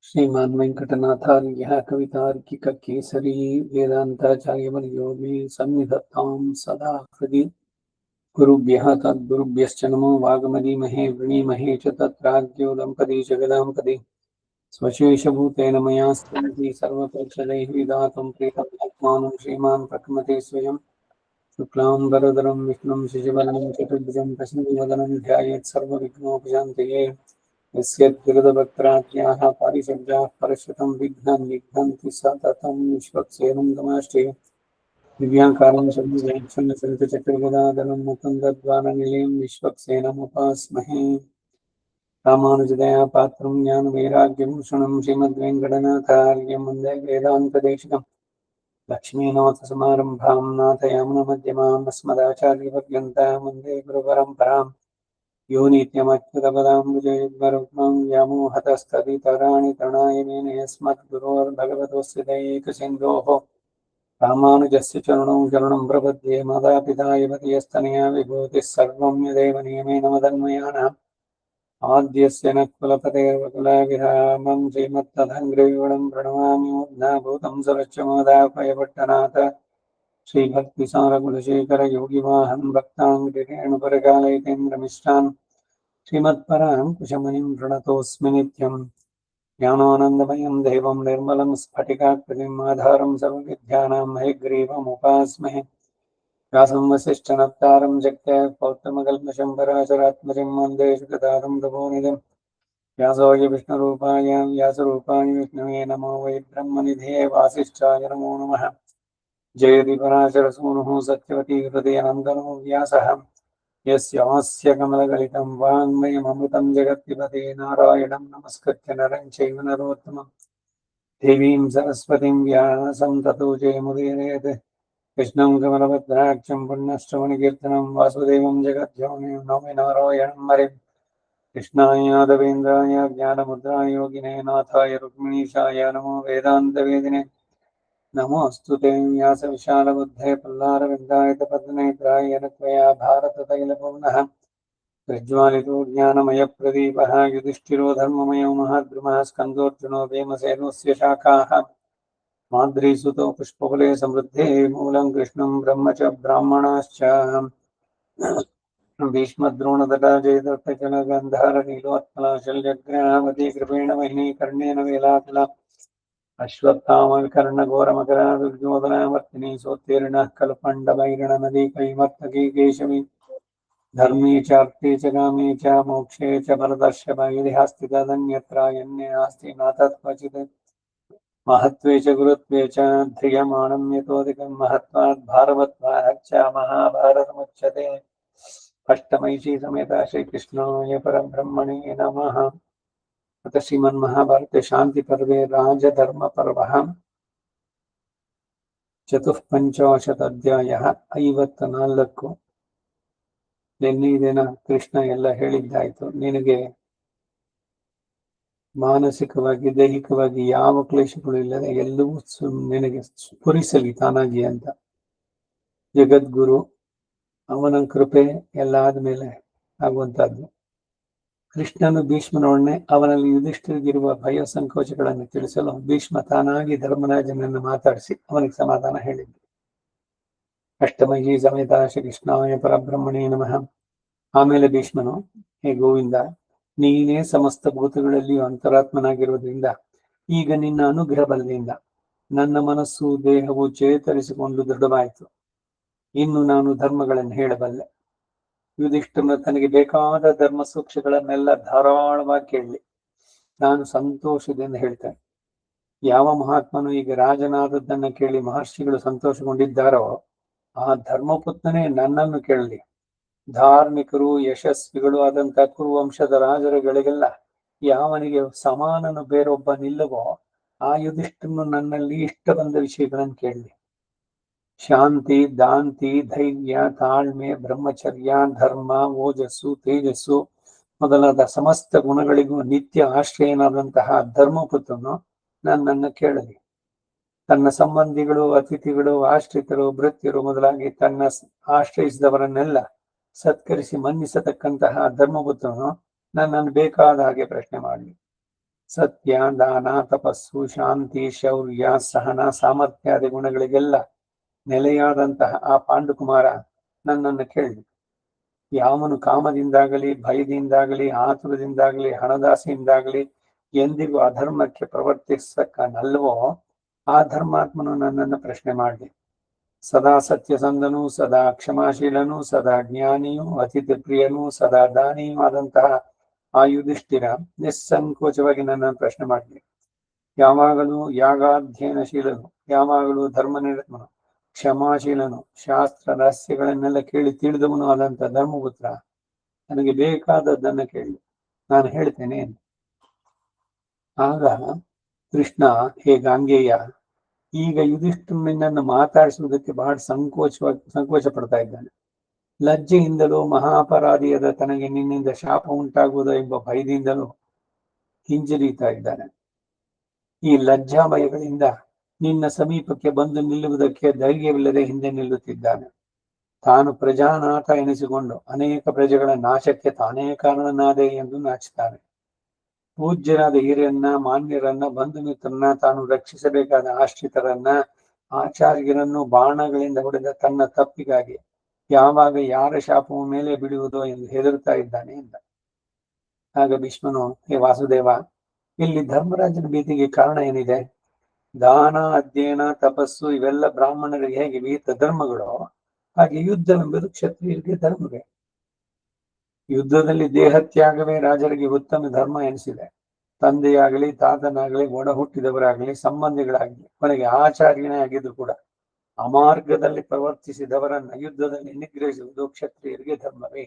श्रीमान् वेङ्कटनाथार्यः कवितार्किककेसरी वेदान्ताचार्यवर्यो मे सन्निधत्तां सदा हृदि गुरुभ्यः तद्गुरुभ्यश्च नमो वागमदीमहे वृणीमहे च तत्राज्ञो दम्पती जगदाम्पति स्वशेषभूतेन मया स्तुति सर्वपक्षदैः विधातुं प्रीतमात्मानं श्रीमान् प्रकृमते स्वयं शुक्लाम्बरधरं विष्णुं शशिवर्णं चतुर्भुजं प्रसन्नवदनं ध्यायेत् सर्वविघ्नोपशान्तये यस्यद्गुरुदभक्त्राज्ञाः पारिषड्याः परशतं विघ्नं विघ्नन्ति सततं विश्वक्सेनं गमाश्रये दिव्याङ्कारं शब्दचक्रगदाधरं मुकुन्दद्वारनिलयं विश्वक्सेनमुपास्महे रामानुजदया पात्रं ज्ञानवैराग्यभूषणं श्रीमद्वेङ्कटनाथार्यं वन्दे वेदान्तदेशिकं लक्ष्मीनाथसमारम्भां नाथयामुनमध्यमाम् अस्मदाचार्यपर्यन्तां वन्दे गुरुपरम्पराम् यो नित्यमच्युतपदाम्बुजयुग्मरुग्मं व्यामोहतस्तदितराणि तृणाय मेने यस्मद्गुरोर्भगवतोऽस्य दयैकसिन्धोः रामानुजस्य चरणौ शरणं प्रपद्ये मातापिता युवतीयस्तनया विभूतिः सर्वं यदेव नियमेन मदन्मयानाम् आद्यस्य न कुलपतेर्वकुलाभिरामं श्रीमत्तदङ्घ्रियुगलं प्रणमामि मूर्ध्नाभूतं सरश्च मोदापयपट्टनाथ श्रीभक्तिसारकुलशेखर योगिवाहं भक्ताङ्घ्रिरेणुपरकालयितेन्द्रमिश्रान् श्रीमत्परां कुशमुनिं प्रणतोऽस्मि नित्यं ज्ञानानन्दमयं देवं निर्मलं स्फटिकाकृतिम् आधारं सर्वविद्यानां हयग्रीवमुपास्महे व्यासं वसिष्ठनप्तारं जगतः पौत्रमकल्मषं पराशरात्मजं वन्दे शुकदारं प्रभोनिधिं व्यासाय विष्णुरूपाय व्यासरूपाय विष्णवे नमो वै ब्रह्मनिधये वासिष्ठाय नमो नमः जयति पराशरसूनुः सत्यवती हृदयनन्दनो व्यासः यस्यास्य कमलगलितं वाङ्मयममृतं जगत्पिबते नारायणं नमस्कृत्य नरं चैव नरोत्तमं देवीं सरस्वतीं व्यासं ततो जयमुदीरयेत् कृष्णं कमलभद्राक्षं पुण्यश्रवणकीर्तनं वासुदेवं जगद्योनिं नौमि नारायणं हरिं कृष्णाय यादवेन्द्राय ज्ञानमुद्राय योगिने नाथाय रुक्मिणीशाय नमो वेदान्तवेदिने नमोऽस्तु ते व्यासविशालबुद्धे पल्लारविन्दायतपद्मनेत्राय त्वया भारततैलपूर्णः प्रज्वालितो ज्ञानमयप्रदीपः युधिष्ठिरो धर्ममयो महद्रुमः स्कन्दोऽर्जुनो भीमसेनोऽस्य शाखाः माद्रीसुतो पुष्पफले समृद्धे मूलं कृष्णं ब्रह्म च ब्राह्मणाश्च भीष्मद्रोणतटा जयदत्तजनगन्धारनीलोत्पला शल्यग्रामती कृपेण वहिनी कर्णेन वेलाकला अश्वत्थामविकर्णघोरमकरा दुर्योधनावर्तिनी सोत्तीर्णः कल्पण्डभैरणनदी कैवर्तकी केशवी धर्मे चार्थे च कामे च मोक्षे च परदर्शभ यदिहास्ति तदन्यत्रायन्ये नास्ति न तत्क्वचित् महत्त्वे च गुरुत्वे च ध्रियमाणं यतोऽधिकं महत्त्वात् भारवत्वात् च महाभारतमुच्यते अष्टमैषी समेता श्रीकृष्णाय परब्रह्मणे नमः। अथ श्रीमन्महाभारते शान्तिपर्वे राजधर्मपर्वः चतुःपञ्चाशदध्यायः 54 ನಿನ್ನೆ ದಿನ ಕೃಷ್ಣ ಎಲ್ಲ ಹೇಳಿದ್ದಾಯ್ತು. ನಿನಗೆ ಮಾನಸಿಕವಾಗಿ ದೈಹಿಕವಾಗಿ ಯಾವ ಕ್ಲೇಶಗಳು ಇಲ್ಲದೆ ಎಲ್ಲವೂ ನಿನಗೆ ಸ್ಫುರಿಸಲಿ ತಾನಾಗಿ ಅಂತ. ಜಗದ್ಗುರು ಅವನ ಕೃಪೆ ಎಲ್ಲ ಆದ್ಮೇಲೆ ಆಗುವಂತಹದ್ದು. ಕೃಷ್ಣನು ಭೀಷ್ಮನೊಡನೆ ಅವನಲ್ಲಿ ಯುಧಿಷ್ಠಿರಗಿರುವ ಭಯ ಸಂಕೋಚಗಳನ್ನು ತಿಳಿಸಲು ಭೀಷ್ಮ ತಾನಾಗಿ ಧರ್ಮರಾಜನನ್ನು ಮಾತಾಡಿಸಿ ಅವನಿಗೆ ಸಮಾಧಾನ ಹೇಳಿದ್ದು. ಅಷ್ಟಮಹಿ ಸಮೇತ ಶ್ರೀಕೃಷ್ಣಾಯ ಪರಬ್ರಹ್ಮಣೇ ನಮಃ. ಆಮೇಲೆ ಭೀಷ್ಮನು, ಹೇ ಗೋವಿಂದ, ನೀನೇ ಸಮಸ್ತ ಭೂತಗಳಲ್ಲಿಯೂ ಅಂತರಾತ್ಮನಾಗಿರುವುದರಿಂದ ಈಗ ನಿನ್ನ ಅನುಗ್ರಹ ಬಲದಿಂದ ನನ್ನ ಮನಸ್ಸು ದೇಹವು ಚೇತರಿಸಿಕೊಂಡು ದೃಢವಾಯಿತು. ಇನ್ನು ನಾನು ಧರ್ಮಗಳನ್ನು ಹೇಳಬಲ್ಲೆ. ಯುಧಿಷ್ಠಿರನು ತನಗೆ ಬೇಕಾದ ಧರ್ಮ ಸೂಕ್ಷ್ಮಗಳನ್ನೆಲ್ಲ ಧಾರಾಳವಾಗಿ ಕೇಳಲಿ. ನಾನು ಸಂತೋಷದಿಂದ ಹೇಳ್ತೇನೆ. ಯಾವ ಮಹಾತ್ಮನು ಈಗ ರಾಜನಾದದ್ದನ್ನ ಕೇಳಿ ಮಹರ್ಷಿಗಳು ಸಂತೋಷಗೊಂಡಿದ್ದಾರೋ ಆ ಧರ್ಮಪುತ್ರನೇ ನನ್ನನ್ನು ಕೇಳಲಿ. ಧಾರ್ಮಿಕರು ಯಶಸ್ವಿಗಳು ಆದಂತ ಕುರುವಂಶದ ರಾಜರುಗಳಿಗೆಲ್ಲ ಯಾವನಿಗೆ ಸಮಾನನು ಬೇರೊಬ್ಬನಿಲ್ಲವೋ ಆ ಯುಧಿಷ್ಠಿರನು ನನ್ನಲ್ಲಿ ಇಷ್ಟ ಬಂದ ವಿಷಯಗಳನ್ನು ಕೇಳಲಿ. ಶಾಂತಿ, ದಾಂತಿ, ಧೈರ್ಯ, ತಾಳ್ಮೆ, ಬ್ರಹ್ಮಚರ್ಯ, ಧರ್ಮ, ಓಜಸ್ಸು, ತೇಜಸ್ಸು ಮೊದಲಾದ ಸಮಸ್ತ ಗುಣಗಳಿಗೂ ನಿತ್ಯ ಆಶ್ರಯನಾದಂತಹ ಧರ್ಮಪುತ್ರನು ನನ್ನನ್ನು ಕೇಳಲಿ. ತನ್ನ ಸಂಬಂಧಿಗಳು, ಅತಿಥಿಗಳು, ಆಶ್ರಿತರು, ಭೃತ್ಯರು ಮೊದಲಾಗಿ ತನ್ನ ಆಶ್ರಯಿಸಿದವರನ್ನೆಲ್ಲ ಸತ್ಕರಿಸಿ ಮನ್ನಿಸತಕ್ಕಂತಹ ಧರ್ಮಪುತ್ರನು ನನ್ನನ್ನು ಬೇಕಾದ ಹಾಗೆ ಪ್ರಶ್ನೆ ಮಾಡಲಿ. ಸತ್ಯ, ದಾನ, ತಪಸ್ಸು, ಶಾಂತಿ, ಶೌರ್ಯ, ಸಹನ, ಸಾಮರ್ಥ್ಯಾದಿ ಗುಣಗಳಿಗೆಲ್ಲ ನೆಲೆಯಾದಂತಹ ಆ ಪಾಂಡುಕುಮಾರ ನನ್ನನ್ನು ಕೇಳಿ, ಯಾವನು ಕಾಮದಿಂದಾಗಲಿ, ಭಯದಿಂದಾಗಲಿ, ಆತುರದಿಂದಾಗಲಿ, ಹಣದಾಸೆಯಿಂದಾಗಲಿ ಎಂದಿಗೂ ಅಧರ್ಮಕ್ಕೆ ಪ್ರವರ್ತಿಸಕ್ಕನಲ್ವೋ ಆ ಧರ್ಮಾತ್ಮನು ನನ್ನನ್ನು ಪ್ರಶ್ನೆ ಮಾಡಲಿ. ಸದಾ ಸತ್ಯಸಂಧನೂ, ಸದಾ ಕ್ಷಮಾಶೀಲನೂ, ಸದಾ ಜ್ಞಾನಿಯೂ, ಅತಿಥಿ ಪ್ರಿಯನೂ, ಸದಾ ದಾನಿಯೂ ಆದಂತಹ ಆ ಯುಧಿಷ್ಠಿರ ನಿಸ್ಸಂಕೋಚವಾಗಿ ನನ್ನನ್ನು ಪ್ರಶ್ನೆ ಮಾಡಲಿ. ಯಾವಾಗಲೂ ಯಾಗಾಧ್ಯಯನಶೀಲನು, ಯಾವಾಗಲೂ ಧರ್ಮನಿರತನು, ಕ್ಷಮಾಶೀಲನು, ಶಾಸ್ತ್ರ ರಹಸ್ಯಗಳನ್ನೆಲ್ಲ ಕೇಳಿ ತಿಳಿದವನು ಆದಂತ ಧರ್ಮಪುತ್ರ, ನನಗೆ ಬೇಕಾದದ್ದನ್ನು ಕೇಳಿ, ನಾನು ಹೇಳ್ತೇನೆ. ಆಗ ಕೃಷ್ಣ, ಹೇ ಗಾಂಗೇಯ, ಈಗ ಯುಧಿಷ್ಠಿರನನ್ನು ಮಾತಾಡಿಸುವುದಕ್ಕೆ ಬಹಳ ಸಂಕೋಚ ಪಡ್ತಾ ಇದ್ದಾನೆ. ಲಜ್ಜೆಯಿಂದಲೂ, ಮಹಾಪರಾಧಿಯಾದ ತನಗೆ ನಿನ್ನಿಂದ ಶಾಪ ಉಂಟಾಗುವುದು ಎಂಬ ಭಯದಿಂದಲೂ ಹಿಂಜರಿತಾ ಇದ್ದಾನೆ. ಈ ಲಜ್ಜಾ ಭಯಗಳಿಂದ ನಿನ್ನ ಸಮೀಪಕ್ಕೆ ಬಂದು ನಿಲ್ಲುವುದಕ್ಕೆ ಧೈರ್ಯವಿಲ್ಲದೆ ಹಿಂದೆ ನಿಲ್ಲುತ್ತಿದ್ದಾನೆ. ತಾನು ಪ್ರಜಾನಾಥ ಎನಿಸಿಕೊಂಡು ಅನೇಕ ಪ್ರಜೆಗಳ ನಾಶಕ್ಕೆ ತಾನೇ ಕಾರಣನಾದೆ ಎಂದು ನಾಚುತ್ತಾನೆ. ಪೂಜ್ಯರಾದ ಹಿರಿಯರನ್ನ, ಮಾನ್ಯರನ್ನ, ಬಂಧು ಮಿತ್ರರನ್ನ, ತಾನು ರಕ್ಷಿಸಬೇಕಾದ ಆಶ್ರಿತರನ್ನ, ಆಚಾರ್ಯರನ್ನು ಬಾಣಗಳಿಂದ ಹೊಡೆದ ತನ್ನ ತಪ್ಪಿಗಾಗಿ ಯಾವಾಗ ಯಾರ ಶಾಪವು ಮೇಲೆ ಬಿಡುವುದೋ ಎಂದು ಹೆದರುತ್ತಾ ಇದ್ದಾನೆ ಎಂದ. ಆಗ ಭೀಷ್ಮನು, ಹೇ ವಾಸುದೇವ, ಇಲ್ಲಿ ಧರ್ಮರಾಜನ ಭೀತಿಗೆ ಕಾರಣ ಏನಿದೆ? ದಾನ, ಅಧ್ಯಯನ, ತಪಸ್ಸು ಇವೆಲ್ಲ ಬ್ರಾಹ್ಮಣರಿಗೆ ಹೇಗೆ ವಿಹಿತ ಧರ್ಮಗಳು, ಹಾಗೆ ಯುದ್ಧವೆಂಬುದು ಕ್ಷತ್ರಿಯರಿಗೆ ಧರ್ಮವೇ. ಯುದ್ಧದಲ್ಲಿ ದೇಹತ್ಯಾಗವೇ ರಾಜರಿಗೆ ಉತ್ತಮ ಧರ್ಮ ಎನಿಸಿದೆ. ತಂದೆಯಾಗಲಿ, ತಾತನಾಗಲಿ, ಒಡ ಹುಟ್ಟಿದವರಾಗಲಿ, ಸಂಬಂಧಿಗಳಾಗಲಿ, ಕೊನೆಗೆ ಆಚಾರ್ಯನೇ ಆಗಿದ್ದು ಕೂಡ ಅಮಾರ್ಗದಲ್ಲಿ ಪ್ರವರ್ತಿಸಿದವರನ್ನ ಯುದ್ಧದಲ್ಲಿ ನಿಗ್ರಹಿಸುವುದು ಕ್ಷತ್ರಿಯರಿಗೆ ಧರ್ಮವೇ.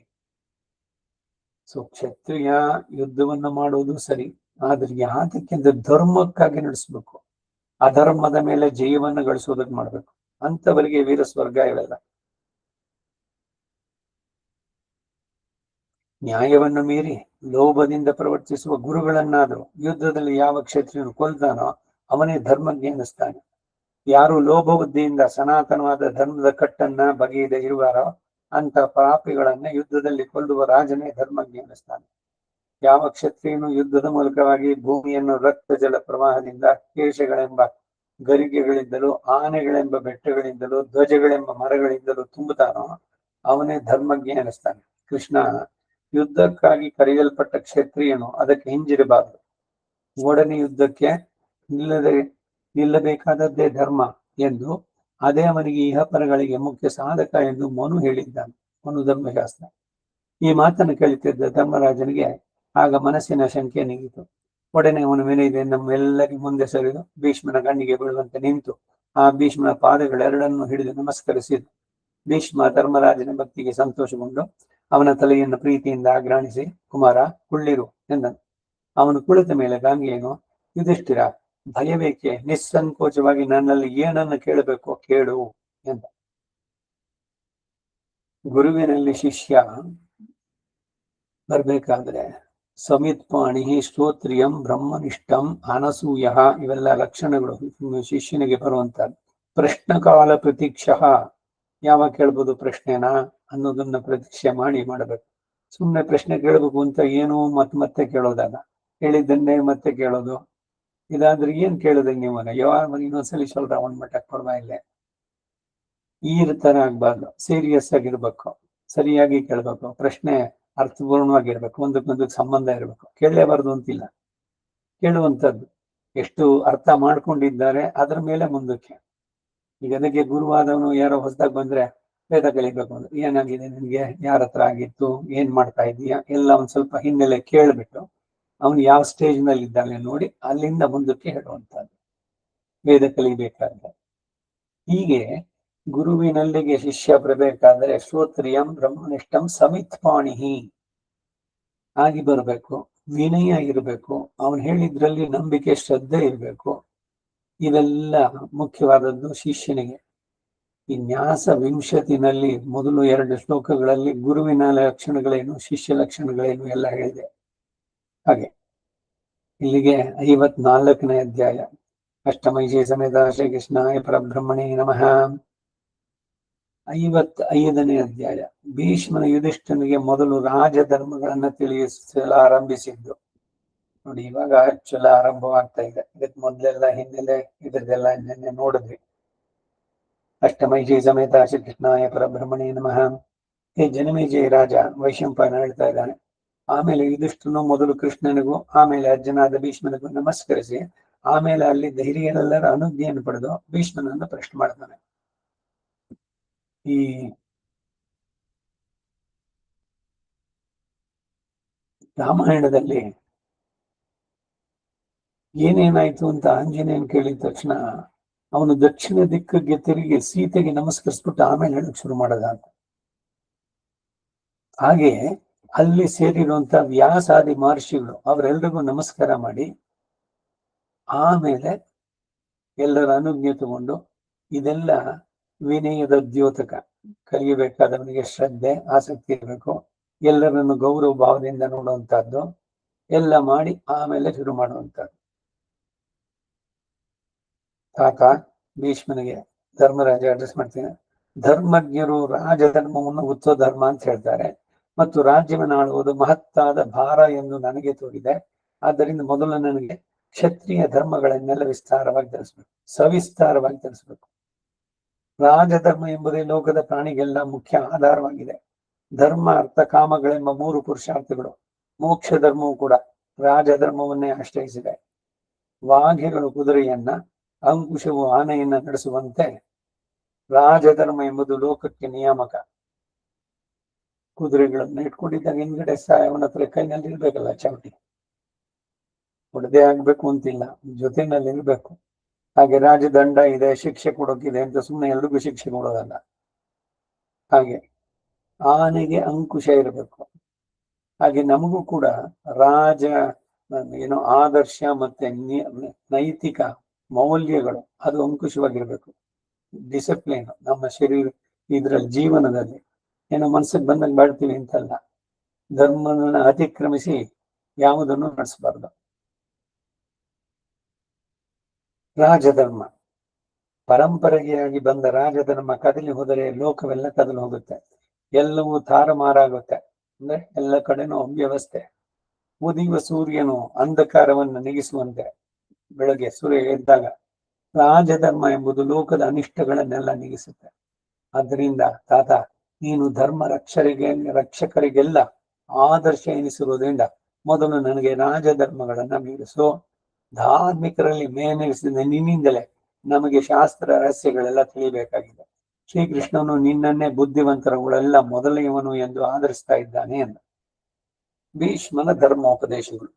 ಸೊ ಕ್ಷತ್ರಿಯ ಯುದ್ಧವನ್ನು ಮಾಡುವುದು ಸರಿ, ಆದ್ರೆ ಯಾತಕ್ಕೆಂದು ಧರ್ಮಕ್ಕಾಗಿ ನಡೆಸಬೇಕು. ಅಧರ್ಮದ ಮೇಲೆ ಜಯವನ್ನು ಗಳಿಸುವುದಕ್ಕೆ ಮಾಡ್ಬೇಕು. ಅಂತವರಿಗೆ ವೀರ ಸ್ವರ್ಗ ಇವೆಲ್ಲ. ನ್ಯಾಯವನ್ನು ಮೀರಿ ಲೋಭದಿಂದ ಪ್ರವರ್ತಿಸುವ ಗುರುಗಳನ್ನಾದರೂ ಯುದ್ಧದಲ್ಲಿ ಯಾವ ಕ್ಷತ್ರಿಯನು ಕೊಲ್ತಾನೋ ಅವನೇ ಧರ್ಮಜ್ಞ ಎನಿಸ್ತಾನೆ. ಯಾರು ಲೋಭ ಬುದ್ಧಿಯಿಂದ ಸನಾತನವಾದ ಧರ್ಮದ ಕಟ್ಟನ್ನ ಬಗೆಯದೆ ಇರುವಾರೋ ಅಂತ ಪಾಪಿಗಳನ್ನ ಯುದ್ಧದಲ್ಲಿ ಕೊಲ್ಲುವ ರಾಜನೇ ಧರ್ಮಜ್ಞ ಎನಿಸ್ತಾನೆ. ಯಾವ ಕ್ಷತ್ರಿಯನು ಯುದ್ಧದ ಮೂಲಕವಾಗಿ ಭೂಮಿಯನ್ನು ರಕ್ತ ಜಲ ಪ್ರವಾಹದಿಂದ, ಕೇಶಗಳೆಂಬ ಗರಿಗೆಗಳಿಂದಲೂ, ಆನೆಗಳೆಂಬ ಬೆಟ್ಟಗಳಿಂದಲೂ, ಧ್ವಜಗಳೆಂಬ ಮರಗಳಿಂದಲೂ ತುಂಬುತ್ತಾನೋ ಅವನೇ ಧರ್ಮಜ್ಞ ಎನಿಸ್ತಾನೆ. ಕೃಷ್ಣ, ಯುದ್ಧಕ್ಕಾಗಿ ಕರೆಯಲ್ಪಟ್ಟ ಕ್ಷತ್ರಿಯನು ಅದಕ್ಕೆ ಹಿಂಜಿರಬಾರದು. ಒಡನೆ ಯುದ್ಧಕ್ಕೆ ನಿಲ್ಲಬೇಕಾದದ್ದೇ ಧರ್ಮ ಎಂದು, ಅದೇ ಅವನಿಗೆ ಇಹಪರಗಳಿಗೆ ಮುಖ್ಯ ಸಾಧಕ ಎಂದು ಮನು ಹೇಳಿದ್ದಾನೆ. ಮನು ಧರ್ಮಶಾಸ್ತ್ರ. ಈ ಮಾತನ್ನು ಕೇಳುತ್ತಿದ್ದ ಧರ್ಮರಾಜನಿಗೆ ಆಗ ಮನಸ್ಸಿನ ಶಂಕೆ ನೀಗಿತು. ಒಡನೆ ಅವನು ವಿನಯದೆ ನಮ್ಮೆಲ್ಲರಿಗೂ ಮುಂದೆ ಸರಿದು ಭೀಷ್ಮನ ಕಣ್ಣಿಗೆ ಬೀಳುವಂತೆ ನಿಂತು ಆ ಭೀಷ್ಮನ ಪಾದಗಳೆರಡನ್ನು ಹಿಡಿದು ನಮಸ್ಕರಿಸಿದ. ಭೀಷ್ಮ ಧರ್ಮರಾಜನ ಭಕ್ತಿಗೆ ಸಂತೋಷಗೊಂಡು ಅವನ ತಲೆಯನ್ನು ಪ್ರೀತಿಯಿಂದ ಆಗ್ರಾಣಿಸಿ, ಕುಮಾರ ಕುಳ್ಳಿರು ಎಂದನು. ಅವನು ಕುಳಿತ ಮೇಲೆ ಗಾಂಗೆಯನು, ಯುಧಿಷ್ಠಿರ, ಭಯವೇಕೆ, ನಿಸ್ಸಂಕೋಚವಾಗಿ ನನ್ನಲ್ಲಿ ಏನನ್ನು ಕೇಳಬೇಕೋ ಕೇಳು ಎಂದ. ಗುರುವಿನಲ್ಲಿ ಶಿಷ್ಯ ಬರ್ಬೇಕಾದ್ರೆ ಸಮಿತ್ಪಾಣಿ, ಶ್ರೋತ್ರಿಯಂ, ಬ್ರಹ್ಮನಿಷ್ಠಂ, ಅನಸೂಯ ಇವೆಲ್ಲ ಲಕ್ಷಣಗಳು ಶಿಷ್ಯನಿಗೆ ಬರುವಂತದ್ದು. ಪ್ರಶ್ನಕಾಲ ಪ್ರತೀಕ್ಷ, ಯಾವಾಗ ಕೇಳ್ಬೋದು ಪ್ರಶ್ನೆನ ಅನ್ನೋದನ್ನ ಪ್ರತೀಕ್ಷೆ ಮಾಡಬೇಕು. ಸುಮ್ಮನೆ ಪ್ರಶ್ನೆ ಕೇಳಬೇಕು ಅಂತ ಏನು ಮತ್ತೆ ಕೇಳೋದಲ್ಲ, ಹೇಳಿದ್ದನ್ನೇ ಮತ್ತೆ ಕೇಳೋದು. ಇದಾದ್ರೆ ಏನ್ ಕೇಳಿದೆ ನೀವು, ಯಾವಾಗ ಇನ್ನೊಂದ್ಸಲಿ ಸ್ವಲ್ಪ ಅವನ್ ಮಟ್ಟಕ್ಕೆ ಕೊಡ್ಬಾ ಇಲ್ಲ. ಈ ತರ ಆಗ್ಬಾರ್ದು, ಸೀರಿಯಸ್ ಆಗಿರ್ಬೇಕು, ಸರಿಯಾಗಿ ಕೇಳ್ಬೇಕು, ಪ್ರಶ್ನೆ ಅರ್ಥಪೂರ್ಣವಾಗಿರ್ಬೇಕು, ಒಂದಕ್ಕೊಂದಕ್ಕೆ ಸಂಬಂಧ ಇರಬೇಕು. ಕೇಳಲೇಬಾರ್ದು ಅಂತಿಲ್ಲ, ಕೇಳುವಂಥದ್ದು ಎಷ್ಟು ಅರ್ಥ ಮಾಡ್ಕೊಂಡಿದ್ದಾರೆ ಅದ್ರ ಮೇಲೆ ಮುಂದಕ್ಕೆ. ಈಗ ಅದಕ್ಕೆ ಗುರುವಾದವನು ಯಾರೋ ಹೊಸದಾಗಿ ಬಂದ್ರೆ ವೇದ ಕಲಿಬೇಕು ಅಂದ್ರೆ, ಏನಾಗಿದೆ ನಿನ್ಗೆ, ಯಾರ ಹತ್ರ ಆಗಿತ್ತು, ಏನ್ ಮಾಡ್ತಾ ಇದೀಯಾ ಎಲ್ಲ ಒಂದ್ ಸ್ವಲ್ಪ ಹಿನ್ನೆಲೆ ಕೇಳ್ಬಿಟ್ಟು ಅವನು ಯಾವ ಸ್ಟೇಜ್ ನಲ್ಲಿ ಇದ್ದಾನೆ ನೋಡಿ ಅಲ್ಲಿಂದ ಮುಂದಕ್ಕೆ ಹೇಳುವಂತದ್ದು ವೇದ ಕಲಿಬೇಕಾದ್ರೆ. ಹೀಗೆ ಗುರುವಿನಲ್ಲಿಗೆ ಶಿಷ್ಯ ಬರಬೇಕಾದ್ರೆ ಶ್ರೋತ್ರಿಯಂ, ಬ್ರಹ್ಮನಿಷ್ಠಂ, ಸಮಿತ್ಪಾಣಿಹಿ ಆಗಿ ಬರಬೇಕು. ವಿನಯ ಇರಬೇಕು, ಅವನು ಹೇಳಿದ್ರಲ್ಲಿ ನಂಬಿಕೆ, ಶ್ರದ್ಧೆ ಇರಬೇಕು. ಇವೆಲ್ಲ ಮುಖ್ಯವಾದದ್ದು ಶಿಷ್ಯನಿಗೆ. ಈ ನ್ಯಾಸ ವಿಂಶತಿನಲ್ಲಿ ಮೊದಲು 2 ಶ್ಲೋಕಗಳಲ್ಲಿ ಗುರುವಿನ ಲಕ್ಷಣಗಳೇನು, ಶಿಷ್ಯ ಲಕ್ಷಣಗಳೇನು ಎಲ್ಲ ಹೇಳಿದೆ. ಹಾಗೆ ಇಲ್ಲಿಗೆ 54ನೇ ಅಧ್ಯಾಯ. ಅಷ್ಟಮೈಷಿ ಸಮೇತ ಶ್ರೀಕೃಷ್ಣಾಯ ಪರಬ್ರಹ್ಮಣೇ ನಮಃ. 55ನೇ ಅಧ್ಯಾಯ. ಭೀಷ್ಮನ ಯುಧಿಷ್ಠನಿಗೆ ಮೊದಲು ರಾಜಧರ್ಮಗಳನ್ನ ತಿಳಿಸಲಾರಂಭಿಸಿದ್ದು. ನೋಡಿ ಇವಾಗ ಚಲ ಆರಂಭವಾಗ್ತಾ ಇದೆ. ಇದಕ್ ಮೊದ್ಲೆಲ್ಲ ಹಿನ್ನೆಲೆ ಇದ್ರದ್ದೆಲ್ಲ ನಿನ್ನೆ ನೋಡಿದ್ವಿ. ಅಷ್ಟಮೈಜಿ ಸಮೇತ ಶ್ರೀಕೃಷ್ಣಾಯ ಪರಬ್ರಹ್ಮಣೇ ನಮಃ. ಹೇ ಜನಮೇಜಯ ರಾಜ ವೈಶಂಪಾಯನ ಹೇಳ್ತಾ ಇದ್ದಾನೆ. ಆಮೇಲೆ ಇದಿಷ್ಟನ್ನು ಮೊದಲು ಕೃಷ್ಣನಿಗೂ ಆಮೇಲೆ ಅಜ್ಜನಾದ ಭೀಷ್ಮನಿಗೂ ನಮಸ್ಕರಿಸಿ ಆಮೇಲೆ ಅಲ್ಲಿದ್ದ ಹಿರಿಯರೆಲ್ಲರ ಅನುಜ್ಞೆಯನ್ನು ಪಡೆದು ಭೀಷ್ಮನನ್ನು ಪ್ರಶ್ನೆ ಮಾಡ್ತಾನೆ. ಈ ರಾಮಾಯಣದಲ್ಲಿ ಏನೇನಾಯ್ತು ಅಂತ ಆಂಜನೇಯನ್ ಕೇಳಿದ ತಕ್ಷಣ ಅವನು ದಕ್ಷಿಣ ದಿಕ್ಕಿಗೆ ತಿರುಗಿ ಸೀತೆಗೆ ನಮಸ್ಕರಿಸ್ಬಿಟ್ಟು ಆಮೇಲೆ ಹೇಳಕ್ ಶುರು ಮಾಡದ ಅಂತ. ಹಾಗೆ ಅಲ್ಲಿ ಸೇರಿರುವಂತ ವ್ಯಾಸಾದಿ ಮಹರ್ಷಿಗಳು ಅವರೆಲ್ಲರಿಗೂ ನಮಸ್ಕಾರ ಮಾಡಿ ಆಮೇಲೆ ಎಲ್ಲರ ಅನುಜ್ಞೆ ತಗೊಂಡು, ಇದೆಲ್ಲ ವಿನಯದ ದ್ಯೋತಕ. ಕಲಿಯಬೇಕಾದವನಿಗೆ ಶ್ರದ್ಧೆ ಆಸಕ್ತಿ ಇರಬೇಕು, ಎಲ್ಲರನ್ನು ಗೌರವ ಭಾವದಿಂದ ನೋಡುವಂತಹದ್ದು ಎಲ್ಲ ಮಾಡಿ ಆಮೇಲೆ ಶುರು ಮಾಡುವಂತಹದ್ದು. ತಾತ ಭೀಷ್ಮನಿಗೆ ಧರ್ಮರಾಜ ಅಡ್ರೆಸ್ ಮಾಡ್ತೀನಿ. ಧರ್ಮಜ್ಞರು ರಾಜಧರ್ಮವನ್ನು ಉತ್ಸವ ಧರ್ಮ ಅಂತ ಹೇಳ್ತಾರೆ ಮತ್ತು ರಾಜ್ಯವನ್ನು ಆಳುವುದು ಮಹತ್ತಾದ ಭಾರ ಎಂದು ನನಗೆ ತೋರಿದೆ. ಆದ್ದರಿಂದ ಮೊದಲು ನನಗೆ ಕ್ಷತ್ರಿಯ ಧರ್ಮಗಳನ್ನೆಲ್ಲ ವಿಸ್ತಾರವಾಗಿ ತಿಳಿಸ್ಬೇಕು, ಸವಿಸ್ತಾರವಾಗಿ ತಿಳಿಸ್ಬೇಕು. ರಾಜಧರ್ಮ ಎಂಬುದೇ ಲೋಕದ ಪ್ರಾಣಿಗೆಲ್ಲ ಮುಖ್ಯ ಆಧಾರವಾಗಿದೆ. ಧರ್ಮ ಅರ್ಥ ಕಾಮಗಳೆಂಬ 3 ಪುರುಷಾರ್ಥಗಳು. ಮೋಕ್ಷ ಧರ್ಮವು ಕೂಡ ರಾಜಧರ್ಮವನ್ನೇ ಆಶ್ರಯಿಸಿದೆ. ವಾಘೆಗಳು ಕುದುರೆಯನ್ನ, ಅಂಕುಶವು ಆನೆಯನ್ನ ನಡೆಸುವಂತೆ ರಾಜಧರ್ಮ ಎಂಬುದು ಲೋಕಕ್ಕೆ ನಿಯಾಮಕ. ಕುದುರೆಗಳನ್ನ ಇಟ್ಕೊಂಡಿದ್ದಾಗ ಹಿಂದ್ಗಡೆ ಅವನ ಹತ್ರ ಕೈನಲ್ಲಿ ಇರ್ಬೇಕಲ್ಲ ಚಾವಟಿ, ಹೊಡೆದೇ ಆಗ್ಬೇಕು ಅಂತಿಲ್ಲ, ಜೊತೆನಲ್ಲಿ ಇರ್ಬೇಕು. ಹಾಗೆ ರಾಜದಂಡ ಇದೆ, ಶಿಕ್ಷೆ ಕೊಡೋಕಿದೆ ಅಂತ ಸುಮ್ಮನೆ ಎಲ್ರಿಗೂ ಶಿಕ್ಷೆ ಕೊಡೋದಲ್ಲ. ಹಾಗೆ ಆನೆಗೆ ಅಂಕುಶ ಇರಬೇಕು. ಹಾಗೆ ನಮಗೂ ಕೂಡ ರಾಜ ಆದರ್ಶ ಮತ್ತೆ ನೈತಿಕ ಮೌಲ್ಯಗಳು ಅದು ಅಂಕುಶವಾಗಿರ್ಬೇಕು. ಡಿಸಿಪ್ಲಿನ್ ನಮ್ಮ ಶರೀರ ಇದ್ರಲ್ಲಿ ಜೀವನದಲ್ಲಿ ಮನಸ್ಸಿಗೆ ಬಂದಂಗೆ ಬಾಳ್ತೀವಿ ಅಂತಲ್ಲ, ಧರ್ಮನ ಅತಿಕ್ರಮಿಸಿ ಯಾವುದನ್ನು ನಡೆಸಬಾರ್ದು. ರಾಜಧರ್ಮ ಪರಂಪರೆಯಾಗಿ ಬಂದ ರಾಜಧರ್ಮ ಕದಲಿ ಹೋದರೆ ಲೋಕವೆಲ್ಲ ಕದಲು ಹೋಗುತ್ತೆ, ಎಲ್ಲವೂ ತಾರಮಾರಾಗುತ್ತೆ. ಅಂದ್ರೆ ಎಲ್ಲ ಕಡೆನೂ ಅವ್ಯವಸ್ಥೆ. ಉದಿಯುವ ಸೂರ್ಯನು ಅಂಧಕಾರವನ್ನು ನೀಗಿಸುವಂತೆ ಬೆಳಗ್ಗೆ ಸೂರ್ಯ ಎದ್ದಾಗ ರಾಜಧರ್ಮ ಎಂಬುದು ಲೋಕದ ಅನಿಷ್ಟಗಳನ್ನೆಲ್ಲ ನೀಗಿಸುತ್ತೆ. ಆದ್ದರಿಂದ ತಾತ ನೀನು ಧರ್ಮ ರಕ್ಷಕರಿಗೆಲ್ಲ ಆದರ್ಶ ಎನಿಸಿರುವುದರಿಂದ ಮೊದಲು ನನಗೆ ರಾಜಧರ್ಮಗಳನ್ನ ಮೀರಿಸು. ಧಾರ್ಮಿಕರಲ್ಲಿ ಮೇಲೆನಿಸಿದ ನಿನ್ನಿಂದಲೇ ನಮಗೆ ಶಾಸ್ತ್ರ ರಹಸ್ಯಗಳೆಲ್ಲ ತಿಳಿಯಬೇಕಾಗಿದೆ. ಶ್ರೀಕೃಷ್ಣನು ನಿನ್ನನ್ನೇ ಬುದ್ಧಿವಂತರುಗಳೆಲ್ಲ ಮೊದಲನೆಯವನು ಎಂದು ಆಧರಿಸ್ತಾ ಇದ್ದಾನೆ ಎಂದು. ಭೀಷ್ಮನ ಧರ್ಮೋಪದೇಶಗಳು.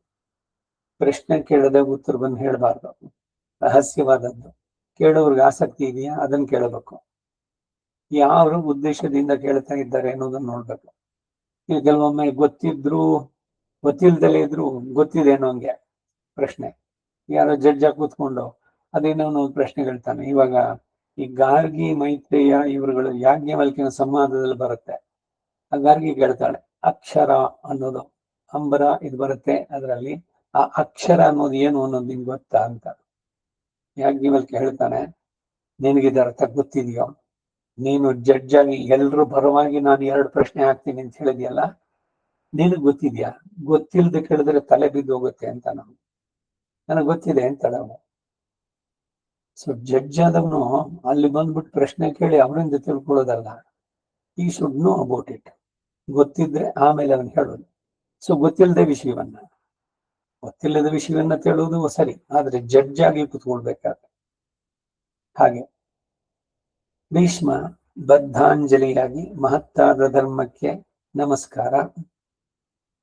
ಪ್ರಶ್ನೆ ಕೇಳದೆ ಉತ್ತರ ಬಂದು ಹೇಳಬಾರ್ದು, ರಹಸ್ಯವಾದದ್ದು. ಕೇಳೋರ್ಗೆ ಆಸಕ್ತಿ ಇದೆಯಾ ಅದನ್ನ ಕೇಳಬೇಕು, ಯಾವ ಉದ್ದೇಶದಿಂದ ಕೇಳ್ತಾ ಇದ್ದಾರೆ ಅನ್ನೋದನ್ನ ನೋಡ್ಬೇಕು. ಈಗ ಕೆಲವೊಮ್ಮೆ ಗೊತ್ತಿಲ್ದಲೇ ಇದ್ರು ಗೊತ್ತಿದೇನೋ ಹಂಗೆ ಪ್ರಶ್ನೆ. ಯಾರೋ ಜಡ್ಜ ಕೂತ್ಕೊಂಡು ಅದೇನೋ ಪ್ರಶ್ನೆ ಕೇಳ್ತಾನೆ. ಇವಾಗ ಈ ಗಾರ್ಗಿ ಮೈತ್ರೇಯ ಇವರುಗಳು ಯಾಜ್ಞವಲ್ಕ್ಯನ ಸಂವಾದದಲ್ಲಿ ಬರುತ್ತೆ. ಆ ಗಾರ್ಗಿ ಕೇಳ್ತಾಳೆ, ಅಕ್ಷರ ಅನ್ನೋದು ಅಂಬರ ಇದು ಬರುತ್ತೆ, ಅದರಲ್ಲಿ ಆ ಅಕ್ಷರ ಅನ್ನೋದು ಏನು ಅನ್ನೋದು ನಿಂಗೆ ಗೊತ್ತಾ ಅಂತ. ಯಾಜ್ಞವಲ್ಕ್ಯ ಹೇಳ್ತಾನೆ, ನಿನಗಿದ ಅರ್ಥ ಗೊತ್ತಿದೆಯೋ? ನೀನು ಜಡ್ಜ್ ಆಗಿ ಎಲ್ರೂ ಪರವಾಗಿ ನಾನು 2 ಪ್ರಶ್ನೆ ಹಾಕ್ತೀನಿ ಅಂತ ಹೇಳಿದ್ಯಲ್ಲ, ನಿನಗ್ ಗೊತ್ತಿದ್ಯಾ? ಗೊತ್ತಿಲ್ಲದೆ ಕೇಳಿದ್ರೆ ತಲೆ ಬಿದ್ದು ಹೋಗುತ್ತೆ ಅಂತ ನನಗೆ ಗೊತ್ತಿದೆ ಅಂತಾಳೆ ಅವನು. ಸೊ ಜಡ್ಜ್ ಆದವನು ಅಲ್ಲಿ ಬಂದ್ಬಿಟ್ಟು ಪ್ರಶ್ನೆ ಕೇಳಿ ಅವರಿಂದ ತಿಳ್ಕೊಳ್ಳೋದಲ್ಲ. ಈ ಶುಡ್ ನೋ ಅಬೌಟ್ ಇಟ್. ಗೊತ್ತಿದ್ರೆ ಆಮೇಲೆ ಅವನು ಹೇಳೋದು. ಸೊ ಗೊತ್ತಿಲ್ಲದ ವಿಷಯವನ್ನ ಕೇಳೋದು ಸರಿ, ಆದ್ರೆ ಜಡ್ಜ್ ಆಗಿ ಕುತ್ಕೊಳ್ಬೇಕಾದ್ರೆ. ಹಾಗೆ ಭೀಷ್ಮ ಬದ್ಧಾಂಜಲಿಯಾಗಿ ಮಹತ್ತಾದ ಧರ್ಮಕ್ಕೆ ನಮಸ್ಕಾರ.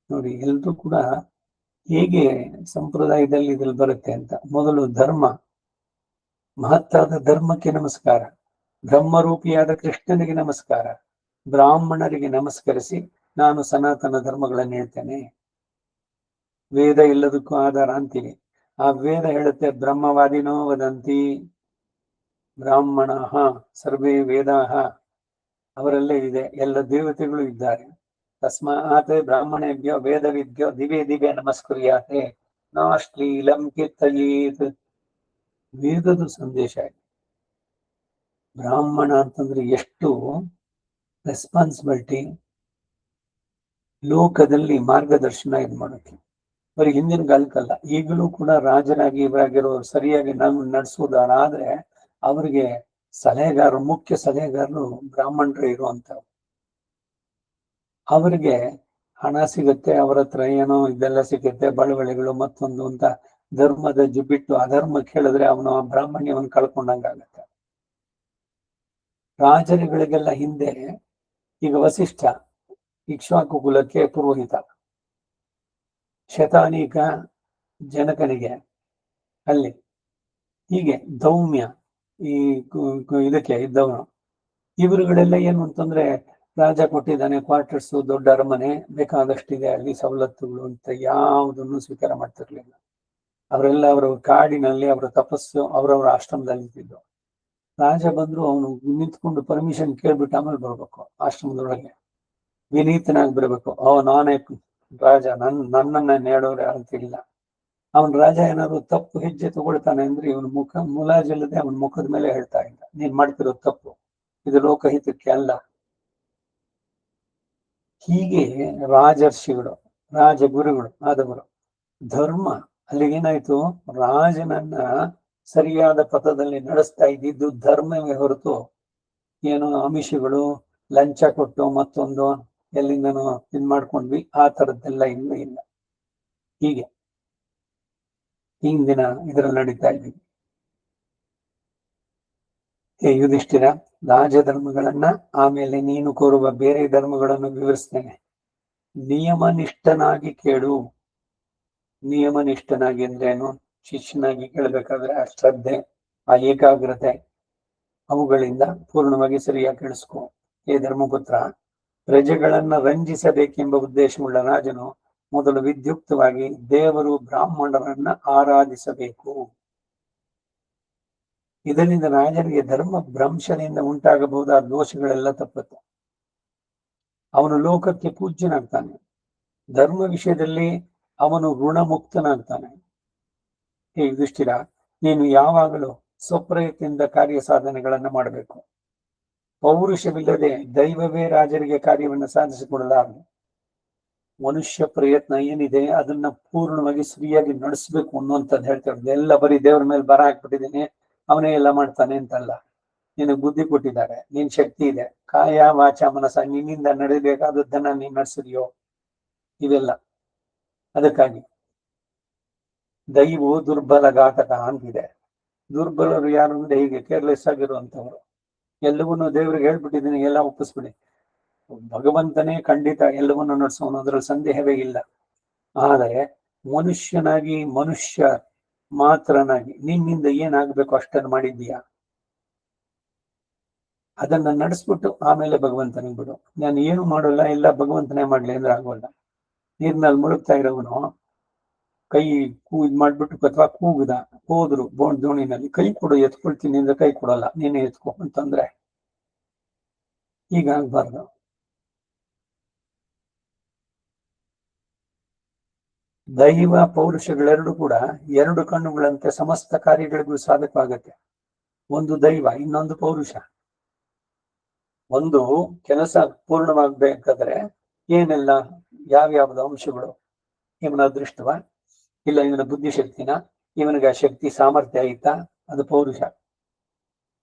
ನೋಡಿ ಎಲ್ರೂ ಕೂಡ ಹೇಗೆ ಸಂಪ್ರದಾಯದಲ್ಲಿ ಇದ್ರಲ್ಲಿ ಬರುತ್ತೆ ಅಂತ. ಮೊದಲು ಧರ್ಮ, ಮಹತ್ತಾದ ಧರ್ಮಕ್ಕೆ ನಮಸ್ಕಾರ. ಬ್ರಹ್ಮರೂಪಿಯಾದ ಕೃಷ್ಣನಿಗೆ ನಮಸ್ಕಾರ. ಬ್ರಾಹ್ಮಣರಿಗೆ ನಮಸ್ಕರಿಸಿ ನಾನು ಸನಾತನ ಧರ್ಮಗಳನ್ನು ಹೇಳ್ತೇನೆ. ವೇದ ಎಲ್ಲದಕ್ಕೂ ಆಧಾರ ಅಂತೀನಿ. ಆ ವೇದ ಹೇಳುತ್ತೆ, ಬ್ರಹ್ಮವಾದಿನೋ ವದಂತಿ ಬ್ರಾಹ್ಮಣ ಸರ್ವೇ ವೇದಾಹ, ಅವರಲ್ಲೇ ಇದೆ, ಎಲ್ಲ ದೇವತೆಗಳು ಇದ್ದಾರೆ. ತಸ್ಮಾತ್ ಬ್ರಾಹ್ಮಣೇಭ್ಯೋ ವೇದವಿದ್ಯೋ ದಿವೇ ದಿವೇ ನಮಸ್ಕುರ್ಯಾತೆ ನಾಶ್ಲೀಲಂ ಕೀರ್ತಯೇತ್. ವೇದದ ಸಂದೇಶ ಇದೆ. ಬ್ರಾಹ್ಮಣ ಅಂತಂದ್ರೆ ಎಷ್ಟು ರೆಸ್ಪಾನ್ಸಿಬಿಲಿಟಿ, ಲೋಕದಲ್ಲಿ ಮಾರ್ಗದರ್ಶನ ಇದು ಮಾಡೋಕೆ. ಬರೀ ಹಿಂದಿನ ಕಾಲಕ್ಕಲ್ಲ, ಈಗಲೂ ಕೂಡ ರಾಜರಾಗಿ ಇವರಾಗಿರೋರು ಸರಿಯಾಗಿ ನಡೆಸೋದಾದ್ರೆ ಅವರಿಗೆ ಸಲಹೆಗಾರರು, ಮುಖ್ಯ ಸಲಹೆಗಾರರು ಬ್ರಾಹ್ಮಣರು ಇರುವಂತವ್ರು. ಅವರಿಗೆ ಹಣ ಸಿಗುತ್ತೆ, ಅವರ ಹತ್ರ ಏನೋ ಇದೆಲ್ಲ ಸಿಗುತ್ತೆ, ಬಳುವಳಿಗಳು ಮತ್ತೊಂದು ಅಂತ ಧರ್ಮದ ಬಿಟ್ಟು ಅಧರ್ಮಕ್ಕೆ ಹೇಳಿದ್ರೆ ಅವನು ಆ ಬ್ರಾಹ್ಮಣ್ಯವನ್ನು ಕಳ್ಕೊಂಡಂಗಾಗತ್ತೆ. ರಾಜರುಗಳಿಗೆಲ್ಲ ಹಿಂದೆ ಈಗ ವಸಿಷ್ಠ ಇಕ್ಷ್ವಾಕು ಕುಲಕ್ಕೆ ಪುರೋಹಿತ, ಶತಾನೀಕ ಜನಕನಿಗೆ ಅಲ್ಲಿ, ಹೀಗೆ ಧೌಮ್ಯ ಈ ಇದಕ್ಕೆ ಇದ್ದವನು. ಇವರುಗಳೆಲ್ಲ ಏನು ಅಂತಂದ್ರೆ ರಾಜ ಕೊಟ್ಟಿದ್ದಾನೆ ಕ್ವಾರ್ಟರ್ಸ್, ದೊಡ್ಡ ಅರಮನೆ ಬೇಕಾದಷ್ಟಿದೆ, ಅಲ್ಲಿ ಸವಲತ್ತುಗಳು ಅಂತ ಯಾವುದನ್ನು ಸ್ವೀಕಾರ ಮಾಡ್ತಿರ್ಲಿಲ್ಲ. ಅವರೆಲ್ಲ ಅವರ ಕಾಡಿನಲ್ಲಿ ಅವರ ತಪಸ್ಸು ಅವರವರ ಆಶ್ರಮದಲ್ಲಿ ಇದ್ದಿದ್ದು. ರಾಜ ಬಂದ್ರು ಅವನು ನಿಂತ್ಕೊಂಡು ಪರ್ಮಿಷನ್ ಕೇಳ್ಬಿಟ್ಟು ಆಮೇಲೆ ಬರ್ಬೇಕು ಆಶ್ರಮದೊಳಗೆ, ವಿನೀತನಾಗಿ ಬರ್ಬೇಕು. ನಾನೇ ರಾಜ, ನನ್ನನ್ನ ನೇಡೋರೆ ಅಂತಿಲ್ಲ. ಅವನ್ ರಾಜ ಏನಾದ್ರು ತಪ್ಪು ಹೆಜ್ಜೆ ತಗೊಳ್ತಾನೆ ಅಂದ್ರೆ ಇವನು ಮುಲಾಜಿಲ್ಲದೆ ಅವನ ಮುಖದ ಮೇಲೆ ಹೇಳ್ತಾ ಇದ್ದ, ನೀನ್ ಮಾಡ್ತಿರೋ ತಪ್ಪು, ಇದು ಲೋಕಹಿತಕ್ಕೆ ಅಲ್ಲ. ಹೀಗೆ ರಾಜರ್ಷಿಗಳು, ರಾಜಗುರುಗಳು ಆದವರು. ಧರ್ಮ ಅಲ್ಲಿಗೇನಾಯ್ತು, ರಾಜನನ್ನ ಸರಿಯಾದ ಪಥದಲ್ಲಿ ನಡೆಸ್ತಾ ಇದ್ದಿದ್ದು ಧರ್ಮವೇ ಹೊರತು ಏನೋ ಆಮಿಷಗಳು, ಲಂಚ ಕೊಟ್ಟು ಮತ್ತೊಂದು ಎಲ್ಲಿಂದನೋ ಇದ್ ಮಾಡ್ಕೊಂಡ್ವಿ, ಆ ತರದ್ದೆಲ್ಲ ಇನ್ನೂ ಇಲ್ಲ. ಹೀಗೆ ಹಿಂದಿನ ಇದರಲ್ಲಿ ನಡೀತಾ ಇದ್ದೀವಿ. ಯುಧಿಷ್ಠಿರ, ರಾಜಧರ್ಮಗಳನ್ನ ಆಮೇಲೆ ನೀನು ಕೋರುವ ಬೇರೆ ಧರ್ಮಗಳನ್ನು ವಿವರಿಸ್ತೇನೆ. ನಿಯಮನಿಷ್ಠನಾಗಿ ಕೇಳು. ನಿಯಮನಿಷ್ಠನಾಗಿ ಅಂದ್ರೇನು? ಶಿಷ್ಯನಾಗಿ ಕೇಳಬೇಕಾದ್ರೆ ಆ ಶ್ರದ್ಧೆ, ಆ ಏಕಾಗ್ರತೆ, ಅವುಗಳಿಂದ ಪೂರ್ಣವಾಗಿ ಸರಿಯಾಗಿ ಕೇಳಿಸ್ಕೊ. ಹೇ ಧರ್ಮಪುತ್ರ, ಪ್ರಜೆಗಳನ್ನ ರಂಜಿಸಬೇಕೆಂಬ ಉದ್ದೇಶವುಳ್ಳ ರಾಜನು ಮೊದಲು ವಿದ್ಯುಕ್ತವಾಗಿ ದೇವರು ಬ್ರಾಹ್ಮಣರನ್ನ ಆರಾಧಿಸಬೇಕು. ಇದರಿಂದ ರಾಜನಿಗೆ ಧರ್ಮ ಭ್ರಂಶದಿಂದ ಉಂಟಾಗಬಹುದಾದ ದೋಷಗಳೆಲ್ಲ ತಪ್ಪುತ್ತೆ. ಅವನು ಲೋಕಕ್ಕೆ ಪೂಜ್ಯನಾಗ್ತಾನೆ. ಧರ್ಮ ವಿಷಯದಲ್ಲಿ ಅವನು ಋಣಮುಕ್ತನಾಗ್ತಾನೆ. ಹೇ ಯುಧಿಷ್ಠಿರ, ನೀನು ಯಾವಾಗಲೂ ಸ್ವಪ್ರಯತ್ನದಿಂದ ಕಾರ್ಯ ಸಾಧನೆಗಳನ್ನ ಮಾಡಬೇಕು. ಪೌರುಷವಿಲ್ಲದೆ ದೈವವೇ ರಾಜರಿಗೆ ಕಾರ್ಯವನ್ನು ಸಾಧಿಸಿಕೊಡಲಾರದು. ಮನುಷ್ಯ ಪ್ರಯತ್ನ ಏನಿದೆ ಅದನ್ನ ಪೂರ್ಣವಾಗಿ ಸರಿಯಾಗಿ ನಡೆಸ್ಬೇಕು ಅನ್ನುವಂಥದ್ದು ಹೇಳ್ತಾರೆ. ಎಲ್ಲ ಬರೀ ದೇವ್ರ ಮೇಲೆ ಬರ ಹಾಕ್ಬಿಟ್ಟಿದ್ದೀನಿ, ಅವನೇ ಎಲ್ಲ ಮಾಡ್ತಾನೆ ಅಂತಲ್ಲ. ನಿನಗೆ ಬುದ್ಧಿ ಕೊಟ್ಟಿದ್ದಾರೆ, ನಿನ್ ಶಕ್ತಿ ಇದೆ, ಕಾಯ ವಾಚ ಮನಸ, ನಿನ್ನಿಂದ ನಡೀಬೇಕಾದದ್ದನ್ನ ನೀನ್ ನಡೆಸಿದ್ಯೋ, ಇವೆಲ್ಲ. ಅದಕ್ಕಾಗಿ ದೈವವು ದುರ್ಬಲ ಘಾತಕ ಅಂತಿದೆ. ದುರ್ಬಲರು ಯಾರು ಅಂದ್ರೆ ಹೀಗೆ ಕೇರ್ಲೆಸ್ ಆಗಿರುವಂತವ್ರು. ಎಲ್ಲವನ್ನೂ ದೇವ್ರಿಗೆ ಹೇಳ್ಬಿಟ್ಟಿದ್ದೀನಿ, ಎಲ್ಲ ಒಪ್ಪಿಸ್ಬಿಡಿ. ಭಗವಂತನೇ ಖಂಡಿತ ಎಲ್ಲವನ್ನು ನಡೆಸೋನು, ಅದ್ರಲ್ಲಿ ಸಂದೇಹವೇ ಇಲ್ಲ. ಆದರೆ ಮನುಷ್ಯನಾಗಿ, ಮನುಷ್ಯ ಮಾತ್ರನಾಗಿ ನಿನ್ನಿಂದ ಏನಾಗಬೇಕು ಅಷ್ಟನ್ನು ಮಾಡಿದ್ದೀಯಾ? ಅದನ್ನ ನಡೆಸ್ಬಿಟ್ಟು ಆಮೇಲೆ ಭಗವಂತನಿಗೆ ಬಿಡು. ನಾನು ಏನು ಮಾಡೋಲ್ಲ, ಎಲ್ಲ ಭಗವಂತನೇ ಮಾಡ್ಲಿ ಅಂದ್ರೆ ಆಗೋಲ್ಲ. ನೀರ್ನಲ್ಲಿ ಮುಳುಗ್ತಾ ಇರೋವನು ಕೈ ಇದ್ ಮಾಡ್ಬಿಟ್ಟು ಅಥವಾ ಕೂಗುದ ಹೋದ್ರು ದೋಣಿನಲ್ಲಿ, ಕೈ ಕೊಡು ಎತ್ಕೊಳ್ತೀನಿ ಅಂದ್ರೆ ಕೈ ಕೊಡಲ್ಲ, ನೀನೇ ಎತ್ಕೊ ಅಂತಂದ್ರೆ ಹೀಗಾಗ್ಬಾರ್ದು. ದೈವ ಪೌರುಷಗಳೆರಡು ಕೂಡ ಎರಡು ಕಣ್ಣುಗಳಂತೆ ಸಮಸ್ತ ಕಾರ್ಯಗಳಿಗೂ ಸಾಧಕವಾಗತ್ತೆ. ಒಂದು ದೈವ, ಇನ್ನೊಂದು ಪೌರುಷ. ಒಂದು ಕೆಲಸ ಪೂರ್ಣವಾಗ್ಬೇಕಾದ್ರೆ ಏನೆಲ್ಲ ಯಾವ್ಯಾವ್ದು ಅಂಶಗಳು? ಇವನ ಅದೃಷ್ಟವ, ಇಲ್ಲ ಇವನ ಬುದ್ಧಿಶಕ್ತಿನ, ಇವನಿಗೆ ಆ ಶಕ್ತಿ ಸಾಮರ್ಥ್ಯ ಆಯ್ತಾ? ಅದು ಪೌರುಷ.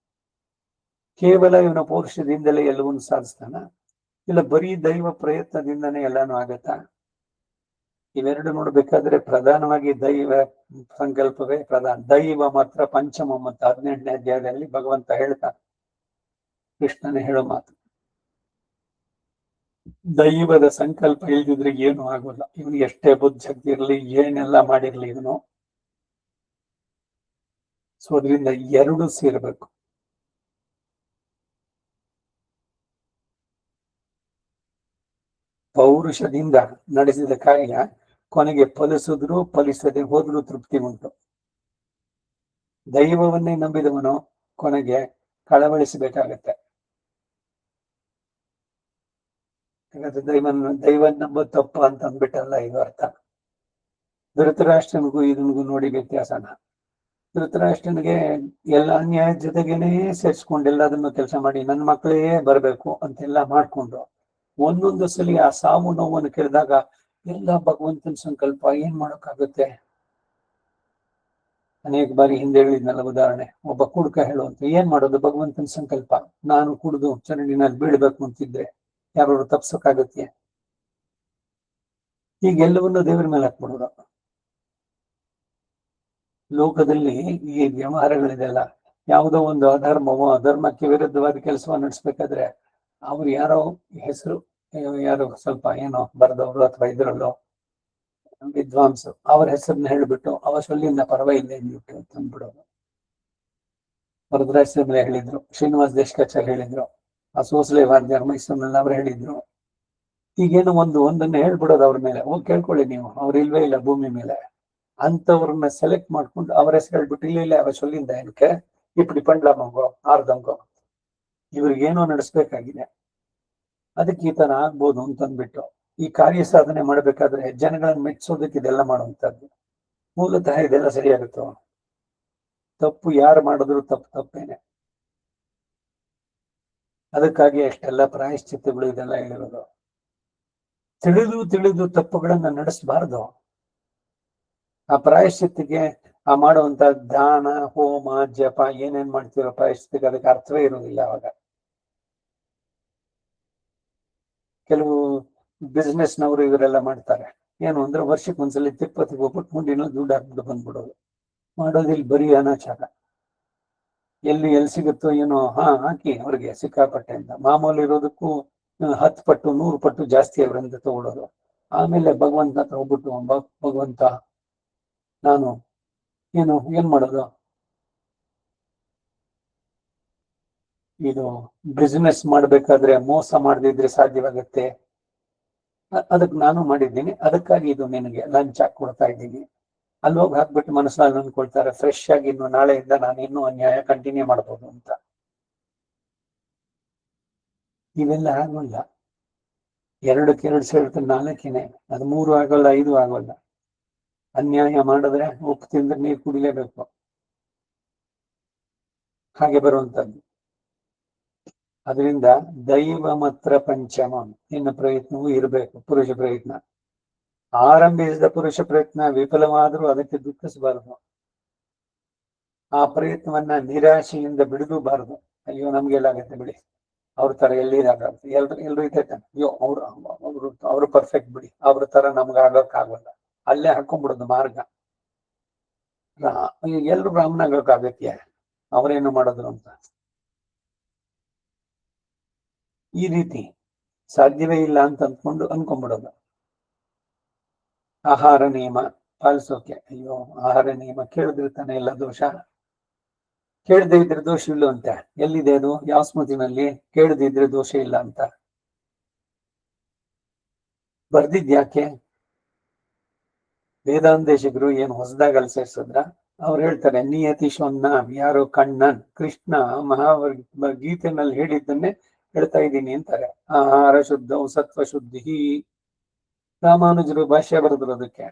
ಕೇವಲ ಇವನ ಪೌರುಷದಿಂದಲೇ ಎಲ್ಲವನ್ನೂ ಸಾಧಿಸ್ತಾನ, ಇಲ್ಲ ಬರೀ ದೈವ ಪ್ರಯತ್ನದಿಂದನೇ ಎಲ್ಲಾನು ಆಗತ್ತಾ? ಇವೆರಡು ನೋಡ್ಬೇಕಾದ್ರೆ ಪ್ರಧಾನವಾಗಿ ದೈವ ಸಂಕಲ್ಪವೇ ಪ್ರಧಾನ. ದೈವ ಮಾತ್ರ ಪಂಚಮ ಮತ್ತು 18ನೇ ಅಧ್ಯಾಯದಲ್ಲಿ ಭಗವಂತ ಹೇಳ್ತಾನೆ, ಕೃಷ್ಣನೇ ಹೇಳೋ ಮಾತು. ದೈವದ ಸಂಕಲ್ಪ ಇಲ್ದಿದ್ರೆ ಏನು ಆಗೋಲ್ಲ. ಇವನು ಎಷ್ಟೇ ಬುದ್ಧಿಶಕ್ತಿ ಇರಲಿ, ಏನೆಲ್ಲ ಮಾಡಿರ್ಲಿ ಇವನು. ಸೊ ಅದರಿಂದ ಎರಡು ಸೇರ್ಬೇಕು. ಪೌರುಷದಿಂದ ನಡೆಸಿದ ಕಾರ್ಯ ಕೊನೆಗೆ ಫಲಿಸಿದ್ರು ಫಲಿಸದೆ ಹೋದ್ರೂ ತೃಪ್ತಿ ಉಂಟು. ದೈವವನ್ನೇ ನಂಬಿದವನು ಕೊನೆಗೆ ಕಳವಳಿಸಬೇಕಾಗತ್ತೆ. ದೈವ ನಂಬೋದು ತಪ್ಪು ಅಂತ ಅಂದ್ಬಿಟ್ಟಲ್ಲ ಇದು ಅರ್ಥ. ಧೃತರಾಷ್ಟ್ರನಿಗೂ ಇದನಿಗೂ ನೋಡಿ ವ್ಯತ್ಯಾಸನ. ಧೃತರಾಷ್ಟ್ರನಿಗೆ ಎಲ್ಲ ಅನ್ಯಾಯ ಜೊತೆಗೇನೆ ಸೇರಿಸ್ಕೊಂಡು ಎಲ್ಲದನ್ನು ಕೆಲಸ ಮಾಡಿ ನನ್ನ ಮಕ್ಕಳೇ ಬರ್ಬೇಕು ಅಂತೆಲ್ಲ ಮಾಡ್ಕೊಂಡು ಒಂದೊಂದು ಸಲ ಆ ಸಾವು ನೋವನ್ನು ಕೇಳಿದಾಗ ಎಲ್ಲ ಭಗವಂತನ ಸಂಕಲ್ಪ, ಏನ್ ಮಾಡೋಕ್ಕಾಗುತ್ತೆ? ಅನೇಕ ಬಾರಿ ಹಿಂದೆ ಹೇಳಿದ್ನಲ್ಲ ಉದಾಹರಣೆ, ಒಬ್ಬ ಕುಡುಕ ಹೇಳುವಂತ, ಏನ್ ಮಾಡೋದು? ಭಗವಂತನ ಸಂಕಲ್ಪ, ನಾನು ಕುಡಿದು ಚರಂಡಿನಲ್ಲಿ ಬೀಳ್ಬೇಕು ಅಂತಿದ್ರೆ ಯಾರು ತಪ್ಸಕ್ಕಾಗತ್ತೆ? ಹೀಗೆಲ್ಲವನ್ನೂ ದೇವರ ಮೇಲೆ ಹಾಕ್ಬಿಡೋದು. ಲೋಕದಲ್ಲಿ ಈ ವ್ಯವಹಾರಗಳಿದೆಲ್ಲ, ಯಾವುದೋ ಒಂದು ಅಧರ್ಮವೋ ಅಧರ್ಮಕ್ಕೆ ವಿರುದ್ಧವಾದ ಕೆಲಸವನ್ನು ನಡೆಸ್ಬೇಕಾದ್ರೆ ಅವ್ರು ಯಾರೋ ಹೆಸರು, ಯಾರೋ ಸ್ವಲ್ಪ ಏನೋ ಬರೆದವರು ಅಥವಾ ಇದ್ರಲ್ಲೋ ವಿದ್ವಾಂಸರು, ಅವ್ರ ಹೆಸರನ್ನ ಹೇಳ್ಬಿಟ್ಟು ಅವ ಸೊಲ್ಲಿಂದ ಪರವಾಗಿಲ್ಲ ಅಂದ್ಬಿಟ್ಟು ತಂದ್ಬಿಡೋದು. ವರದರಾಜ ಮೇಲೆ ಹೇಳಿದ್ರು, ಶ್ರೀನಿವಾಸ ದೇಶಕಾಚಾರ್ಯ ಹೇಳಿದ್ರು, ಆ ಸೋಸಲೆ ವಾದ್ಯಾರ್ ಮೈಸೂರಿನಲ್ಲಿ ಅವ್ರು ಹೇಳಿದ್ರು. ಈಗೇನೋ ಒಂದನ್ನ ಹೇಳ್ಬಿಡೋದು ಅವ್ರ ಮೇಲೆ, ಹೋಗಿ ಕೇಳ್ಕೊಳ್ಳಿ ನೀವು, ಅವ್ರು ಇಲ್ವೇ ಇಲ್ಲ ಭೂಮಿ ಮೇಲೆ ಅಂತವ್ರನ್ನ ಸೆಲೆಕ್ಟ್ ಮಾಡ್ಕೊಂಡು ಅವ್ರ ಹೆಸರು ಹೇಳ್ಬಿಟ್ಟು, ಇಲ್ಲ ಅವ ಸೊಲ್ಲಿಂದ ಏನಕ್ಕೆ ಇಪ್ಪಡಿ ಪಂಡ್ಲಮ್ಮಂಗೋ ಆರ್ದಂಗೋ ಇವ್ರಿಗೇನೋ ನಡೆಸ್ಬೇಕಾಗಿದೆ, ಅದಕ್ಕೆ ಈ ತರ ಆಗ್ಬೋದು ಅಂತಂದ್ಬಿಟ್ಟು ಈ ಕಾರ್ಯ ಸಾಧನೆ ಮಾಡ್ಬೇಕಾದ್ರೆ ಜನಗಳನ್ನ ಮೆಚ್ಚೋದಕ್ಕೆ ಇದೆಲ್ಲ ಮಾಡುವಂತದ್ದು. ಮೂಲತಃ ಇದೆಲ್ಲ ಸರಿಯಾಗುತ್ತೋ? ತಪ್ಪು ಯಾರು ಮಾಡಿದ್ರು ತಪ್ಪೇನೆ. ಅದಕ್ಕಾಗಿ ಅಷ್ಟೆಲ್ಲ ಪ್ರಾಯಶ್ಚಿತ್ತಗಳು ಇದೆಲ್ಲ ಹೇಳಿರೋದು. ತಿಳಿದು ತಪ್ಪುಗಳನ್ನ ನಡೆಸಬಾರ್ದು. ಆ ಪ್ರಾಯಶ್ಚಿತ್ತಿಗೆ ಆ ಮಾಡುವಂತ ದಾನ ಹೋಮ ಜಪ ಏನೇನ್ ಮಾಡ್ತಿರೋ ಪ್ರಾಯಶ್ಚಿತ್ತಿಗೆ ಅದಕ್ಕೆ ಅರ್ಥವೇ ಇರೋದಿಲ್ಲ. ಅವಾಗ ಕೆಲವು ಬಿಸ್ನೆಸ್ ನವರು ಇವರೆಲ್ಲ ಮಾಡ್ತಾರೆ, ಏನು ಅಂದ್ರೆ ವರ್ಷಕ್ಕೆ ಒಂದ್ಸಲಿ ತಿರುಪತಿಗೆ ಹೋಗ್ಬಿಟ್ಟು ಮುಂದಿನ ದುಡ್ಡು ಹಾಕ್ಬಿಟ್ಟು ಬಂದ್ಬಿಡೋದು. ಮಾಡೋದಿಲ್ಲಿ ಬರೀ ಅನಾಚಾರ. ಎಲ್ಲಿ ಸಿಗುತ್ತೋ ಏನೋ ಹಾಕಿ ಅವ್ರಿಗೆ ಸಿಕ್ಕಾಪಟ್ಟೆ ಅಂತ. ಮಾಮೂಲಿ ಇರೋದಕ್ಕೂ 10 ಪಟ್ಟು 100 ಪಟ್ಟು ಜಾಸ್ತಿ ಅವರಿಂದ ತಗೊಳ್ಳೋದು. ಆಮೇಲೆ ಭಗವಂತ ಹತ್ರ ಹೋಗ್ಬಿಟ್ಟು, ಭಗವಂತ ನಾನು ಏನ್ ಮಾಡೋದು? ಇದು ಬಿಸ್ನೆಸ್ ಮಾಡ್ಬೇಕಾದ್ರೆ ಮೋಸ ಮಾಡದಿದ್ರೆ ಸಾಧ್ಯವಾಗತ್ತೆ. ಅದಕ್ಕೆ ನಾನು ಮಾಡಿದ್ದೀನಿ, ಅದಕ್ಕಾಗಿ ಇದು ನಿನಗೆ ಲಂಚ್ ಹಾಕಿ ಕೊಡ್ತಾ ಇದ್ದೀನಿ. ಅಲ್ಲಿ ಹೋಗಿ ಹಾಕ್ಬಿಟ್ಟು ಮನಸ್ಸಲ್ಲಿ ಅಂದ್ಕೊಳ್ತಾರೆ, ಫ್ರೆಶ್ ಆಗಿ ಇನ್ನು ನಾಳೆಯಿಂದ ನಾನು ಇನ್ನೂ ಅನ್ಯಾಯ ಕಂಟಿನ್ಯೂ ಮಾಡ್ಬೋದು ಅಂತ. ಇವೆಲ್ಲ ಆಗೋಲ್ಲ. 2ಕ್ಕೆ 2 ಸೇರುತ್ತೆ 4ನೇ, ಅದು 3 ಆಗೋಲ್ಲ 5 ಆಗೋಲ್ಲ. ಅನ್ಯಾಯ ಮಾಡಿದ್ರೆ ಉಪ್ಪು ತಿಂದ್ರೆ ನೀರು ಕುಡಿಲೇಬೇಕು, ಹಾಗೆ ಬರುವಂತದ್ದು. ಅದರಿಂದ ದೈವ ಮಾತ್ರ ಪಂಚಮ, ನಿನ್ನ ಪ್ರಯತ್ನವೂ ಇರಬೇಕು. ಪುರುಷ ಪ್ರಯತ್ನ ಆರಂಭಿಸಿದ ಪುರುಷ ಪ್ರಯತ್ನ ವಿಫಲವಾದರೂ ಅದಕ್ಕೆ ದುಃಖಿಸಬಾರದು. ಆ ಪ್ರಯತ್ನವನ್ನ ನಿರಾಶೆಯಿಂದ ಬಿಡಲೂಬಾರದು. ಅಯ್ಯೋ ನಮ್ಗೆಲ್ಲ ಆಗತ್ತೆ ಬಿಡಿ, ಅವ್ರ ತರ ಎಲ್ಲಿದಾಗುತ್ತೆ, ಎಲ್ರು ಇದೆ ತಾನೆ, ಅಯ್ಯೋ ಅವ್ರು ಪರ್ಫೆಕ್ಟ್ ಬಿಡಿ, ಅವ್ರ ತರ ನಮ್ಗೆ ಆಗೋಕ್ಕಾಗಲ್ಲ, ಅಲ್ಲೇ ಹಾಕೊಂಡ್ಬಿಡೋದು ಮಾರ್ಗ. ಎಲ್ರು ಬ್ರಾಹ್ಮಣಾಗಕ್ಕಾಗತ್ತೆ, ಅವರೇನು ಮಾಡಿದ್ರು ಅಂತ. ಈ ರೀತಿ ಸಾಧ್ಯವೇ ಇಲ್ಲ ಅಂತ ಅನ್ಕೊಂಡ್ಬಿಡೋದು. ಆಹಾರ ನಿಯಮ ಪಾಲಿಸೋಕೆ, ಅಯ್ಯೋ ಆಹಾರ ನಿಯಮ ಕೇಳಿದ್ರೆ ತಾನೆ ಎಲ್ಲ ದೋಷ, ಕೇಳದೆ ಇದ್ರೆ ದೋಷ ಇಲ್ಲ ಅಂತ ಎಲ್ಲಿದೆ ಅದು? ಯಾವ ಸ್ಮೃತಿನಲ್ಲಿ ಕೇಳದಿದ್ರೆ ದೋಷ ಇಲ್ಲ ಅಂತ ಬರ್ದಿದ್ಯಾಕೆ? ವೇದಾಂತೇಶಕರು ಏನು ಹೊಸದಾಗ ಅಲ್ಸೇರ್ಸಿದ್ರ? ಅವ್ರು ಹೇಳ್ತಾರೆ, ನಿಯತಿ ಶೊನ್ನ, ಯಾರು ಕಣ್ಣನ್, ಕೃಷ್ಣ ಗೀತೆನಲ್ಲಿ ಹೇಳಿದ್ದನ್ನೇ ಹೇಳ್ತಾ ಇದ್ದೀನಿ ಅಂತಾರೆ. ಆಹಾರ ಶುದ್ಧ ಸತ್ವ ಶುದ್ಧಿ. ರಾಮಾನುಜರು ಭಾಷ್ಯ ಬರೆದ್ರು ಅದಕ್ಕೆ.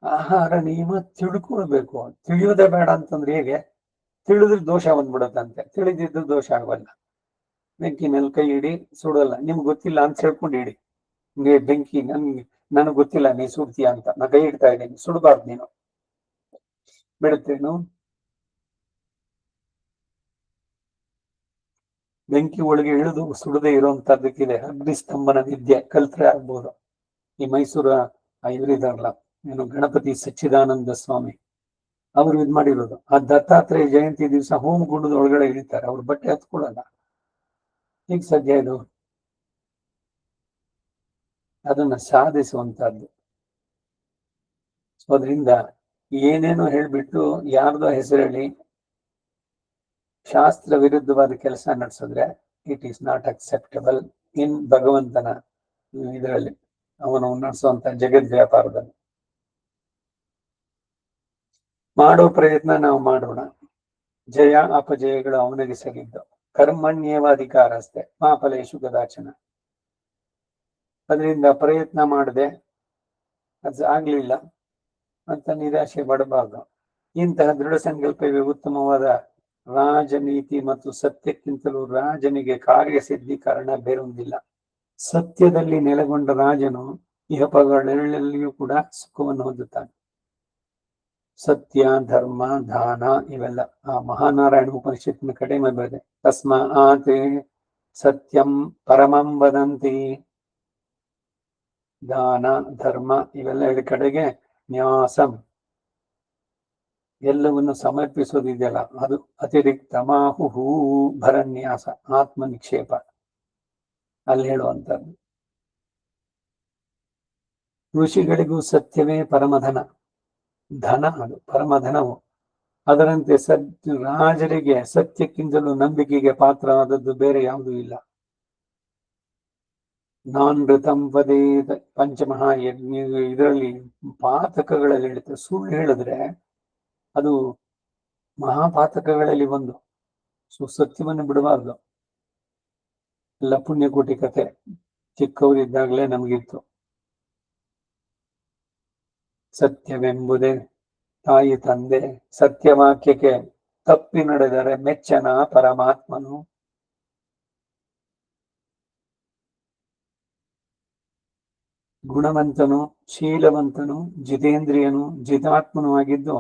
ಆಹಾರ ನಿಯಮ ತಿಳ್ಕೊಳ್ಬೇಕು. ತಿಳಿಯೋದೇ ಬೇಡ ಅಂತಂದ್ರೆ ಹೇಗೆ? ತಿಳಿದ್ರೆ ದೋಷ ಬಂದ್ಬಿಡತ್ತಂತೆ, ತಿಳಿದಿದ್ದು ದೋಷ ಆಗಲ್ಲ. ಬೆಂಕಿ ಮೇಲೆ ಕೈ ಇಡಿ, ಸುಡಲ್ಲ. ನಿಮ್ಗೆ ಗೊತ್ತಿಲ್ಲ ಅಂತ ಹೇಳ್ಕೊಂಡು ಇಡಿ. ಬೆಂಕಿ ನನಗೆ ಗೊತ್ತಿಲ್ಲ ನೀ ಸುಡ್ತೀಯ ಅಂತ ನಾ ಕೈ ಇಡ್ತಾ ಇದ್ದೀನಿ, ಸುಡಬಾರ್ದು ನೀನು, ಬಿಡುತ್ತೇನು? ಬೆಂಕಿ ಒಳಗೆ ಇಳಿದು ಸುಡದೆ ಇರುವಂತದ್ದಕ್ಕಿದೆ ಅಗ್ನಿಸ್ತಂಭನ ವಿದ್ಯೆ, ಕಲ್ತ್ರೆ ಆಗ್ಬೋದು. ಈ ಮೈಸೂರ ಇವರಿದಾರಲ್ಲ, ಏನು ಗಣಪತಿ ಸಚ್ಚಿದಾನಂದ ಸ್ವಾಮಿ, ಅವರು ಇದ್ ಮಾಡಿರೋದು. ಆ ದತ್ತಾತ್ರೇಯ ಜಯಂತಿ ದಿವಸ ಹೋಮಗುಂಡದ ಒಳಗಡೆ ಇಳಿತಾರೆ, ಅವ್ರ ಬಟ್ಟೆ ಹತ್ಕೊಳ್ಳಲ್ಲ. ಈಗ ಸದ್ಯ ಇದು ಅದನ್ನ ಸಾಧಿಸುವಂತಹದ್ದು. ಅದರಿಂದ ಏನೇನೋ ಹೇಳ್ಬಿಟ್ಟು ಯಾರ್ದೋ ಹೆಸರು ಹೇಳಿ ಶಾಸ್ತ್ರ ವಿರುದ್ಧವಾದ ಕೆಲಸ ನಡೆಸಿದ್ರೆ ಇಟ್ ಈಸ್ ನಾಟ್ ಅಕ್ಸೆಪ್ಟಬಲ್ ಇನ್ ಭಗವಂತನ ಇದರಲ್ಲಿ, ಅವನು ನಡೆಸುವಂತ ಜಗದ್ ವ್ಯಾಪಾರದಲ್ಲಿ. ಮಾಡೋ ಪ್ರಯತ್ನ ನಾವು ಮಾಡೋಣ, ಜಯ ಅಪಜಯಗಳು ಅವನಿಗೆ ಸರಿದ್ದು. ಕರ್ಮಣ್ಯೇವಾಧಿಕಾರ ಅಷ್ಟೇ ಮಾ ಫಲೇಶು ಕದಾಚನ. ಅದರಿಂದ ಪ್ರಯತ್ನ ಮಾಡದೆ ಅದು ಆಗ್ಲಿಲ್ಲ ಅಂತ ನಿರಾಶೆ ಪಡಬಾರ್ದು. ಇಂತಹ ದೃಢ ಸಂಕಲ್ಪವೇ ಉತ್ತಮವಾದ ರಾಜನೀತಿ ಮತ್ತು ಸತ್ಯಕ್ಕಿಂತಲೂ ರಾಜನಿಗೆ ಕಾರ್ಯಸಿದ್ಧೀಕರಣ ಬೇರೊಂದಿಲ್ಲ. ಸತ್ಯದಲ್ಲಿ ನೆಲೆಗೊಂಡ ರಾಜನು ಇಹಪಗಳೆರಳಲ್ಲಿಯೂ ಕೂಡ ಸುಖವನ್ನು ಹೊಂದುತ್ತಾನೆ. ಸತ್ಯ, ಧರ್ಮ, ದಾನ ಇವೆಲ್ಲ ಆ ಮಹಾನಾರಾಯಣ ಉಪನಿಷತ್ತಿನ ಕಡಿಮೆ ಬರೆದೆ. ತಸ್ಮಾತ್ ಸತ್ಯಂ ಪರಮಂ ವದಂತಿ. ದಾನ, ಧರ್ಮ ಇವೆಲ್ಲ ಹೇಳಿದ ಕಡೆಗೆ ನ್ಯಾಸಂ ಎಲ್ಲವನ್ನು ಸಮರ್ಪಿಸೋದಿದೆಯಲ್ಲ ಅದು ಅತಿರಿಕ್ತ ಮಾಹುಹೂ ಭರನ್ಯಾಸ ಆತ್ಮ ನಿಕ್ಷೇಪ ಅಲ್ಲಿ ಹೇಳುವಂಥದ್ದು. ಋಷಿಗಳಿಗೂ ಸತ್ಯವೇ ಪರಮಧನ, ಧನ ಅದು ಪರಮಧನವು. ಅದರಂತೆ ರಾಜರಿಗೆ ಸತ್ಯಕ್ಕಿಂತಲೂ ನಂಬಿಕೆಗೆ ಪಾತ್ರವಾದದ್ದು ಬೇರೆ ಯಾವುದೂ ಇಲ್ಲ. ನಾನೃತಂ ವದೇತ್ ಪಂಚಮಹಾಯಜ್ಞ ಇದರಲ್ಲಿ ಪಾತಕಗಳಲ್ಲಿ ಹೇಳುತ್ತೆ. ಸುಳ್ಳು ಹೇಳಿದ್ರೆ ಅದು ಮಹಾಪಾತಕಗಳಲ್ಲಿ ಒಂದು. ಸತ್ಯವನ್ನು ಬಿಡಬಾರ್ದು. ಎಲ್ಲ ಪುಣ್ಯಕೋಟಿ ಕಥೆ ಚಿಕ್ಕವರಿದ್ದಾಗಲೇ ನಮಗಿತ್ತು. ಸತ್ಯವೆಂಬುದೇ ತಾಯಿ ತಂದೆ, ಸತ್ಯವಾಕ್ಯಕ್ಕೆ ತಪ್ಪಿ ನಡೆದರೆ ಮೆಚ್ಚನ ಪರಮಾತ್ಮನು. ಗುಣವಂತನು, ಶೀಲವಂತನು, ಜಿತೇಂದ್ರಿಯನು, ಜಿತಾತ್ಮನು ಆಗಿದ್ದು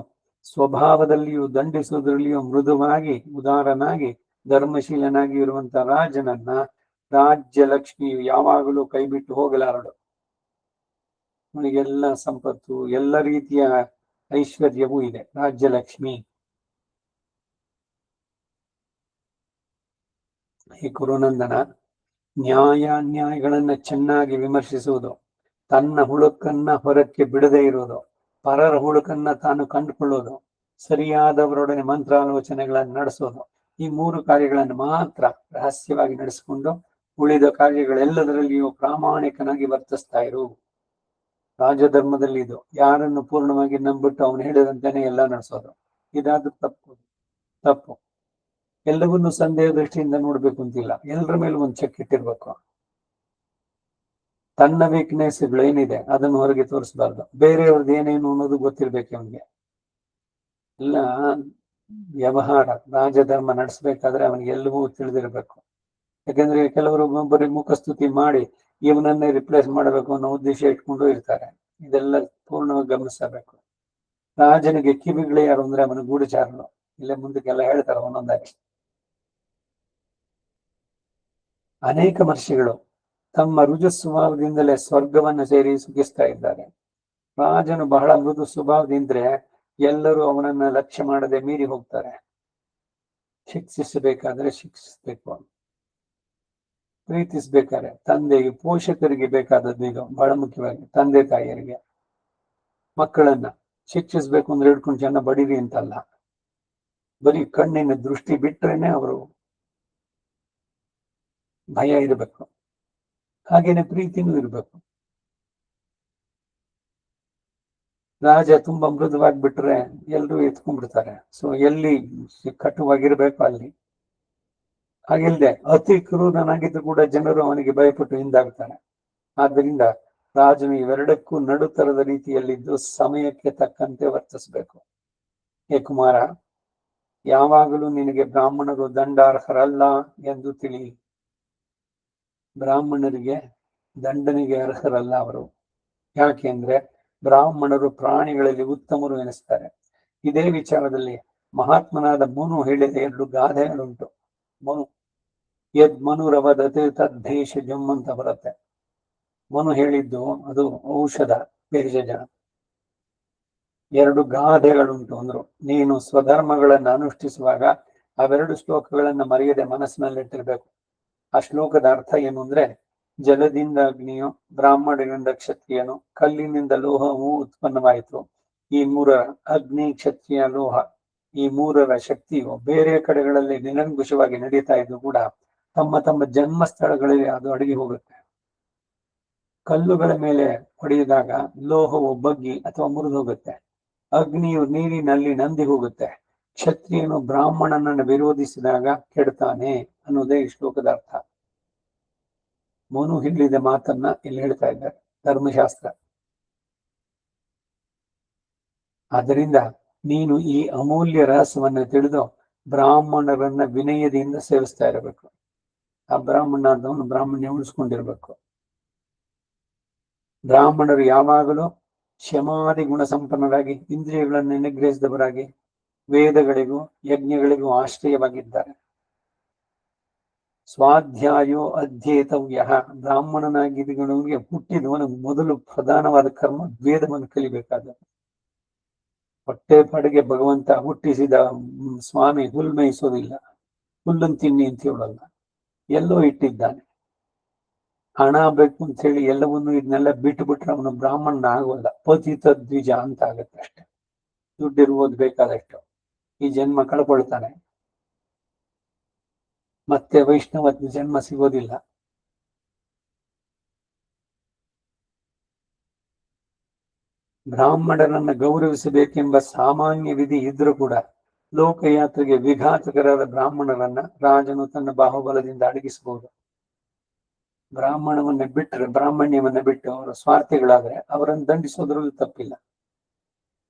ಸ್ವಭಾವದಲ್ಲಿಯೂ ದಂಡಿಸುವುದರಲ್ಲಿಯೂ ಮೃದುವಾಗಿ ಉದಾರನಾಗಿ ಧರ್ಮಶೀಲನಾಗಿ ಇರುವಂತ ರಾಜನನ್ನ ರಾಜ್ಯ ಲಕ್ಷ್ಮಿಯು ಯಾವಾಗಲೂ ಕೈಬಿಟ್ಟು ಹೋಗಲಾರಳು. ಅವನಿಗೆಲ್ಲ ಸಂಪತ್ತು, ಎಲ್ಲ ರೀತಿಯ ಐಶ್ವರ್ಯವೂ ಇದೆ. ರಾಜ್ಯಲಕ್ಷ್ಮಿ. ಈ ಕುರುನಂದನ ನ್ಯಾಯಾನ್ಯಾಯಗಳನ್ನ ಚೆನ್ನಾಗಿ ವಿಮರ್ಶಿಸುವುದು, ತನ್ನ ಹುಳುಕನ್ನ ಹೊರಕ್ಕೆ ಬಿಡದೇ ಇರುವುದು, ಪರರ ಹುಳುಕನ್ನ ತಾನು ಕಂಡುಕೊಳ್ಳೋದು, ಸರಿಯಾದವರೊಡನೆ ಮಂತ್ರಾಲೋಚನೆಗಳನ್ನು ನಡೆಸೋದು, ಈ 3 ಕಾರ್ಯಗಳನ್ನು ಮಾತ್ರ ರಹಸ್ಯವಾಗಿ ನಡೆಸಿಕೊಂಡು ಉಳಿದ ಕಾರ್ಯಗಳೆಲ್ಲದರಲ್ಲಿಯೂ ಪ್ರಾಮಾಣಿಕನಾಗಿ ವರ್ತಿಸ್ತಾ ಇರು. ರಾಜಧರ್ಮದಲ್ಲಿ ಇದು. ಯಾರನ್ನು ಪೂರ್ಣವಾಗಿ ನಂಬಿಟ್ಟು ಅವನು ಹೇಳಿದಂತೆನೆ ಎಲ್ಲ ನಡೆಸೋದು, ಇದಾದ್ರೂ ತಪ್ಪು. ಎಲ್ಲವನ್ನೂ ಸಂದೇಹ ದೃಷ್ಟಿಯಿಂದ ನೋಡ್ಬೇಕು ಅಂತಿಲ್ಲ. ಎಲ್ಲರ ಮೇಲೆ ಒಂದು ಚೆಕ್ ಇಟ್ಟಿರ್ಬೇಕು. ತನ್ನ ವೀಕ್ನೆಸ್ಗಳು ಏನಿದೆ ಅದನ್ನು ಹೊರಗೆ ತೋರಿಸಬಾರ್ದು. ಬೇರೆಯವ್ರದ್ದು ಏನೇನು ಅನ್ನೋದು ಗೊತ್ತಿರ್ಬೇಕು ಅವನಿಗೆ. ಎಲ್ಲ ವ್ಯವಹಾರ ರಾಜಧರ್ಮ ನಡೆಸಬೇಕಾದ್ರೆ ಅವನಿಗೆ ಎಲ್ಲವೂ ತಿಳಿದಿರ್ಬೇಕು. ಯಾಕಂದ್ರೆ ಕೆಲವರು ಬರೀ ಮುಖಸ್ತುತಿ ಮಾಡಿ ಇವನನ್ನೇ ರಿಪ್ಲೇಸ್ ಮಾಡಬೇಕು ಅನ್ನೋ ಉದ್ದೇಶ ಇಟ್ಕೊಂಡು ಇರ್ತಾರೆ. ಇದೆಲ್ಲ ಪೂರ್ಣವಾಗಿ ಗಮನಿಸಬೇಕು. ರಾಜನಿಗೆ ಕಿವಿಗಳು ಯಾರು ಅಂದ್ರೆ ಅವನ ಗೂಢಚಾರರು. ಇಲ್ಲೇ ಮುಂದಕ್ಕೆಲ್ಲ ಹೇಳ್ತಾರೆ ಒಂದೊಂದಾಗಿ. ಅನೇಕ ಮಹರ್ಷಿಗಳು ತಮ್ಮ ರುಜು ಸ್ವಭಾವದಿಂದಲೇ ಸ್ವರ್ಗವನ್ನು ಸೇರಿ ಸುಖಿಸ್ತಾ ಇದ್ದಾರೆ. ರಾಜನು ಬಹಳ ಮೃದು ಸ್ವಭಾವದಿಂದ್ರೆ ಎಲ್ಲರೂ ಅವನನ್ನ ಲಕ್ಷ್ಯ ಮಾಡದೆ ಮೀರಿ ಹೋಗ್ತಾರೆ. ಶಿಕ್ಷಿಸಬೇಕಾದ್ರೆ ಶಿಕ್ಷಿಸ್ಬೇಕು. ಪ್ರೀತಿಸ್ಬೇಕಾದ್ರೆ ತಂದೆಗೆ, ಪೋಷಕರಿಗೆ ಬೇಕಾದದ್ದು ಇದು ಬಹಳ ಮುಖ್ಯವಾಗಿ. ತಂದೆ ತಾಯಿಯರಿಗೆ ಮಕ್ಕಳನ್ನ ಶಿಕ್ಷಿಸ್ಬೇಕು ಅಂದ್ರೆ ಹಿಡ್ಕೊಂಡು ಚೆನ್ನ ಬಡೀರಿ ಅಂತಲ್ಲ. ಬರೀ ಕಣ್ಣಿನ ದೃಷ್ಟಿ ಬಿಟ್ರೇನೆ ಅವರು ಭಯ ಇರಬೇಕು. ಹಾಗೇನೆ ಪ್ರೀತಿನೂ ಇರಬೇಕು. ರಾಜ ತುಂಬಾ ಮೃದುವಾಗಿ ಬಿಟ್ರೆ ಎಲ್ರೂ ಎತ್ಕೊಂಡ್ಬಿಡ್ತಾರೆ. ಸೊ ಎಲ್ಲಿ ಕಟುವಾಗಿರ್ಬೇಕು ಅಲ್ಲಿ. ಹಾಗಿಲ್ದೆ ಅತಿ ಕ್ರೂರನಾಗಿದ್ದು ಕೂಡ ಜನರು ಅವನಿಗೆ ಭಯಪಟ್ಟು ಹಿಂದಾಗ್ತಾರೆ. ಆದ್ದರಿಂದ ರಾಜನು ಇವೆರಡಕ್ಕೂ ನಡುತರದ ರೀತಿಯಲ್ಲಿದ್ದು ಸಮಯಕ್ಕೆ ತಕ್ಕಂತೆ ವರ್ತಿಸಬೇಕು. ಹೇ ಕುಮಾರ, ಯಾವಾಗಲೂ ನಿನಗೆ ಬ್ರಾಹ್ಮಣರು ದಂಡಾರ್ಹರಲ್ಲ ಎಂದು ತಿಳಿ. ಬ್ರಾಹ್ಮಣರಿಗೆ ದಂಡನೆಗೆ ಅರ್ಹರಲ್ಲ ಅವರು. ಯಾಕೆಂದ್ರೆ ಬ್ರಾಹ್ಮಣರು ಪ್ರಾಣಿಗಳಲ್ಲಿ ಉತ್ತಮರು ಎನಿಸ್ತಾರೆ. ಇದೇ ವಿಚಾರದಲ್ಲಿ ಮಹಾತ್ಮನಾದ ಮನು ಹೇಳಿದ 2 ಗಾದೆಗಳುಂಟು. ಮನು ಯದ್ ಮನುರವದತೆ ತದ್ದೇಶಜಂ ಅಂತ ಬರುತ್ತೆ. ಮನು ಹೇಳಿದ್ದು ಅದು ಔಷಧ, ಭೇಷಜ. 2 ಗಾದೆಗಳುಂಟು ಅಂದ್ರು. ನೀನು ಸ್ವಧರ್ಮಗಳನ್ನು ಅನುಷ್ಠಿಸುವಾಗ ಅವೆರಡು ಶ್ಲೋಕಗಳನ್ನ ಮರೆಯದೆ ಮನಸ್ಸಿನಲ್ಲಿಟ್ಟಿರ್ಬೇಕು. ಆ ಶ್ಲೋಕದ ಅರ್ಥ ಏನು ಅಂದ್ರೆ, ಜಲದಿಂದ ಅಗ್ನಿಯು, ಬ್ರಾಹ್ಮಣನಿಂದ ಕ್ಷತ್ರಿಯನು, ಕಲ್ಲಿನಿಂದ ಲೋಹವು ಉತ್ಪನ್ನವಾಯಿತು. ಈ 3 ಅಗ್ನಿ, ಕ್ಷತ್ರಿಯ, ಲೋಹ, ಈ 3 ಶಕ್ತಿಯು ಬೇರೆ ಕಡೆಗಳಲ್ಲಿ ನಿರಂಕುಶವಾಗಿ ನಡೀತಾ ಇದ್ದು ಕೂಡ ತಮ್ಮ ತಮ್ಮ ಜನ್ಮ ಸ್ಥಳಗಳಲ್ಲಿ ಅದು ಅಡಗಿ ಹೋಗುತ್ತೆ. ಕಲ್ಲುಗಳ ಮೇಲೆ ಹೊಡೆಯಿದಾಗ ಲೋಹವು ಬಗ್ಗಿ ಅಥವಾ ಮುರಿದು ಹೋಗುತ್ತೆ. ಅಗ್ನಿಯು ನೀರಿನಲ್ಲಿ ನಂದಿ ಹೋಗುತ್ತೆ. ಕ್ಷತ್ರಿಯನು ಬ್ರಾಹ್ಮಣನನ್ನು ವಿರೋಧಿಸಿದಾಗ ಕೆಡ್ತಾನೆ ಅನ್ನೋದೇ ಈ ಶ್ಲೋಕದ ಅರ್ಥ. ಮನು ಹೇಳಿದ ಮಾತನ್ನ ಇಲ್ಲಿ ಹೇಳ್ತಾ ಇದ್ದಾರೆ ಧರ್ಮಶಾಸ್ತ್ರ. ಆದ್ದರಿಂದ ನೀನು ಈ ಅಮೂಲ್ಯ ರಹಸ್ಯವನ್ನ ತಿಳಿದು ಬ್ರಾಹ್ಮಣರನ್ನ ವಿನಯದಿಂದ ಸೇವಿಸ್ತಾ ಇರಬೇಕು. ಆ ಬ್ರಾಹ್ಮಣ್ಯ ಉಳಿಸ್ಕೊಂಡಿರ್ಬೇಕು. ಬ್ರಾಹ್ಮಣರು ಯಾವಾಗಲೂ ಕ್ಷಮಾದಿ ಗುಣ ಸಂಪನ್ನರಾಗಿ ಇಂದ್ರಿಯಗಳನ್ನು ನಿಗ್ರಹಿಸಿದವರಾಗಿ ವೇದಗಳಿಗೂ ಯಜ್ಞಗಳಿಗೂ ಆಶ್ರಯವಾಗಿದ್ದಾರೆ. ಸ್ವಾಧ್ಯಾಯೋ ಅಧ್ಯೇತವ್ಯ, ಬ್ರಾಹ್ಮಣನಾಗಿದ್ದವನಿಗೆ ಹುಟ್ಟಿದವನು ಮೊದಲು ಪ್ರಧಾನವಾದ ಕರ್ಮ ವೇದವನ್ನು ಕಲಿಬೇಕಾದದ್ದು. ಹೊಟ್ಟೆ ಪಾಡಿಗೆ ಭಗವಂತ ಹುಟ್ಟಿಸಿದ ಸ್ವಾಮಿ ಹುಲ್ ಮೇಯಿಸೋದಿಲ್ಲ, ಹುಲ್ಲನ್ನು ತಿನ್ನಿ ಅಂತ ಹೇಳಲ್ಲ, ಎಲ್ಲೋ ಇಟ್ಟಿದ್ದಾನೆ. ಹಣ ಬೇಕು ಅಂತ ಹೇಳಿ ಎಲ್ಲವನ್ನು ಇದನ್ನೆಲ್ಲ ಬಿಟ್ಟು ಬಿಟ್ರೆ ಅವನು ಬ್ರಾಹ್ಮಣ ಆಗೋಲ್ಲ, ಪತಿತ ದ್ವಿಜ ಅಂತ ಆಗತ್ತೆ ಅಷ್ಟೆ. ದುಡ್ಡಿರುವುದು ಬೇಕಾದಷ್ಟು ಈ ಜನ್ಮ ಕಳ್ಕೊಳ್ತಾನೆ, ಮತ್ತೆ ವೈಷ್ಣವ ಜನ್ಮ ಸಿಗೋದಿಲ್ಲ. ಬ್ರಾಹ್ಮಣರನ್ನ ಗೌರವಿಸಬೇಕೆಂಬ ಸಾಮಾನ್ಯ ವಿಧಿ ಇದ್ರೂ ಕೂಡ ಲೋಕಯಾತ್ರೆಗೆ ವಿಘಾತಕರಾದ ಬ್ರಾಹ್ಮಣರನ್ನ ರಾಜನು ತನ್ನ ಬಾಹುಬಲದಿಂದ ಅಡಗಿಸಬಹುದು. ಬ್ರಾಹ್ಮಣವನ್ನ ಬಿಟ್ಟರೆ, ಬ್ರಾಹ್ಮಣ್ಯವನ್ನ ಬಿಟ್ಟು ಅವರ ಸ್ವಾರ್ಥಿಗಳಾದ್ರೆ ಅವರನ್ನು ದಂಡಿಸೋದ್ರಲ್ಲೂ ತಪ್ಪಿಲ್ಲ.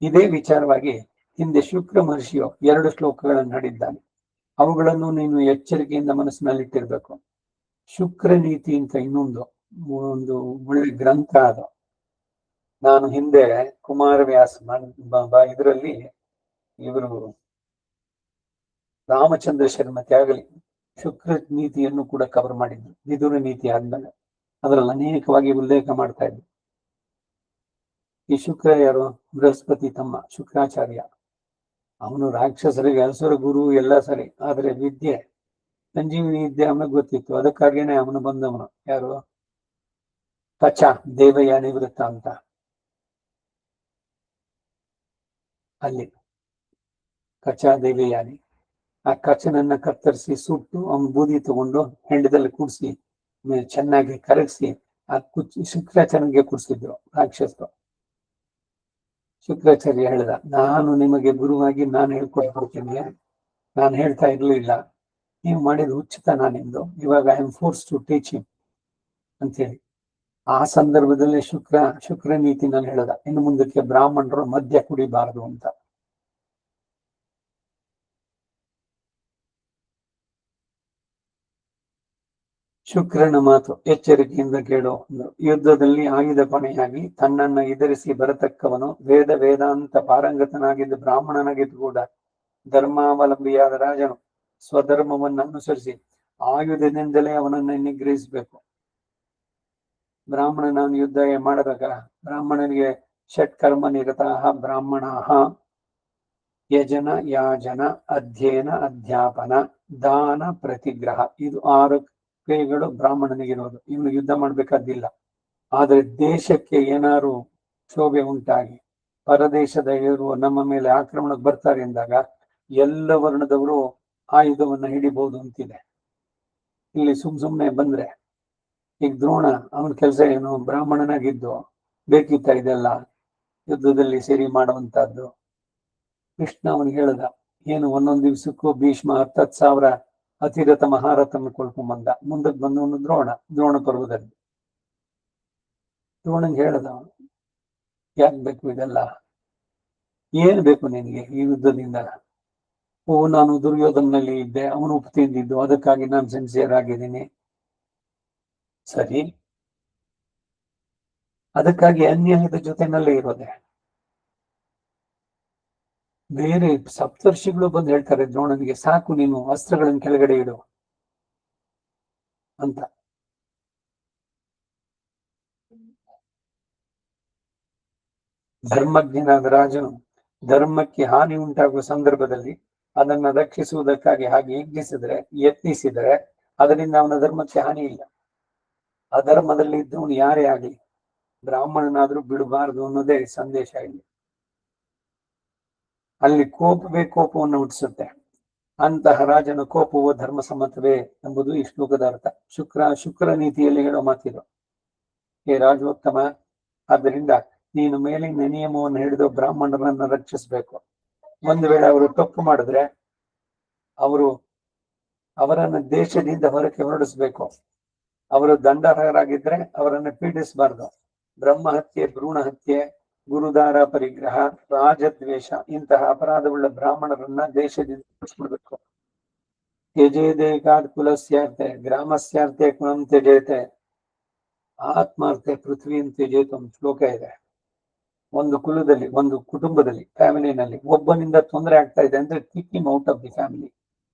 ಇದೇ ವಿಚಾರವಾಗಿ ಹಿಂದೆ ಶುಕ್ರ ಮಹರ್ಷಿಯು 2 ಶ್ಲೋಕಗಳನ್ನು ಹಾಡಿದ್ದಾನೆ. ಅವುಗಳನ್ನು ನೀನು ಎಚ್ಚರಿಕೆಯಿಂದ ಮನಸ್ಸಿನಲ್ಲಿಟ್ಟಿರ್ಬೇಕು. ಶುಕ್ರ ನೀತಿ ಅಂತ ಇನ್ನೊಂದು ಒಳ್ಳೆ ಗ್ರಂಥ ಅದು. ನಾನು ಹಿಂದೆ ಕುಮಾರವ್ಯಾಸ ಇದರಲ್ಲಿ ಇವರು ರಾಮಚಂದ್ರ ಶರ್ಮ ತ್ಯಾಗಲಿ ಶುಕ್ರ ನೀತಿಯನ್ನು ಕೂಡ ಕವರ್ ಮಾಡಿದ್ರು. ವಿದುರ ನೀತಿ ಆದ್ಮೇಲೆ ಅದರಲ್ಲಿ ಅನೇಕವಾಗಿ ಉಲ್ಲೇಖ ಮಾಡ್ತಾ ಇದ್ರು. ಈ ಶುಕ್ರ ಯಾರು? ಬೃಹಸ್ಪತಿ ತಮ್ಮ ಶುಕ್ರಾಚಾರ್ಯ. ಅವನು ರಾಕ್ಷಸರಿಗೆ ಅಸುರ ಗುರು ಎಲ್ಲ ಸರಿ, ಆದ್ರೆ ವಿದ್ಯೆ ಸಂಜೀವಿನಿ ವಿದ್ಯೆ ಅವನಿಗೆ ಗೊತ್ತಿತ್ತು. ಅದಕ್ಕಾಗಿಯೇ ಅವನು ಬಂದವನು. ಯಾರು? ಕಚ ದೇವಯಾನಿ ವೃತ್ತ ಅಂತ. ಅಲ್ಲಿ ಕಚ ದೇವಯಾನಿ ಆ ಕಚನನ್ನ ಕತ್ತರಿಸಿ ಸುಟ್ಟು ಅವನು ಬೂದಿ ತಗೊಂಡು ಹೆಂಡದಲ್ಲಿ ಕೂಡಿಸಿ ಚೆನ್ನಾಗಿ ಕರಗಿಸಿ ಆ ಶುಕ್ರಾಚಾರ್ಯನಿಗೆ ಕೂಡಿಸಿದ್ರು ರಾಕ್ಷಸರು. ಶುಕ್ರಾಚಾರ್ಯ ಹೇಳಿದ, ನಾನು ನಿಮಗೆ ಗುರುವಾಗಿ ನಾನು ಹೇಳ್ಕೊಟ್ಬಿಡ್ತೀನಿ, ನಾನು ಹೇಳ್ತಾ ಇರ್ಲಿಲ್ಲ, ನೀವು ಮಾಡಿದ ಹುಚ್ಚುತನ ನಿಮ್ದು, ಇವಾಗ I am force to teach him ಅಂತೇಳಿ. ಆ ಸಂದರ್ಭದಲ್ಲಿ ಶುಕ್ರ ನೀತಿನಲ್ಲಿ ಹೇಳಿದ, ಇನ್ನು ಮುಂದಕ್ಕೆ ಬ್ರಾಹ್ಮಣರು ಮದ್ಯ ಕುಡಿಬಾರದು ಅಂತ. ಶುಕ್ರನ ಮಾತು ಎಚ್ಚರಿಕೆಯಿಂದ ಕೇಳು. ಯುದ್ಧದಲ್ಲಿ ಆಯುಧ ಪಣೆಯಾಗಿ ತನ್ನನ್ನ ಎದುರಿಸಿ ಬರತಕ್ಕವನು ವೇದ ವೇದಾಂತ ಪಾರಂಗತನಾಗಿದ್ದ ಬ್ರಾಹ್ಮಣನಾಗಿದ್ದು ಕೂಡ ಧರ್ಮಾವಲಂಬಿಯಾದ ರಾಜನು ಸ್ವಧರ್ಮವನ್ನು ಅನುಸರಿಸಿ ಆಯುಧದಿಂದಲೇ ಅವನನ್ನು ನಿಗ್ರಹಿಸಬೇಕು. ಬ್ರಾಹ್ಮಣನ ಯುದ್ಧ ಮಾಡಿದಾಗ ಬ್ರಾಹ್ಮಣನಿಗೆ ಷಟ್ಕರ್ಮ ನಿರತಃ ಬ್ರಾಹ್ಮಣಃ ಯಜನ ಯಾಜನ ಅಧ್ಯಯನ ಅಧ್ಯಾಪನ ದಾನ ಪ್ರತಿಗ್ರಹ, ಇದು 6 ಕ್ರಿಯೆಗಳು ಬ್ರಾಹ್ಮಣನಿಗಿರೋದು. ಇವನು ಯುದ್ಧ ಮಾಡ್ಬೇಕಾದಿಲ್ಲ. ಆದ್ರೆ ದೇಶಕ್ಕೆ ಏನಾರು ಶೋಭೆ ಉಂಟಾಗಿ ಪರದೇಶದ ಇರುವ ನಮ್ಮ ಮೇಲೆ ಆಕ್ರಮಣಕ್ಕೆ ಬರ್ತಾರೆ ಎಂದಾಗ ಎಲ್ಲ ವರ್ಣದವರು ಆಯುಧವನ್ನ ಹಿಡಿಬಹುದು ಅಂತಿದೆ. ಇಲ್ಲಿ ಸುಮ್ನೆ ಬಂದ್ರೆ, ಈಗ ದ್ರೋಣ ಅವನ ಕೆಲಸ ಏನು? ಬ್ರಾಹ್ಮಣನಾಗಿದ್ದು ಬೇಕಿತ್ತ ಇದೆಲ್ಲ ಯುದ್ಧದಲ್ಲಿ ಸೇರಿ ಮಾಡುವಂತಹದ್ದು. ಕೃಷ್ಣ ಅವನಿಗೆ ಹೇಳ್ದ, ಏನು ಒಂದೊಂದು ದಿವ್ಸಕ್ಕೂ ಭೀಷ್ಮ 10,000 ಅತಿರಥ ಮಹಾರಥನ್ನು ಕೊಳ್ಕೊಂಡ್ ಮುಂದಕ್ಕೆ ಬಂದವನು ದ್ರೋಣ ಪರ್ವದಲ್ಲಿ. ದ್ರೋಣಂಗೆ ಹೇಳ್ದ, ಯಾಕೆ ಬೇಕು ಇದೆಲ್ಲ? ಏನ್ ಬೇಕು ನಿನಗೆ ಈ ಯುದ್ಧದಿಂದ? ನಾನು ದುರ್ಯೋಧನಲ್ಲಿ ಇದ್ದೆ, ಅವನು ಉಪ್ಪು ತಿಂದಿದ್ದು, ಅದಕ್ಕಾಗಿ ನಾನು ಸಿನ್ಸಿಯರ್ ಆಗಿದ್ದೀನಿ. ಸರಿ, ಅದಕ್ಕಾಗಿ ಅನ್ಯಾಯದ ಜೊತೆನಲ್ಲೇ ಇರೋದೆ. ಬೇರೆ ಸಪ್ತರ್ಷಿಗಳು ಬಂದು ಹೇಳ್ತಾರೆ ದ್ರೋಣನಿಗೆ, ಸಾಕು ನೀನು ಅಸ್ತ್ರಗಳನ್ನು ಕೆಳಗಡೆ ಇಡು ಅಂತ. ಧರ್ಮಜ್ಞನಾದ ರಾಜನು ಧರ್ಮಕ್ಕೆ ಹಾನಿ ಉಂಟಾಗುವ ಸಂದರ್ಭದಲ್ಲಿ ಅದನ್ನ ರಕ್ಷಿಸುವುದಕ್ಕಾಗಿ ಹಾಗೆ ಯತ್ನಿಸಿದರೆ ಅದರಿಂದ ಅವನ ಧರ್ಮಕ್ಕೆ ಹಾನಿ ಇಲ್ಲ. ಅಧರ್ಮದಲ್ಲಿ ಇದ್ದವನು ಯಾರೇ ಆಗಲಿ ಬ್ರಾಹ್ಮಣನಾದ್ರೂ ಬಿಡಬಾರದು ಅನ್ನೋದೇ ಸಂದೇಶ ಇಲ್ಲಿ. ಅಲ್ಲಿ ಕೋಪವೇ ಕೋಪವನ್ನು ಹುಟ್ಟಿಸುತ್ತೆ. ಅಂತಹ ರಾಜನ ಕೋಪವು ಧರ್ಮ ಸಮ್ಮತವೇ ಎಂಬುದು ಈ ಶ್ಲೋಕದ ಅರ್ಥ. ಶುಕ್ರ ನೀತಿಯಲ್ಲಿ ಹೇಳೋ ಮಾತಿದು. ಹೇ ರಾಜೋತ್ತಮ, ಆದ್ದರಿಂದ ನೀನು ಮೇಲಿನ ನಿಯಮವನ್ನು ಹಿಡಿದು ಬ್ರಾಹ್ಮಣರನ್ನ ರಕ್ಷಿಸಬೇಕು. ಒಂದು ವೇಳೆ ಅವರು ತಪ್ಪು ಮಾಡಿದ್ರೆ ಅವರನ್ನ ದೇಶದಿಂದ ಹೊರಕ್ಕೆ ಹೊರಡಿಸ್ಬೇಕು. ಅವರು ದಂಡಾರ್ಹರಾಗಿದ್ರೆ ಅವರನ್ನ ಪೀಡಿಸಬಾರ್ದು. ಬ್ರಹ್ಮಹತ್ಯೆ, ಭ್ರೂಣ ಹತ್ಯೆ, ಗುರುದಾರ ಪರಿಗ್ರಹ, ರಾಜದ್ವೇಷ ಇಂತಹ ಅಪರಾಧವುಳ್ಳ ಬ್ರಾಹ್ಮಣರನ್ನ ದೇಶದಿಂದ ಬಿಡಿಸ್ಬಿಡ್ಬೇಕು. ತ್ಯಜೇದೇಕಾದ್ ಕುಲಸ್ಯಾರ್ತೆ ಗ್ರಾಮಸ್ಯಾರ್ತೆ ಕುಲಂ ತ್ಯಜೇತೆ ಆತ್ಮಾರ್ಥ ಪೃಥ್ವಿ ತ್ಯಜೇತ್ ಒಂದು ಶ್ಲೋಕ ಇದೆ. ಒಂದು ಕುಲದಲ್ಲಿ, ಒಂದು ಕುಟುಂಬದಲ್ಲಿ, ಫ್ಯಾಮಿಲಿನಲ್ಲಿ ಒಬ್ಬನಿಂದ ತೊಂದರೆ ಆಗ್ತಾ ಇದೆ ಅಂದ್ರೆ kick him out of the family.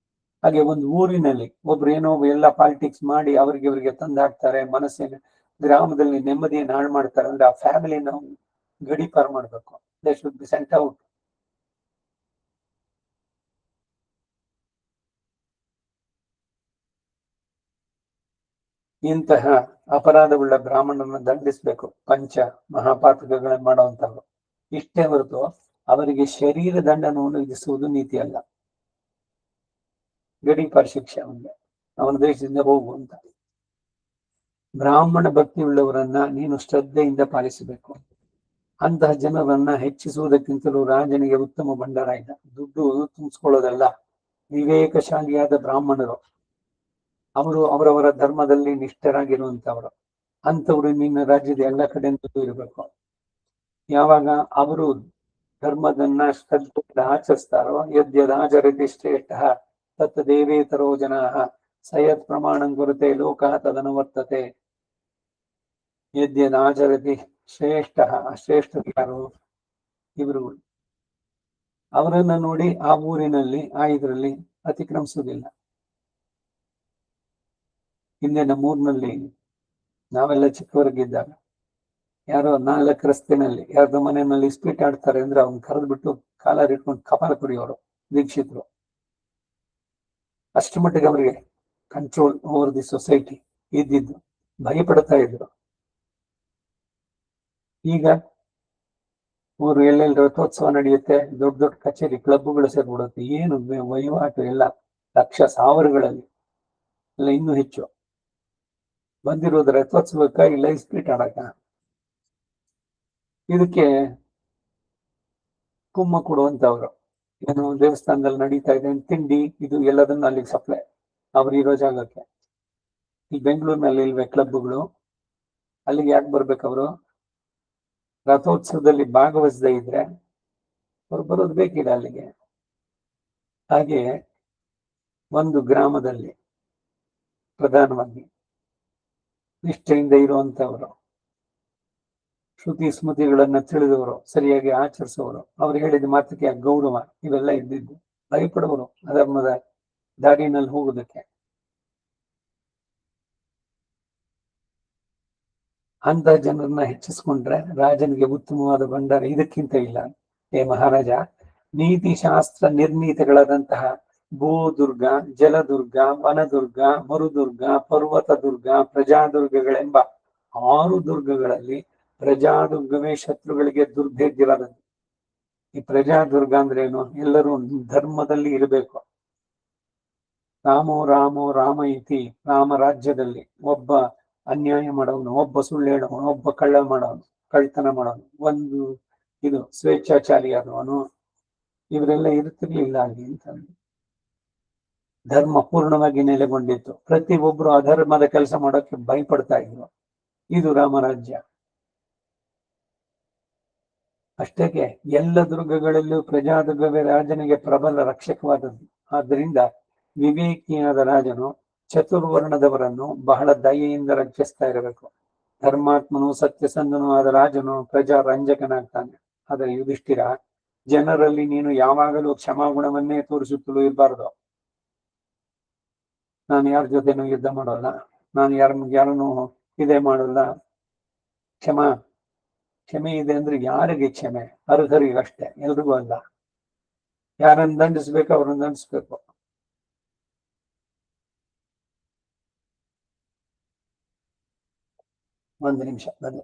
ಹಾಗೆ ಒಂದು ಊರಿನಲ್ಲಿ ಒಬ್ರು ಏನೋ ಎಲ್ಲ ಪಾಲಿಟಿಕ್ಸ್ ಮಾಡಿ ಇವರಿಗೆ ತಂದು ಹಾಕ್ತಾರೆ, ಮನಸ್ಸಿನ ಗ್ರಾಮದಲ್ಲಿ ನೆಮ್ಮದಿಯನ್ನು ಹಾಳು ಮಾಡ್ತಾರೆ ಅಂದ್ರೆ ಆ ಫ್ಯಾಮಿಲಿ ನಾವು ಗಡೀಪಾರು ಮಾಡ್ಬೇಕು. They should be scent out. ಇಂತಹ ಅಪರಾಧವುಳ್ಳ ಬ್ರಾಹ್ಮಣರನ್ನು ದಂಡಿಸ್ಬೇಕು, ಪಂಚ ಮಹಾಪಾತಕಗಳನ್ನು ಮಾಡುವಂತವ್ರು. ಇಷ್ಟೇ ಹೊರತು ಅವರಿಗೆ ಶರೀರ ದಂಡನವನ್ನು ವಿಧಿಸುವುದು ನೀತಿ ಅಲ್ಲ. ಗಡೀಪಾರು ಶಿಕ್ಷೆ ಅವನ ದೇಶದಿಂದ ಹೋಗು ಅಂತ. ಬ್ರಾಹ್ಮಣ ಭಕ್ತಿ ಉಳ್ಳವರನ್ನ ನೀನು ಶ್ರದ್ಧೆಯಿಂದ ಪಾಲಿಸಬೇಕು. ಅಂತಹ ಜನರನ್ನ ಹೆಚ್ಚಿಸುವುದಕ್ಕಿಂತಲೂ ರಾಜನಿಗೆ ಉತ್ತಮ ಭಂಡಾರ ಇಲ್ಲ. ದುಡ್ಡು ತುಂಬಿಸ್ಕೊಳ್ಳೋದಲ್ಲ. ವಿವೇಕಶಾಲಿಯಾದ ಬ್ರಾಹ್ಮಣರು, ಅವರು ಅವರವರ ಧರ್ಮದಲ್ಲಿ ನಿಷ್ಠರಾಗಿರುವಂತವರು, ಅಂಥವ್ರು ನಿನ್ನ ರಾಜ್ಯದ ಎಲ್ಲ ಕಡೆಯಿಂದಲೂ ಇರಬೇಕು. ಯಾವಾಗ ಅವರು ಧರ್ಮದನ್ನ ಶ್ರದ್ಧೆಯಿಂದ ಆಚರಿಸ್ತಾರೋ, ಯದ್ಯದಾಚರತಿ ಶ್ರೇಷ್ಠ ತತ್ ದೇವೇತರೋ ಜನ ಸಯತ್ ಪ್ರಮಾಣಂ ಕುರುತೆ ಲೋಕ ತದನುವರ್ತತೆ. ಯದ್ಯದಾಚರತಿ ಶ್ರೇಷ್ಠ, ಶ್ರೇಷ್ಠರು ಯಾರು? ಇವರು. ಅವರನ್ನ ನೋಡಿ ಆ ಊರಿನಲ್ಲಿ ಆ ಇದರಲ್ಲಿ ಅತಿಕ್ರಮಿಸುವುದಿಲ್ಲ. ಹಿಂದೆ ನಮ್ಮೂರಿನಲ್ಲಿ ನಾವೆಲ್ಲ ಚಿಕ್ಕವರಿಗಿದ್ದಾಗ ಯಾರೋ 4 ರಸ್ತೆನಲ್ಲಿ ಯಾರ್ದೋ ಮನೆಯಲ್ಲಿ ಇಸ್ಪೀಟ್ ಆಡ್ತಾರೆ ಅಂದ್ರೆ ಅವ್ನ ಕರೆದು ಬಿಟ್ಟು ಕಾಲರ್ ಇಟ್ಕೊಂಡು ಕಪಾಲ ಕುಡಿಯೋರು ದೀಕ್ಷಿತರು. ಅಷ್ಟು ಮಟ್ಟಿಗೆ ಅವರಿಗೆ ಕಂಟ್ರೋಲ್ ಓವರ್ ದಿ ಸೊಸೈಟಿ ಇದ್ದಿದ್ದು, ಭಯಪಡ್ತಾ ಇದ್ರು. ಈಗ ಊರು ಎಲ್ಲೆಲ್ಲಿ ರಥೋತ್ಸವ ನಡೆಯುತ್ತೆ, ದೊಡ್ಡ ದೊಡ್ಡ ಕಚೇರಿ ಕ್ಲಬ್ಗಳು ಸೇರ್ಬಿಡುತ್ತೆ. ಏನು ವಹಿವಾಟು ಎಲ್ಲ ಲಕ್ಷ ಸಾವಿರಗಳಲ್ಲಿ ಎಲ್ಲ ಇನ್ನೂ ಹೆಚ್ಚು ಬಂದಿರೋದು ರಥೋತ್ಸವಕ್ಕ, ಇಲ್ಲ ಇಸ್ಪೀಟ್ ಆಡಕ. ಇದಕ್ಕೆ ಕುಮ್ಮ ಕೊಡುವಂತವ್ರು ಏನು ದೇವಸ್ಥಾನದಲ್ಲಿ ನಡೀತಾ ಇದೆ ತಿಂಡಿ ಇದು ಎಲ್ಲದನ್ನು ಅಲ್ಲಿಗೆ ಸಪ್ಲೈ ಅವ್ರು ಇರೋ ಜಾಗಕ್ಕೆ. ಈ ಬೆಂಗಳೂರಿನಲ್ಲಿ ಇಲ್ವೇ ಕ್ಲಬ್ಗಳು, ಅಲ್ಲಿಗೆ ಯಾಕೆ ಬರ್ಬೇಕು ಅವರು? ರಥೋತ್ಸವದಲ್ಲಿ ಭಾಗವಹಿಸದೇ ಇದ್ರೆ ಅವ್ರು ಬರೋದು ಬೇಕಿಲ್ಲ ಅಲ್ಲಿಗೆ. ಹಾಗೆ ಒಂದು ಗ್ರಾಮದಲ್ಲಿ ಪ್ರಧಾನವಾಗಿ ನಿಷ್ಠೆಯಿಂದ ಇರುವಂತವರು, ಶ್ರುತಿ ಸ್ಮೃತಿಗಳನ್ನ ತಿಳಿದವರು, ಸರಿಯಾಗಿ ಆಚರಿಸುವವರು, ಅವ್ರು ಹೇಳಿದ ಮಾತಿಗೆ ಗೌರವ ಇವೆಲ್ಲ ಇದ್ದಿದ್ದು. ಭಯಪಡುವರು ಅಧರ್ಮದ ದಾರಿನಲ್ಲಿ ಹೋಗುವುದಕ್ಕೆ. ಅಂತ ಜನರನ್ನ ಹೆಚ್ಚಿಸ್ಕೊಂಡ್ರೆ ರಾಜನಿಗೆ ಉತ್ತಮವಾದ ಭಂಡಾರ ಇದಕ್ಕಿಂತ ಇಲ್ಲ. ಏ ಮಹಾರಾಜ, ನೀತಿ ಶಾಸ್ತ್ರ ನಿರ್ಣೀತಗಳಾದಂತಹ ಭೂದುರ್ಗ, ಜಲದುರ್ಗ, ವನದುರ್ಗ, ಮರುದುರ್ಗ, ಪರ್ವತ ದುರ್ಗ, ಪ್ರಜಾದುರ್ಗಗಳೆಂಬ 6 ದುರ್ಗಗಳಲ್ಲಿ ಪ್ರಜಾದುರ್ಗವೇ ಶತ್ರುಗಳಿಗೆ ದುರ್ಭೇದ್ಯವಾದದ್ದು. ಈ ಪ್ರಜಾದುರ್ಗ ಅಂದ್ರೆ ಏನು? ಎಲ್ಲರೂ ಧರ್ಮದಲ್ಲಿ ಇರಬೇಕು. ರಾಮೋ ರಾಮೋ ರಾಮ ಇತಿ, ರಾಮ ರಾಜ್ಯದಲ್ಲಿ ಒಬ್ಬ ಅನ್ಯಾಯ ಮಾಡೋನು, ಒಬ್ಬ ಸುಳ್ಳು ಹೇಳೋನು, ಒಬ್ಬ ಕಳ್ಳ ಮಾಡೋನು, ಕಳ್ತನ ಮಾಡೋನು, ಒಂದು ಇದು ಸ್ವೇಚ್ಛಾಚಾರಿ ಆದವನು, ಇವರೆಲ್ಲ ಇರ್ತಿರ್ಲಿಲ್ಲ ಅಲ್ಲಿ ಅಂತ. ಧರ್ಮ ಪೂರ್ಣವಾಗಿ ನೆಲೆಗೊಂಡಿತ್ತು. ಪ್ರತಿಯೊಬ್ರು ಅಧರ್ಮದ ಕೆಲಸ ಮಾಡೋಕೆ ಭಯಪಡ್ತಾ ಇದ್ರು. ಇದು ರಾಮರಾಜ್ಯ. ಅಷ್ಟಕ್ಕೆ ಎಲ್ಲ ದುರ್ಗಗಳಲ್ಲೂ ಪ್ರಜಾದುರ್ಗವೇ ರಾಜನಿಗೆ ಪ್ರಬಲ ರಕ್ಷಕವಾದದ್ದು. ಆದ್ದರಿಂದ ವಿವೇಕಿಯಾದ ರಾಜನು ಚತುರ್ವರ್ಣದವರನ್ನು ಬಹಳ ದಯೆಯಿಂದ ರಕ್ಷಿಸ್ತಾ ಇರಬೇಕು. ಧರ್ಮಾತ್ಮನು ಸತ್ಯಸಂಧನೂ ಆದ ರಾಜನು ಪ್ರಜಾ ರಂಜಕನಾಗ್ತಾನೆ. ಆದರೆ ಯುಧಿಷ್ಠಿರ, ಜನರಲ್ಲಿ ನೀನು ಯಾವಾಗಲೂ ಕ್ಷಮಾಗುಣವನ್ನೇ ತೋರಿಸುತ್ತಲೂ ಇರಬಾರ್ದು. ನಾನು ಯಾರ ಜೊತೆನೂ ಯುದ್ಧ ಮಾಡೋಲ್ಲ, ನಾನು ಯಾರನ್ನು ಇದೇ ಮಾಡೋಲ್ಲ. ಕ್ಷಮೆ ಇದೆ ಅಂದ್ರೆ ಯಾರಿಗೆ ಕ್ಷಮೆ? ಅರ್ಹರಿಗಷ್ಟೇ, ಎಲ್ರಿಗೂ ಅಲ್ಲ. ಯಾರನ್ನು ದಂಡಿಸ್ಬೇಕು ಅವ್ರನ್ನ ದಂಡಿಸ್ಬೇಕು. ಒಂದು ನಿಮಿಷ ಬನ್ನಿ.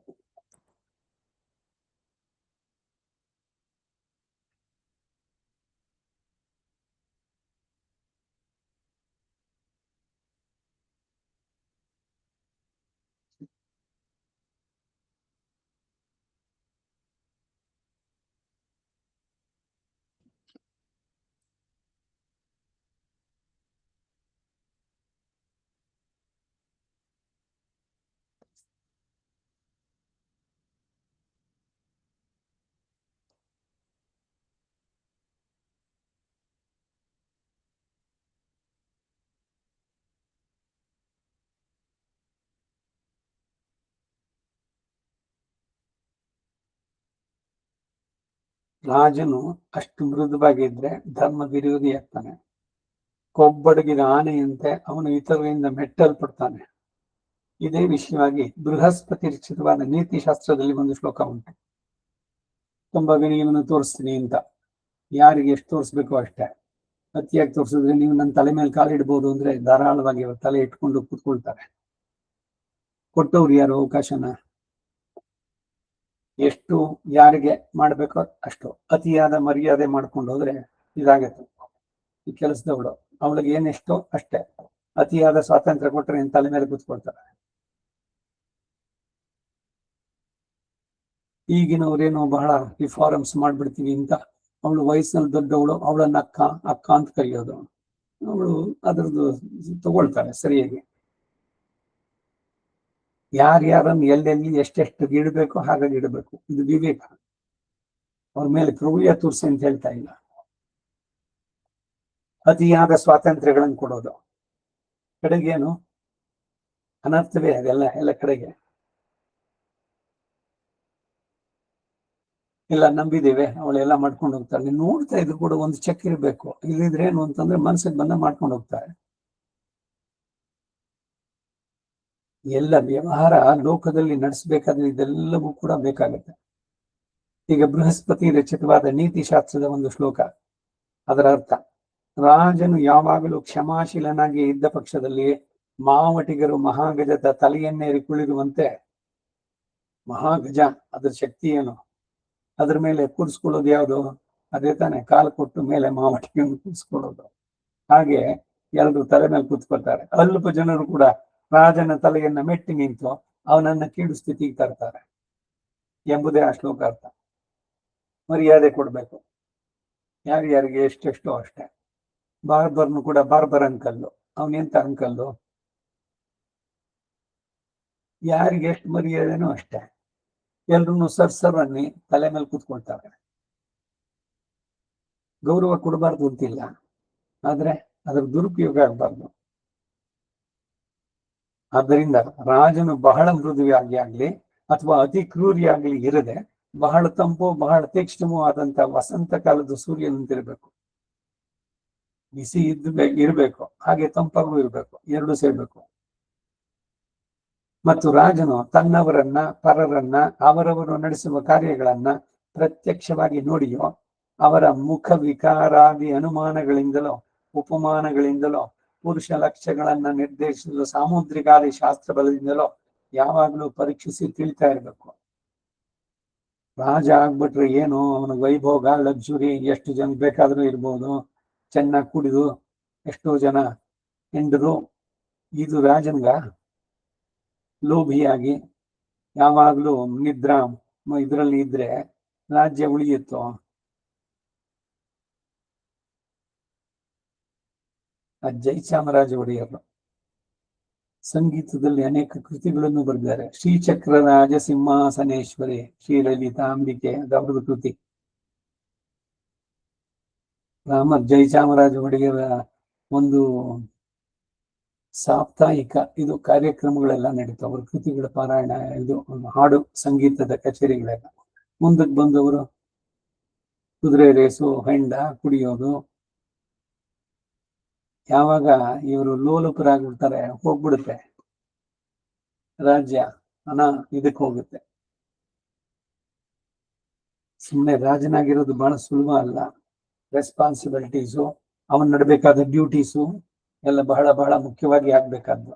ರಾಜನು ಅಷ್ಟು ಮೃದುವಾಗಿದ್ರೆ ಧರ್ಮ ವಿರೋಧಿ ಆಗ್ತಾನೆ. ಕೊಬ್ಬಡಗಿದ ಆನೆಯಂತೆ ಅವನು ಇತರರಿಂದ ಮೆಟ್ಟಲ್ಪಡ್ತಾನೆ. ಇದೇ ವಿಷಯವಾಗಿ ಬೃಹಸ್ಪತಿ ರಚಿತವಾದ ನೀತಿಶಾಸ್ತ್ರದಲ್ಲಿ ಒಂದು ಶ್ಲೋಕ ಉಂಟು. ತುಂಬಾ ವಿನಯವನ್ನು ತೋರಿಸ್ತೀನಿ ಅಂತ, ಯಾರಿಗೆ ಎಷ್ಟು ತೋರಿಸ್ಬೇಕೋ ಅಷ್ಟೇ. ಅತಿಯಾಗಿ ತೋರಿಸಿದ್ರೆ ನೀವು ನನ್ನ ತಲೆ ಮೇಲೆ ಕಾಲಿಡ್ಬೋದು ಅಂದ್ರೆ ಧಾರಾಳವಾಗಿ ಅವ್ರ ತಲೆ ಇಟ್ಕೊಂಡು ಕೂತ್ಕೊಳ್ತಾರೆ. ಕೊಟ್ಟವ್ರು ಯಾರು ಅವಕಾಶನ? ಎಷ್ಟು ಯಾರಿಗೆ ಮಾಡ್ಬೇಕೋ ಅಷ್ಟು. ಅತಿಯಾದ ಮರ್ಯಾದೆ ಮಾಡ್ಕೊಂಡು ಹೋದ್ರೆ ಇದಾಗತ್ತೆ. ಈ ಕೆಲಸದವಳು ಅವಳಿಗೆ ಏನೆಷ್ಟೋ ಅಷ್ಟೇ. ಅತಿಯಾದ ಸ್ವಾತಂತ್ರ್ಯ ಕೊಟ್ಟರೆ ತಲೆ ಮೇಲೆ ಕೂತ್ಕೊಳ್ತಾರೆ. ಈಗಿನವ್ರೇನೋ ಬಹಳ ರಿಫಾರ್ಮ್ಸ್ ಮಾಡ್ಬಿಡ್ತೀವಿ ಅಂತ ಅವಳು ವಯಸ್ಸಿನಲ್ಲಿ ದೊಡ್ಡವಳು, ಅವಳನ್ನ ಅಕ್ಕ ಅಕ್ಕ ಅಂತ ಕರೆಯೋದು, ಅವಳು ಅದ್ರದ್ದು ತಗೊಳ್ತಾರೆ ಸರಿಯಾಗಿ. ಯಾರ್ಯಾರನ್ನು ಎಲ್ಲೆಲ್ಲಿ ಎಷ್ಟೆಷ್ಟು ಇಡಬೇಕು ಹಾಗಾಗಿ ಇಡಬೇಕು. ಇದು ವಿವೇಕ. ಅವ್ರ ಮೇಲೆ ಕ್ರೂರ್ಯ ತೋರಿಸಿ ಅಂತ ಹೇಳ್ತಾ ಇಲ್ಲ. ಅತಿಯಾದ ಸ್ವಾತಂತ್ರ್ಯಗಳನ್ನು ಕೊಡೋದು ಕಡೆಗೇನು ಅನರ್ಥವೇ ಅದೆಲ್ಲ. ಎಲ್ಲ ಕಡೆಗೆ ಎಲ್ಲ ನಂಬಿದ್ದೇವೆ, ಅವಳೆಲ್ಲ ಮಾಡ್ಕೊಂಡು ಹೋಗ್ತಾರೆ. ನೀವು ನೋಡ್ತಾ ಇದ್ರು ಕೂಡ ಒಂದು ಚೆಕ್ ಇರಬೇಕು. ಇಲ್ಲಿದ್ರೆ ಏನು ಅಂತಂದ್ರೆ ಮನಸ್ಸಿಗೆ ಬಂದ ಮಾಡ್ಕೊಂಡು ಹೋಗ್ತಾರೆ. ಎಲ್ಲ ವ್ಯವಹಾರ ಲೋಕದಲ್ಲಿ ನಡೆಸಬೇಕಾದ್ರೆ ಇದೆಲ್ಲವೂ ಕೂಡ ಬೇಕಾಗುತ್ತೆ. ಈಗ ಬೃಹಸ್ಪತಿ ರಚಿತವಾದ ನೀತಿಶಾಸ್ತ್ರದ ಒಂದು ಶ್ಲೋಕ, ಅದರ ಅರ್ಥ: ರಾಜನು ಯಾವಾಗಲೂ ಕ್ಷಮಾಶೀಲನಾಗಿ ಇದ್ದ ಪಕ್ಷದಲ್ಲಿ ಮಾವಟಿಗರು ಮಹಾಗಜದ ತಲೆಯನ್ನೇರಿ ಕುಳಿರುವಂತೆ, ಮಹಾಗಜ ಅದ್ರ ಶಕ್ತಿ ಏನು? ಅದ್ರ ಮೇಲೆ ಕೂರಿಸ್ಕೊಳ್ಳೋದು ಯಾವುದು? ಅದೇ ತಾನೆ, ಕಾಲು ಕೊಟ್ಟು ಮೇಲೆ ಮಾವಟಿಗೆಯನ್ನು ಕೂರಿಸ್ಕೊಳ್ಳೋದು. ಹಾಗೆ ಎಲ್ಲರೂ ತಲೆ ಮೇಲೆ ಕೂತ್ಕೊಳ್ತಾರೆ. ಅಲ್ಪ ಜನರು ಕೂಡ ರಾಜನ ತಲೆಯನ್ನ ಮೆಟ್ಟಿ ನಿಂತು ಅವನನ್ನ ಕೀಳು ಸ್ಥಿತಿಗೆ ತರ್ತಾರೆ ಎಂಬುದೇ ಆ ಶ್ಲೋಕ ಅರ್ಥ. ಮರ್ಯಾದೆ ಕೊಡ್ಬೇಕು, ಯಾರ್ಯಾರಿಗೆ ಎಷ್ಟೆಷ್ಟೋ ಅಷ್ಟೇ. ಬಾರ್ಬರ್ನು ಕೂಡ ಬಾರ್ಬರ್ ಅಂಕಲ್ಲು, ಅವನೆಂತ ಅಂಕಲ್ಲು, ಯಾರಿಗೆ ಎಷ್ಟು ಮರ್ಯಾದೆನೋ ಅಷ್ಟೇ. ಎಲ್ರು ಸರ್ ಅನ್ನಿ ತಲೆ ಮೇಲೆ ಕೂತ್ಕೊಳ್ತಾರೆ. ಗೌರವ ಕೊಡಬಾರ್ದು ಅಂತಿಲ್ಲ, ಆದ್ರೆ ಅದ್ರ ದುರುಪಯೋಗ ಆಗಬಾರ್ದು. ಆದ್ದರಿಂದ ರಾಜನು ಬಹಳ ಮೃದುವಾಗಿ ಆಗ್ಲಿ ಅಥವಾ ಅತಿ ಕ್ರೂರಿಯಾಗ್ಲಿ ಇರದೆ, ಬಹಳ ತಂಪು ಬಹಳ ತೀಕ್ಷ್ಣವೂ ಆದಂತ ವಸಂತ ಕಾಲದ ಸೂರ್ಯನಂತಿರ್ಬೇಕು. ಬಿಸಿ ಇರ್ಬೇಕು, ಹಾಗೆ ತಂಪಾಗೂ ಇರ್ಬೇಕು, ಎರಡು ಸೇರ್ಬೇಕು. ಮತ್ತು ರಾಜನು ತನ್ನವರನ್ನ ಪರರನ್ನ ಅವರವರು ನಡೆಸುವ ಕಾರ್ಯಗಳನ್ನ ಪ್ರತ್ಯಕ್ಷವಾಗಿ ನೋಡಿಯೋ, ಅವರ ಮುಖ ವಿಕಾರಾದಿ ಅನುಮಾನಗಳಿಂದಲೋ ಉಪಮಾನಗಳಿಂದಲೋ ಪುರುಷ ಲಕ್ಷ್ಯಗಳನ್ನ ನಿರ್ದೇಶಿಸುವ ಸಾಮುದ್ರಿಕಾದಿ ಶಾಸ್ತ್ರ ಬಲದಿಂದಲೋ ಯಾವಾಗಲೂ ಪರೀಕ್ಷಿಸಿ ತಿಳಿತಾ ಇರ್ಬೇಕು. ರಾಜ ಆಗ್ಬಿಟ್ರೆ ಏನು, ಅವನ ವೈಭೋಗ ಲಕ್ಸುರಿ, ಎಷ್ಟು ಜನ ಬೇಕಾದ್ರೂ ಇರ್ಬೋದು, ಚೆನ್ನಾಗಿ ಕುಡಿದು ಎಷ್ಟೋ ಜನ ಹೆಂಡರು. ಇದು ರಾಜನ್ಗ? ಲೋಭಿಯಾಗಿ ಯಾವಾಗ್ಲೂ ನಿದ್ರಾ ಇದ್ರಲ್ಲಿ ಇದ್ರೆ ರಾಜ್ಯ ಉಳಿಯುತ್ತೋ? ಜಯಚಾಮರಾಜ ಒಡೆಯರು ಸಂಗೀತದಲ್ಲಿ ಅನೇಕ ಕೃತಿಗಳನ್ನು ಬರೆದಿದ್ದಾರೆ. ಶ್ರೀಚಕ್ರ ರಾಜ ಸಿಂಹಾಸನೇಶ್ವರಿ, ಶ್ರೀಲಲಿತಾಂಬಿಕೆ, ಅದವ್ರದ್ದು ಕೃತಿ. ಜಯಚಾಮರಾಜ ಒಡೆಯರ ಒಂದು ಸಾಪ್ತಾಹಿಕ ಇದು ಕಾರ್ಯಕ್ರಮಗಳೆಲ್ಲ ನಡೀತು. ಅವ್ರ ಕೃತಿಗಳ ಪಾರಾಯಣ, ಇದು ಹಾಡು ಸಂಗೀತದ ಕಚೇರಿಗಳೆಲ್ಲ. ಮುಂದಕ್ಕೆ ಬಂದವರು ಕುದುರೆ ರೇಸು, ಹೆಂಡ ಕುಡಿಯೋದು. ಯಾವಾಗ ಇವರು ಲೋಲುಪರಾಗ್ಬಿಡ್ತಾರೆ, ಹೋಗ್ಬಿಡುತ್ತೆ ರಾಜ್ಯ, ಇದಕ್ಕೆ ಹೋಗುತ್ತೆ. ಸುಮ್ಮನೆ ರಾಜನಾಗಿರೋದು ಬಹಳ ಸುಲಭ ಅಲ್ಲ. ರೆಸ್ಪಾನ್ಸಿಬಿಲಿಟೀಸು, ಅವನ್ ನಡಬೇಕಾದ ಡ್ಯೂಟೀಸು ಎಲ್ಲ ಬಹಳ ಬಹಳ ಮುಖ್ಯವಾಗಿ ಆಗ್ಬೇಕಾದ್ದು.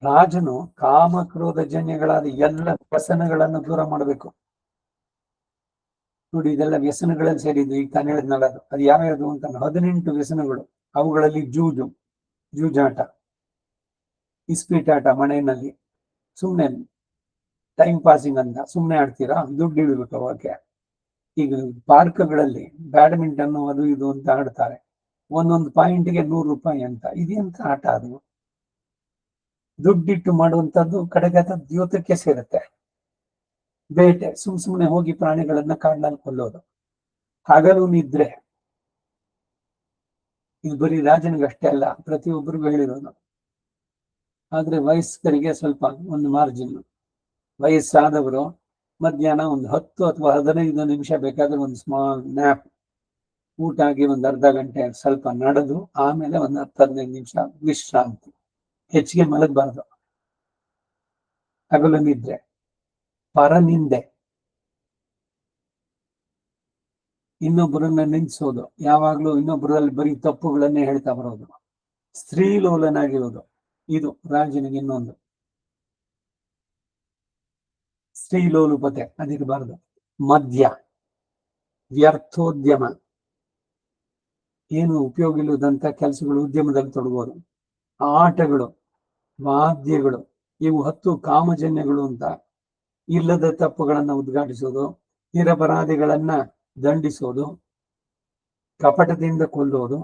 ರಾಜನು ಕಾಮಕ್ರೋಧ ಜನ್ಯಗಳಾದ ಎಲ್ಲ ವ್ಯಸನಗಳನ್ನು ದೂರ ಮಾಡಬೇಕು. ನೋಡಿ, ಇದೆಲ್ಲ ವ್ಯಸನಗಳಲ್ಲಿ ಸೇರಿದ್ದು. ಈಗ ತಾನು ಹೇಳಿದ್ನಲ್ಲ, ಅದು ಯಾವ್ಯಾವುದು ಅಂತ 18 ವ್ಯಸನಗಳು. ಅವುಗಳಲ್ಲಿ ಜೂಜಾಟ, ಇಸ್ಪೀಟಾಟ, ಮನೆಯಲ್ಲಿ ಸುಮ್ಮನೆ ಟೈಮ್ ಪಾಸಿಂಗ್ ಅಂತ ಸುಮ್ಮನೆ ಆಡ್ತೀರಾ, ದುಡ್ಡು ಇಡಬೇಕು ಅವಾಗೆ. ಈಗ ಪಾರ್ಕ್ಗಳಲ್ಲಿ ಬ್ಯಾಡ್ಮಿಂಟನ್ ಅದು ಇದು ಅಂತ ಆಡ್ತಾರೆ, ಒಂದೊಂದು ಪಾಯಿಂಟ್ಗೆ 100 ರೂಪಾಯಿ ಅಂತ. ಇದೆಂತ ಆಟ ಅದು? ದುಡ್ಡಿಟ್ಟು ಮಾಡುವಂತದ್ದು ಕಡೆಗೆ ದ್ಯೋತಕ್ಕೆ ಸೇರುತ್ತೆ. ಬೇಟೆ, ಸುಮ್ಮನೆ ಹೋಗಿ ಪ್ರಾಣಿಗಳನ್ನ ಕಾಡ್ನಲ್ಲಿ ಕೊಲ್ಲೋದು, ಹಗಲು ನಿದ್ರೆ. ಇದು ಬರೀ ರಾಜನಿಗಷ್ಟೇ ಅಲ್ಲ, ಪ್ರತಿಯೊಬ್ಬರಿಗೂ ಹೇಳಿರೋದು. ಆದ್ರೆ ವಯಸ್ಕರಿಗೆ ಸ್ವಲ್ಪ ಒಂದು ಮಾರ್ಜಿನ್. ವಯಸ್ಸಾದವರು ಮಧ್ಯಾಹ್ನ ಒಂದು 10 ಅಥವಾ 15 ನಿಮಿಷ ಬೇಕಾದ್ರೆ ಒಂದು ಸ್ಮಾಲ್ ನ್ಯಾಪ್, ಊಟ ಆಗಿ ಒಂದು ಅರ್ಧ ಗಂಟೆ ಸ್ವಲ್ಪ ನಡೆದು ಆಮೇಲೆ ಒಂದು 10-15 ನಿಮಿಷ ವಿಶ್ರಾಂತಿ. ಹೆಚ್ಚಿಗೆ ಮಲಗಬಾರ್ದು. ಹಗಲು ನಿದ್ರೆ, ಪರನಿಂದೆ, ಇನ್ನೊಬ್ಬರನ್ನ ನಿಂದಿಸೋದು, ಯಾವಾಗ್ಲೂ ಇನ್ನೊಬ್ಬರಲ್ಲಿ ಬರೀ ತಪ್ಪುಗಳನ್ನೇ ಹೇಳ್ತಾ ಬರೋದು, ಸ್ತ್ರೀಲೋಲನಾಗಿರೋದು, ಇದು ರಾಜನಿಗೆ ಇನ್ನೊಂದು. ಸ್ತ್ರೀಲೋಲುಪತೆ ಅದಿರಬಾರ್ದು. ಮದ್ಯ, ವ್ಯರ್ಥೋದ್ಯಮ, ಏನು ಉಪಯೋಗ ಇಲ್ಲದಂತ ಕೆಲಸಗಳು, ಉದ್ಯಮದಲ್ಲಿ ತೊಡಗೋದು, ಆಟಗಳು, ವಾದ್ಯಗಳು, ಇವು 10 ಕಾಮಜನ್ಯಗಳು ಅಂತ ಇಲ್ಲದ ತಪ್ಪುಗಳನ್ನ ಉದ್ಘಾಟಿಸೋದು, ನಿರಪರಾಧಿಗಳನ್ನ ದಂಡಿಸೋದು, ಕಪಟದಿಂದ ಕೊಲ್ಲೋದು,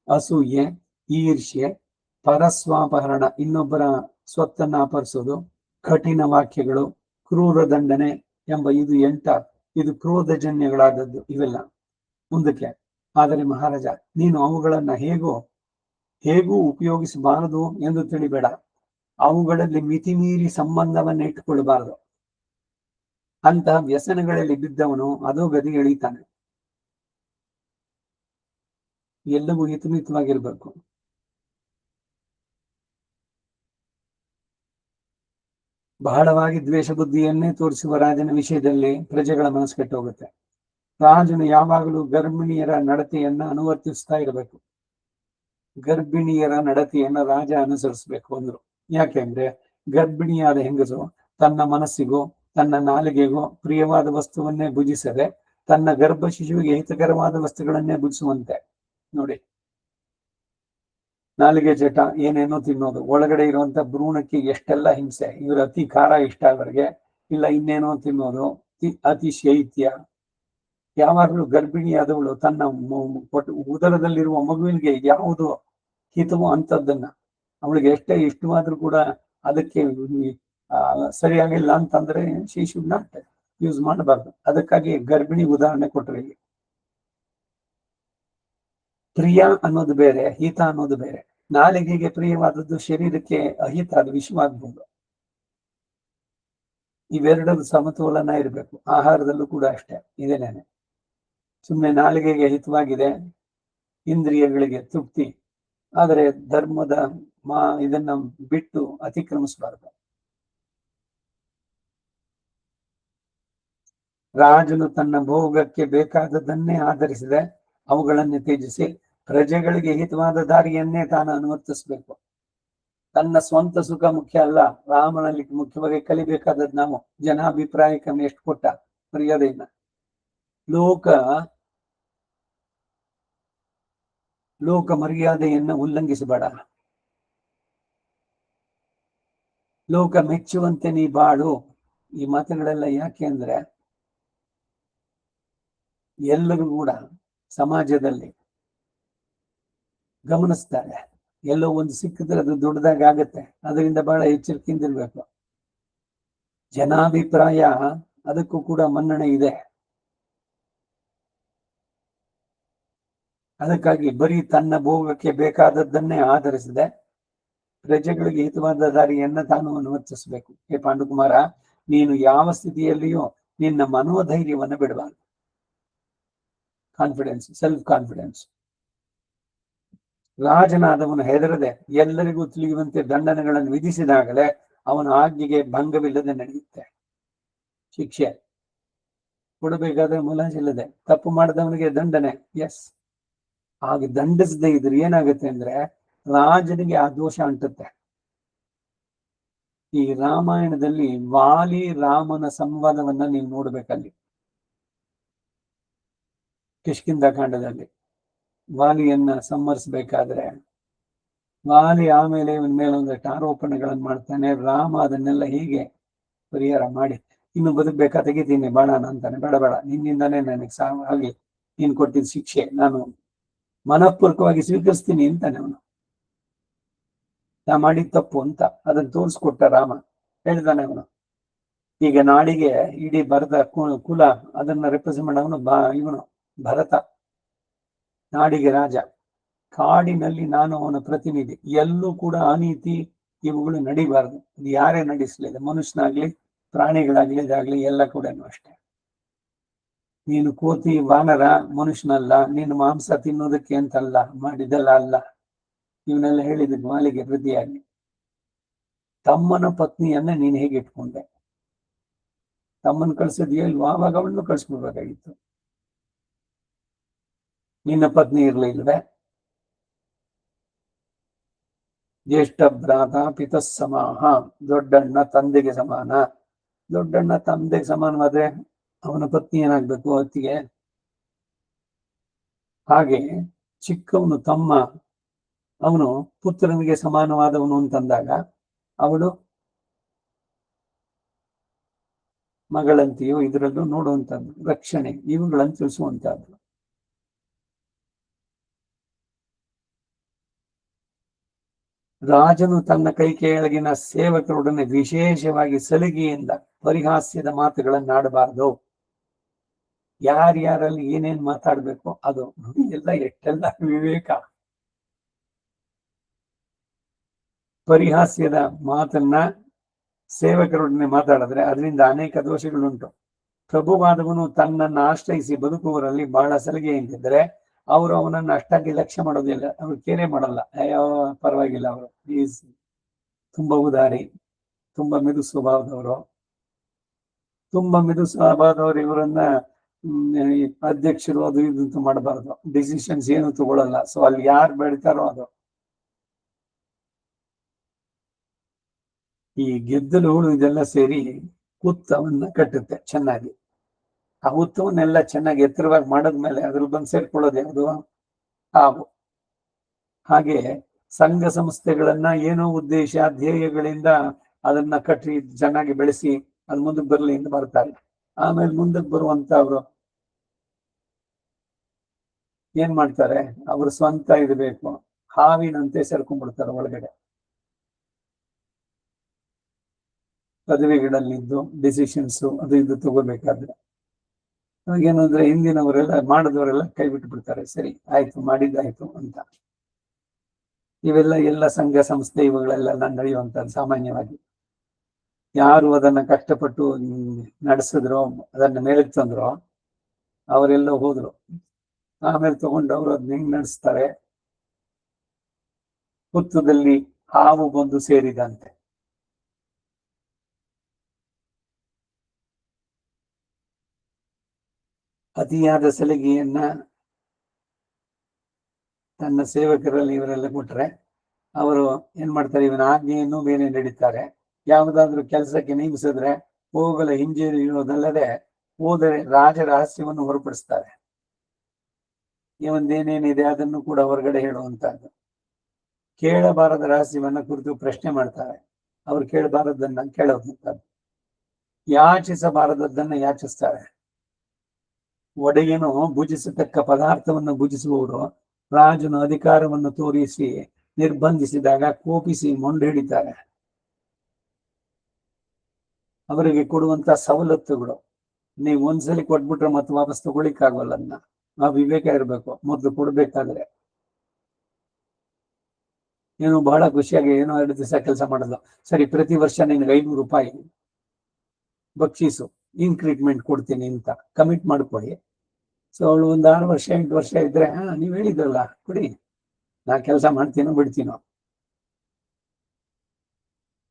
ಅಸೂಯೆ, ಈರ್ಷ್ಯೆ, ಪರಸ್ವಾಪಹರಣ, ಇನ್ನೊಬ್ಬರ ಸ್ವತ್ತನ್ನ ಅಪಹರಿಸೋದು, ಕಠಿಣ ವಾಕ್ಯಗಳು, ಕ್ರೂರ ದಂಡನೆ ಎಂಬ ಇದು ಕ್ರೋಧಜನ್ಯಗಳಾದದ್ದು ಇವೆಲ್ಲ ಮುಂದಕ್ಕೆ. ಆದರೆ ಮಹಾರಾಜ, ನೀನು ಅವುಗಳನ್ನ ಹೇಗೂ ಉಪಯೋಗಿಸಬಾರದು ಎಂದು ತಿಳಿಬೇಡ. ಅವುಗಳಲ್ಲಿ ಮಿತಿಮೀರಿ ಸಂಬಂಧವನ್ನ ಇಟ್ಟುಕೊಳ್ಳಬಾರದು. ಅಂತಹ ವ್ಯಸನಗಳಲ್ಲಿ ಬಿದ್ದವನು ಅಧೋಗತಿ ಎಳೀತಾನೆ. ಎಲ್ಲವೂ ಹಿತಮಿತವಾಗಿರ್ಬೇಕು. ಬಹಳವಾಗಿ ದ್ವೇಷ ಬುದ್ಧಿಯನ್ನೇ ತೋರಿಸುವ ರಾಜನ ವಿಷಯದಲ್ಲಿ ಪ್ರಜೆಗಳ ಮನಸ್ಸು ಕೆಟ್ಟು ಹೋಗುತ್ತೆ. ರಾಜನು ಯಾವಾಗಲೂ ಗರ್ಭಿಣಿಯರ ನಡತೆಯನ್ನ ಅನುವರ್ತಿಸ್ತಾ ಇರಬೇಕು. ಗರ್ಭಿಣಿಯರ ನಡತೆಯನ್ನ ರಾಜ ಅನುಸರಿಸಬೇಕು ಅಂದ್ರು. ಯಾಕೆಂದ್ರೆ ಗರ್ಭಿಣಿಯಾದ ಹೆಂಗಸು ತನ್ನ ಮನಸ್ಸಿಗೂ ತನ್ನ ನಾಲಿಗೆಗೂ ಪ್ರಿಯವಾದ ವಸ್ತುವನ್ನೇ ಭುಜಿಸದೆ ತನ್ನ ಗರ್ಭ ಶಿಶುವಿಗೆ ಹಿತಕರವಾದ ವಸ್ತುಗಳನ್ನೇ ಭುಜಿಸುವಂತೆ. ನೋಡಿ, ನಾಲಿಗೆ ಚಟ, ಏನೇನೋ ತಿನ್ನೋದು, ಒಳಗಡೆ ಇರುವಂತ ಭ್ರೂಣಕ್ಕೆ ಎಷ್ಟೆಲ್ಲ ಹಿಂಸೆ. ಇವ್ರ ಅತಿ ಖಾರ ಇಷ್ಟ ಅವರಿಗೆ, ಇಲ್ಲ ಇನ್ನೇನೋ ತಿನ್ನೋದು, ಅತಿ ಶೈತ್ಯ. ಯಾವಾಗಲೂ ಗರ್ಭಿಣಿಯಾದವಳು ತನ್ನ ಉದರದಲ್ಲಿರುವ ಮಗುವಿಗೆ ಯಾವುದು ಹಿತವೋ ಅಂತದ್ದನ್ನ, ಅವಳಿಗೆ ಎಷ್ಟೇ ಇಷ್ಟವಾದ್ರೂ ಕೂಡ ಅದಕ್ಕೆ ಸರಿಯಾಗಿಲ್ಲ ಅಂತಂದ್ರೆ ಶಿ ಶುಡ್ ನಾಟ್ ಯೂಸ್ ಮಾಡಬಾರ್ದು. ಅದಕ್ಕಾಗಿ ಗರ್ಭಿಣಿ ಉದಾಹರಣೆ ಕೊಟ್ಟರೆ, ಪ್ರಿಯ ಅನ್ನೋದು ಬೇರೆ, ಹಿತ ಅನ್ನೋದು ಬೇರೆ. ನಾಲಿಗೆಗೆ ಪ್ರಿಯವಾದದ್ದು ಶರೀರಕ್ಕೆ ಅಹಿತ, ಅದು ವಿಷವಾಗಬಹುದು. ಇವೆರಡರ ಸಮತೋಲನ ಇರಬೇಕು. ಆಹಾರದಲ್ಲೂ ಕೂಡ ಅಷ್ಟೇ ಇದೇನೇನೆ. ಸುಮ್ಮನೆ ನಾಲಿಗೆಗೆ ಹಿತವಾಗಿದೆ, ಇಂದ್ರಿಯಗಳಿಗೆ ತೃಪ್ತಿ, ಆದರೆ ಧರ್ಮದ ಇದನ್ನ ಬಿಟ್ಟು ಅತಿಕ್ರಮಿಸಬಾರದು. ರಾಜನು ತನ್ನ ಭೋಗಕ್ಕೆ ಬೇಕಾದದನ್ನೇ ಆಧರಿಸಿದೆ, ಅವುಗಳನ್ನೇ ತ್ಯಜಿಸಿ ಪ್ರಜೆಗಳಿಗೆ ಹಿತವಾದ ದಾರಿಯನ್ನೇ ತಾನು ಅನುವರ್ತಿಸ್ಬೇಕು. ತನ್ನ ಸ್ವಂತ ಸುಖ ಮುಖ್ಯ ಅಲ್ಲ, ರಾಮನಲ್ಲಿ ಮುಖ್ಯವಾಗಿ ಕಲಿಬೇಕಾದದ್ದು ನಾವು ಜನಾಭಿಪ್ರಾಯಕ್ಕೆ ಎಷ್ಟು ಕೊಟ್ಟ ಮರ್ಯಾದೆಯನ್ನ. ಲೋಕ ಮರ್ಯಾದೆಯನ್ನ ಉಲ್ಲಂಘಿಸಬೇಡ. ಲೋಕ ಮೆಚ್ಚುವಂತೆ ನೀ ಬಾಳು. ಈ ಮಾತುಗಳೆಲ್ಲ ಯಾಕೆ ಅಂದ್ರೆ, ಎಲ್ಲರೂ ಕೂಡ ಸಮಾಜದಲ್ಲಿ ಗಮನಿಸ್ತಾರೆ. ಎಲ್ಲೋ ಒಂದು ಸಿಕ್ಕಿದ್ರೆ ಅದು ದೊಡ್ಡದಾಗ ಆಗತ್ತೆ, ಅದರಿಂದ ಬಹಳ ಎಚ್ಚರಿಕೆಯಿಂದಿರ್ಬೇಕು. ಜನಾಭಿಪ್ರಾಯ ಅದಕ್ಕೂ ಕೂಡ ಮನ್ನಣೆ ಇದೆ. ಅದಕ್ಕಾಗಿ ಬರೀ ತನ್ನ ಭೋಗಕ್ಕೆ ಬೇಕಾದದ್ದನ್ನೇ ಆಧರಿಸಿದೆ ಪ್ರಜೆಗಳಿಗೆ ಹಿತವಾದ ದಾರಿಯನ್ನ ತಾನು ಅನುವರ್ತಿಸಬೇಕು. ಹೇ ಪಾಂಡುಕುಮಾರ, ನೀನು ಯಾವ ಸ್ಥಿತಿಯಲ್ಲಿಯೂ ನಿನ್ನ ಮನೋಧೈರ್ಯವನ್ನು ಬಿಡಬಾರದು. Confidence, self confidence. ರಾಜನಾದವನು ಹೆದರದೆ ಎಲ್ಲರಿಗೂ ತಿಳಿಯುವಂತೆ ದಂಡನೆಗಳನ್ನು ವಿಧಿಸಿದಾಗಲೇ ಅವನ ಆಜ್ಞೆಗೆ ಭಂಗವಿಲ್ಲದೆ ನಡೆಯುತ್ತೆ. ಶಿಕ್ಷೆ ಕೊಡಬೇಕಾದ್ರೆ ಮುಲಾಜಿಲ್ಲದೆ, ತಪ್ಪು ಮಾಡಿದವನಿಗೆ ದಂಡನೆ, ಎಸ್. ಆಗ ದಂಡಿಸದೆ ಇದ್ರೆ ಏನಾಗುತ್ತೆ ಅಂದ್ರೆ ರಾಜನಿಗೆ ಆ ದೋಷ ಅಂಟುತ್ತೆ. ಈ ರಾಮಾಯಣದಲ್ಲಿ ವಾಲಿ ರಾಮನ ಸಂವಾದವನ್ನ ನೀವು ನೋಡ್ಬೇಕಲ್ಲಿ. ಕಿಷ್ಕಿಂಧ ಕಾಂಡದಲ್ಲಿ ವಾಲಿಯನ್ನ ಸಂಹರಿಸಬೇಕಾದ್ರೆ ವಾಲಿ ಆಮೇಲೆ ಇವನ ಮೇಲೆ ಒಂದಷ್ಟು ಆರೋಪಣೆಗಳನ್ನು ಮಾಡ್ತಾನೆ. ರಾಮ ಅದನ್ನೆಲ್ಲ ಹೀಗೆ ಪರಿಹಾರ ಮಾಡಿ, ಇನ್ನು ಬದುಕಬೇಕಾ, ತೆಗಿತೀನಿ ಬಾಣ ಅಂತಾನೆ. ಬೇಡ ಬೇಡ, ನಿನ್ನಿಂದಾನೇ ನನಗೆ ಸಾವಾಗಿ ನೀನು ಕೊಟ್ಟಿದ್ದ ಶಿಕ್ಷೆ ನಾನು ಮನಃಪೂರ್ವಕವಾಗಿ ಸ್ವೀಕರಿಸ್ತೀನಿ ಅಂತಾನೆ. ಅವನು ನಾ ಮಾಡಿದ ತಪ್ಪು ಅಂತ ಅದನ್ನು ತೋರಿಸ್ಕೊಟ್ಟ ರಾಮ. ಹೇಳ್ತಾನೆ ಅವನು, ಈಗ ನಾಡಿಗೆ ಇಡೀ ಭರತ ಕುಲ ಅದನ್ನ ರೆಪ್ರೆಸೆಂಟ್ ಮಾಡವನು ಇವನು ಭರತ, ನಾಡಿಗೆ ರಾಜ. ಕಾಡಿನಲ್ಲಿ ನಾನು ಅವನ ಪ್ರತಿನಿಧಿ. ಎಲ್ಲೂ ಕೂಡ ಅನೀತಿ ಇವುಗಳು ನಡಿಬಾರದು. ಅದು ಯಾರೇ ನಡೆಸಲಿಲ್ಲ, ಮನುಷ್ಯನಾಗ್ಲಿ ಪ್ರಾಣಿಗಳಾಗ್ಲಿ ಇದಾಗ್ಲಿ ಎಲ್ಲ ಕೂಡ ಅಷ್ಟೇ. ನೀನು ಕೋತಿ ವಾನರ ಮನುಷ್ಯನಲ್ಲ, ನೀನು ಮಾಂಸ ತಿನ್ನೋದಕ್ಕೆ ಅಂತಲ್ಲ ಮಾಡಿದಲ್ಲ ಅಲ್ಲ. ಇವನ್ನೆಲ್ಲ ಹೇಳಿದ ಮಾಲಿಗೆ ವೃದ್ಧಿಯಾಗಿ. ತಮ್ಮನ ಪತ್ನಿಯನ್ನ ನೀನು ಹೇಗೆ ಇಟ್ಕೊಂಡೆ? ತಮ್ಮನ್ ಕಳ್ಸಿದ್ಯೋ ಇಲ್ವಾ? ಆವಾಗ ಅವಳನ್ನು ಕಳ್ಸ್ಕೊಡ್ಬೇಕಾಗಿತ್ತು. ನಿನ್ನ ಪತ್ನಿ ಇರ್ಲಿಲ್ವೇ? ಜ್ಯೇಷ್ಠ ಭ್ರಾತ ಪಿತಃ ಸಮಾಹ, ದೊಡ್ಡಣ್ಣ ತಂದೆಗೆ ಸಮಾನ. ದೊಡ್ಡಣ್ಣ ತಂದೆಗೆ ಸಮಾನವಾದ್ರೆ ಅವನ ಪತ್ನಿ ಏನಾಗ್ಬೇಕು ಹೊತ್ತಿಗೆ? ಹಾಗೆ ಚಿಕ್ಕವನು ತಮ್ಮ ಅವನು ಪುತ್ರನಿಗೆ ಸಮಾನವಾದವನು ಅಂತಂದಾಗ ಅವಳು ಮಗಳಂತೆಯೋ ಇದರಲ್ಲೂ ನೋಡುವಂತದ್ದು ರಕ್ಷಣೆ ಇವುಗಳನ್ನು ತಿಳಿಸುವಂತಹದ್ದು. ರಾಜನು ತನ್ನ ಕೈ ಕೆಳಗಿನ ಸೇವಕರೊಡನೆ ವಿಶೇಷವಾಗಿ ಸಲಿಗೆಯಿಂದ ಪರಿಹಾಸ್ಯದ ಮಾತುಗಳನ್ನಾಡಬಾರದು. ಯಾರ್ಯಾರಲ್ಲಿ ಏನೇನ್ ಮಾತಾಡ್ಬೇಕು ಅದು ಎಲ್ಲ ಎಷ್ಟೆಲ್ಲ ವಿವೇಕ. ಪರಿಹಾಸ್ಯದ ಮಾತನ್ನ ಸೇವಕರೊಡನೆ ಮಾತಾಡಿದ್ರೆ ಅದರಿಂದ ಅನೇಕ ದೋಷಗಳುಂಟು. ಪ್ರಭುವಾದವನು ತನ್ನನ್ನು ಆಶ್ರಯಿಸಿ ಬದುಕುವವರಲ್ಲಿ ಬಹಳ ಸಲಿಗೆಯಿಂದಿದ್ದರೆ ಅವರು ಅವನನ್ನು ಅಷ್ಟಾಗಿ ಲಕ್ಷ್ಯ ಮಾಡೋದಿಲ್ಲ, ಅವ್ರು ಕೇರೆ ಮಾಡಲ್ಲ. ಅಯ್ಯೋ ಪರವಾಗಿಲ್ಲ, ಅವರು ಈಸ್ ತುಂಬಾ ಉದಾರಿ, ತುಂಬಾ ಮಿದು ಸ್ವಭಾವದವರು. ತುಂಬಾ ಮಿದು ಸ್ವಭಾವದವರು ಇವರನ್ನ ಅಧ್ಯಕ್ಷರು ಅದು ಇದು ಮಾಡಬಾರ್ದು. ಡಿಸಿಷನ್ಸ್ ಏನು ತಗೊಳ್ಳಲ್ಲ. ಸೊ ಅಲ್ಲಿ ಯಾರು ಬೆಳಿತಾರೋ ಅದು. ಈ ಗೆದ್ದಲು ಹುಳು ಇದೆಲ್ಲ ಸೇರಿ ಹುತ್ತವನ್ನ ಕಟ್ಟುತ್ತೆ ಚೆನ್ನಾಗಿ. ಆ ಹುತ್ತವನ್ನೆಲ್ಲ ಚೆನ್ನಾಗಿ ಎತ್ತರವಾಗಿ ಮಾಡದ್ಮೇಲೆ ಅದ್ರ ಬಂದು ಸೇರ್ಕೊಳ್ಳೋದು ಯಾವುದು? ಹಾವು. ಹಾಗೆ ಸಂಘ ಸಂಸ್ಥೆಗಳನ್ನ ಏನೋ ಉದ್ದೇಶ ಧ್ಯೇಯಗಳಿಂದ ಅದನ್ನ ಕಟ್ಟಿ ಚೆನ್ನಾಗಿ ಬೆಳೆಸಿ ಅದು ಮುಂದಕ್ಕೆ ಬರಲಿ ಎಂದು ಬರ್ತಾರೆ. ಆಮೇಲೆ ಮುಂದಕ್ಕೆ ಬರುವಂತ ಅವರು ಏನ್ ಮಾಡ್ತಾರೆ? ಅವ್ರ ಸ್ವಂತ ಇರಬೇಕು, ಹಾವಿನಂತೆ ಸೇರ್ಕೊಂಡ್ಬಿಡ್ತಾರೆ ಒಳಗಡೆ. ಪದವಿಗಳಲ್ಲಿದ್ದು ಡಿಸಿಷನ್ಸ್ ಅದು ಇದು ತಗೋಬೇಕಾದ್ರೆ ಅವಾಗೇನು ಅಂದ್ರೆ ಹಿಂದಿನವರೆಲ್ಲ ಮಾಡಿದವರೆಲ್ಲ ಕೈ ಬಿಟ್ಟು ಬಿಡ್ತಾರೆ. ಸರಿ ಆಯ್ತು, ಮಾಡಿದ್ದಾಯ್ತು ಅಂತ. ಇವೆಲ್ಲ ಎಲ್ಲ ಸಂಘ ಸಂಸ್ಥೆ ಇವುಗಳೆಲ್ಲ ನಡೆಯುವಂಥದ್ದು ಸಾಮಾನ್ಯವಾಗಿ. ಯಾರು ಅದನ್ನ ಕಷ್ಟಪಟ್ಟು ನಡೆಸಿದ್ರೋ, ಅದನ್ನ ಮೇಲಕ್ಕೆ ತಂದ್ರೋ ಅವರೆಲ್ಲ ಹೋದ್ರು. ಆಮೇಲೆ ತಗೊಂಡು ಅವರು ಅದನ್ನ ಹೆಂಗ್ ನಡೆಸ್ತಾರೆ? ಹುತ್ತದಲ್ಲಿ ಹಾವು ಬಂದು ಸೇರಿದಂತೆ. ಅತಿಯಾದ ಸಲಿಗೆಯನ್ನ ತನ್ನ ಸೇವಕರಲ್ಲಿ ಇವರೆಲ್ಲ ಕೊಟ್ರೆ ಅವರು ಏನ್ ಮಾಡ್ತಾರೆ? ಇವನ ಆಜ್ಞೆಯನ್ನು ಬೇರೆ ನಡೀತಾರೆ. ಯಾವುದಾದ್ರೂ ಕೆಲಸಕ್ಕೆ ನೇಮಿಸಿದ್ರೆ ಹೋಗಲ ಹಿಂಜರಿಯೋದಲ್ಲದೆ ಹೋದರೆ ರಾಜ ರಹಸ್ಯವನ್ನು ಹೊರಪಡಿಸ್ತಾರೆ. ಇವಂದೇನೇನಿದೆ ಅದನ್ನು ಕೂಡ ಹೊರಗಡೆ ಹೇಳುವಂತಹದ್ದು. ಕೇಳಬಾರದ ರಹಸ್ಯವನ್ನ ಕುರಿತು ಪ್ರಶ್ನೆ ಮಾಡ್ತಾರೆ. ಅವ್ರು ಕೇಳಬಾರದನ್ನ ಕೇಳುವಂಥದ್ದು. ಯಾಚಿಸಬಾರದನ್ನ ಯಾಚಿಸ್ತಾರೆ. ಒಡೆಯನು ಭುಜಿಸತಕ್ಕ ಪದಾರ್ಥವನ್ನು ಭುಜಿಸುವವರು ರಾಜನ ಅಧಿಕಾರವನ್ನು ತೋರಿಸಿ ನಿರ್ಬಂಧಿಸಿದಾಗ ಕೋಪಿಸಿ ಮೊಂಡು ಹಿಡಿತಾರೆ. ಅವರಿಗೆ ಕೊಡುವಂತ ಸವಲತ್ತುಗಳು ನೀವು ಒಂದ್ಸಲಿ ಕೊಟ್ಬಿಟ್ರೆ ಮತ್ತೆ ವಾಪಸ್ ತಗೊಳಿಕ್ಕಾಗಲ್ಲ. ಅದನ್ನ ನಾವು ವಿವೇಕ ಇರಬೇಕು. ಮೊದಲು ಕೊಡ್ಬೇಕಾದ್ರೆ ಏನೋ ಬಹಳ ಖುಷಿಯಾಗಿ ಏನೋ 2 ದಿವಸ ಕೆಲಸ ಮಾಡೋದು. ಸರಿ, ಪ್ರತಿ ವರ್ಷ ನಿನ್ಗೆ 500 ರೂಪಾಯಿ ಬಕ್ಷೀಸು ಇನ್ಕ್ರಿಮೆಂಟ್ ಕೊಡ್ತೀನಿ ಅಂತ ಕಮಿಟ್ ಮಾಡ್ಕೊಳ್ಳಿ. ಸೊ ಅವಳು ಒಂದು 6 ವರ್ಷ 8 ವರ್ಷ ಇದ್ರೆ ನೀವ್ ಹೇಳಿದ್ರಲ್ಲ ಕೊಡಿ, ನಾ ಕೆಲಸ ಮಾಡ್ತೀನೋ ಬಿಡ್ತೀನೋ.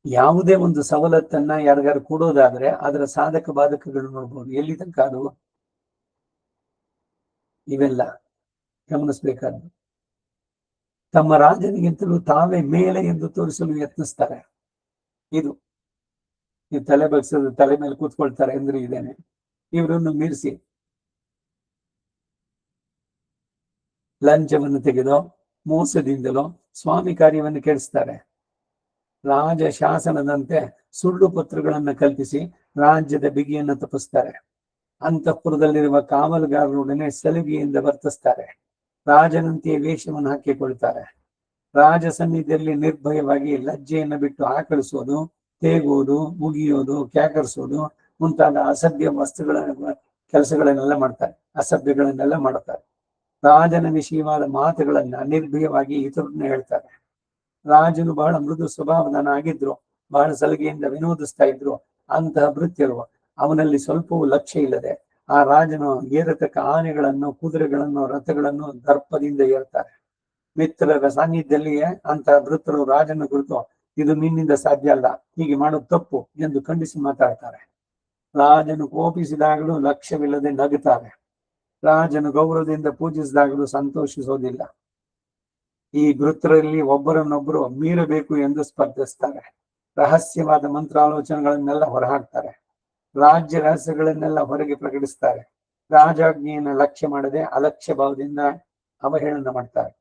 ಯಾವುದೇ ಒಂದು ಸವಲತ್ತನ್ನ ಯಾರಿಗಾರು ಕೊಡೋದಾದ್ರೆ ಅದರ ಸಾಧಕ ಬಾಧಕಗಳು ನೋಡ್ಬೋದು. ಎಲ್ಲಿ ತನಕ ಅದು ಇವೆಲ್ಲ ಗಮನಿಸ್ಬೇಕಾದ್ದು. ತಮ್ಮ ರಾಜನಿಗಿಂತಲೂ ತಾವೇ ಮೇಲೆ ಎಂದು ತೋರಿಸಲು ಯತ್ನಿಸ್ತಾರೆ. ಇದು ನೀವು ತಲೆ ಬಗ್ಸೋದು, ತಲೆ ಮೇಲೆ ಕೂತ್ಕೊಳ್ತಾರೆ ಅಂದ್ರೆ ಇದೇನೆ. ಇವರನ್ನು ಮೀರಿಸಿ ಲಂಚವನ್ನು ತೆಗೆದೋ ಮೋಸದಿಂದಲೋ ಸ್ವಾಮಿ ಕಾರ್ಯವನ್ನು ಕೆಡಿಸ್ತಾರೆ. ರಾಜ ಶಾಸನದಂತೆ ಸುಳ್ಳು ಪತ್ರಗಳನ್ನು ಕಲ್ಪಿಸಿ ರಾಜ್ಯದ ಬಿಗಿಯನ್ನು ತಪ್ಪಿಸ್ತಾರೆ. ಅಂತಃಪುರದಲ್ಲಿರುವ ಕಾವಲುಗಾರರೊಡನೆ ಸಲಿಗೆಯಿಂದ ವರ್ತಿಸ್ತಾರೆ. ರಾಜನಂತೆಯೇ ವೇಷವನ್ನು ಹಾಕಿಕೊಳ್ತಾರೆ. ರಾಜ ಸನ್ನಿಧಿಯಲ್ಲಿ ನಿರ್ಭಯವಾಗಿ ಲಜ್ಜೆಯನ್ನು ಬಿಟ್ಟು ಆಕಳಿಸೋದು, ತೇಗುವುದು, ಮುಗಿಯೋದು, ಕ್ಯಾಕರಿಸೋದು ಮುಂತಾದ ಅಸಭ್ಯ ಕೆಲಸಗಳನ್ನೆಲ್ಲ ಮಾಡ್ತಾರೆ. ಅಸಭ್ಯಗಳನ್ನೆಲ್ಲ ಮಾಡ್ತಾರೆ. ರಾಜನ ವಿಷಯವಾದ ಮಾತುಗಳನ್ನ ನಿರ್ಭಯವಾಗಿ ಇತರರನ್ನ ಹೇಳ್ತಾರೆ. ರಾಜನು ಬಹಳ ಮೃದು ಸ್ವಭಾವದನಾಗಿದ್ರು, ಬಹಳ ಸಲಿಗೆಯಿಂದ ವಿನೋದಿಸ್ತಾ ಇದ್ರು. ಅಂತಹ ಭೃತ್ಯರು. ಅವನಲ್ಲಿ ಸ್ವಲ್ಪವೂ ಲಕ್ಷ್ಯ ಇಲ್ಲದೆ ಆ ರಾಜನು ಏರತಕ್ಕ ಆನೆಗಳನ್ನು, ಕುದುರೆಗಳನ್ನು, ರಥಗಳನ್ನು ದರ್ಪದಿಂದ ಏರ್ತಾರೆ. ಮಿತ್ರರ ಸಾನ್ನಿಧ್ಯದಲ್ಲಿಯೇ ಅಂತಹ ಭೃತರು ರಾಜನ ಕುರಿತು ಇದು ನಿನ್ನಿಂದ ಸಾಧ್ಯ ಅಲ್ಲ, ಹೀಗೆ ಮಾಡೋದು ತಪ್ಪು ಎಂದು ಖಂಡಿಸಿ ಮಾತಾಡ್ತಾರೆ. ರಾಜನು ಕೋಪಿಸಿದಾಗಲೂ ಲಕ್ಷ್ಯವಿಲ್ಲದೆ ನಗುತ್ತಾರೆ. ರಾಜನು ಗೌರವದಿಂದ ಪೂಜಿಸಿದಾಗಲೂ ಸಂತೋಷಿಸೋದಿಲ್ಲ. ಈ ಭೃತರಲ್ಲಿ ಒಬ್ಬರನ್ನೊಬ್ಬರು ಮೀರಬೇಕು ಎಂದು ಸ್ಪರ್ಧಿಸ್ತಾರೆ. ರಹಸ್ಯವಾದ ಮಂತ್ರಾಲೋಚನೆಗಳನ್ನೆಲ್ಲ ಹೊರಹಾಕ್ತಾರೆ. ರಾಜ್ಯ ರಹಸ್ಯಗಳನ್ನೆಲ್ಲ ಹೊರಗೆ ಪ್ರಕಟಿಸ್ತಾರೆ. ರಾಜಾಜ್ಞೆಯನ್ನು ಲಕ್ಷ್ಯ ಮಾಡದೆ ಅಲಕ್ಷ್ಯ ಭಾವದಿಂದ ಅವಹೇಳನ ಮಾಡ್ತಾರೆ.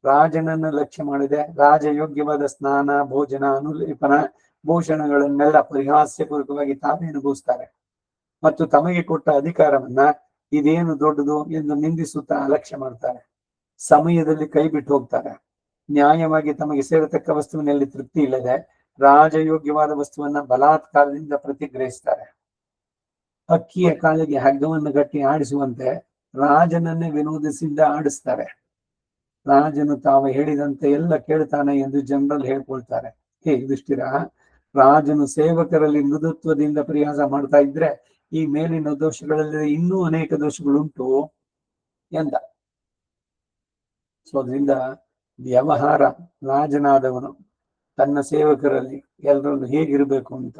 ರಾಜನನ್ನು ಲಕ್ಷ್ಯ ಮಾಡದೆ ರಾಜಯೋಗ್ಯವಾದ ಸ್ನಾನ, ಭೋಜನ, ಅನುಲೇಪನ, ಭೂಷಣಗಳನ್ನೆಲ್ಲ ಪರಿಹಾಸ್ಯಪೂರ್ವಕವಾಗಿ ತಾವೇ ಅನುಭವಿಸ್ತಾರೆ. ಮತ್ತು ತಮಗೆ ಕೊಟ್ಟ ಅಧಿಕಾರವನ್ನ ಇದೇನು ದೊಡ್ಡದು ಎಂದು ನಿಂದಿಸುತ್ತಾ ಅಲಕ್ಷ್ಯ ಮಾಡ್ತಾರೆ. ಸಮಯದಲ್ಲಿ ಕೈ ಬಿಟ್ಟು ಹೋಗ್ತಾರೆ. ನ್ಯಾಯವಾಗಿ ತಮಗೆ ಸೇರತಕ್ಕ ವಸ್ತುವಿನಲ್ಲಿ ತೃಪ್ತಿ ಇಲ್ಲದೆ ರಾಜಯೋಗ್ಯವಾದ ವಸ್ತುವನ್ನ ಬಲಾತ್ಕಾರದಿಂದ ಪ್ರತಿಗ್ರಹಿಸ್ತಾರೆ. ಅಕ್ಕಿಯ ಕಾಲಿಗೆ ಹಗ್ಗವನ್ನು ಗಟ್ಟಿ ಆಡಿಸುವಂತೆ ರಾಜನನ್ನೇ ವಿನೋದಿಸಿಂದ ಆಡಿಸ್ತಾರೆ. ರಾಜನು ತಾವು ಹೇಳಿದಂತೆ ಎಲ್ಲ ಕೇಳ್ತಾನೆ ಎಂದು ಜನರಲ್ಲಿ ಹೇಳ್ಕೊಳ್ತಾರೆ. ಹೇ ಯುಧಿಷ್ಠಿರ, ರಾಜನು ಸೇವಕರಲ್ಲಿ ಮೃದುತ್ವದಿಂದ ಪರಿಹಾಸ ಮಾಡ್ತಾ ಇದ್ರೆ ಈ ಮೇಲಿನ ದೋಷಗಳಲ್ಲಿ ಇನ್ನೂ ಅನೇಕ ದೋಷಗಳುಂಟು ಎಂದ. ಸೊ ಅದರಿಂದ ವ್ಯವಹಾರ, ರಾಜನಾದವನು ತನ್ನ ಸೇವಕರಲ್ಲಿ ಎಲ್ಲರನ್ನು ಹೇಗಿರ್ಬೇಕು ಅಂತ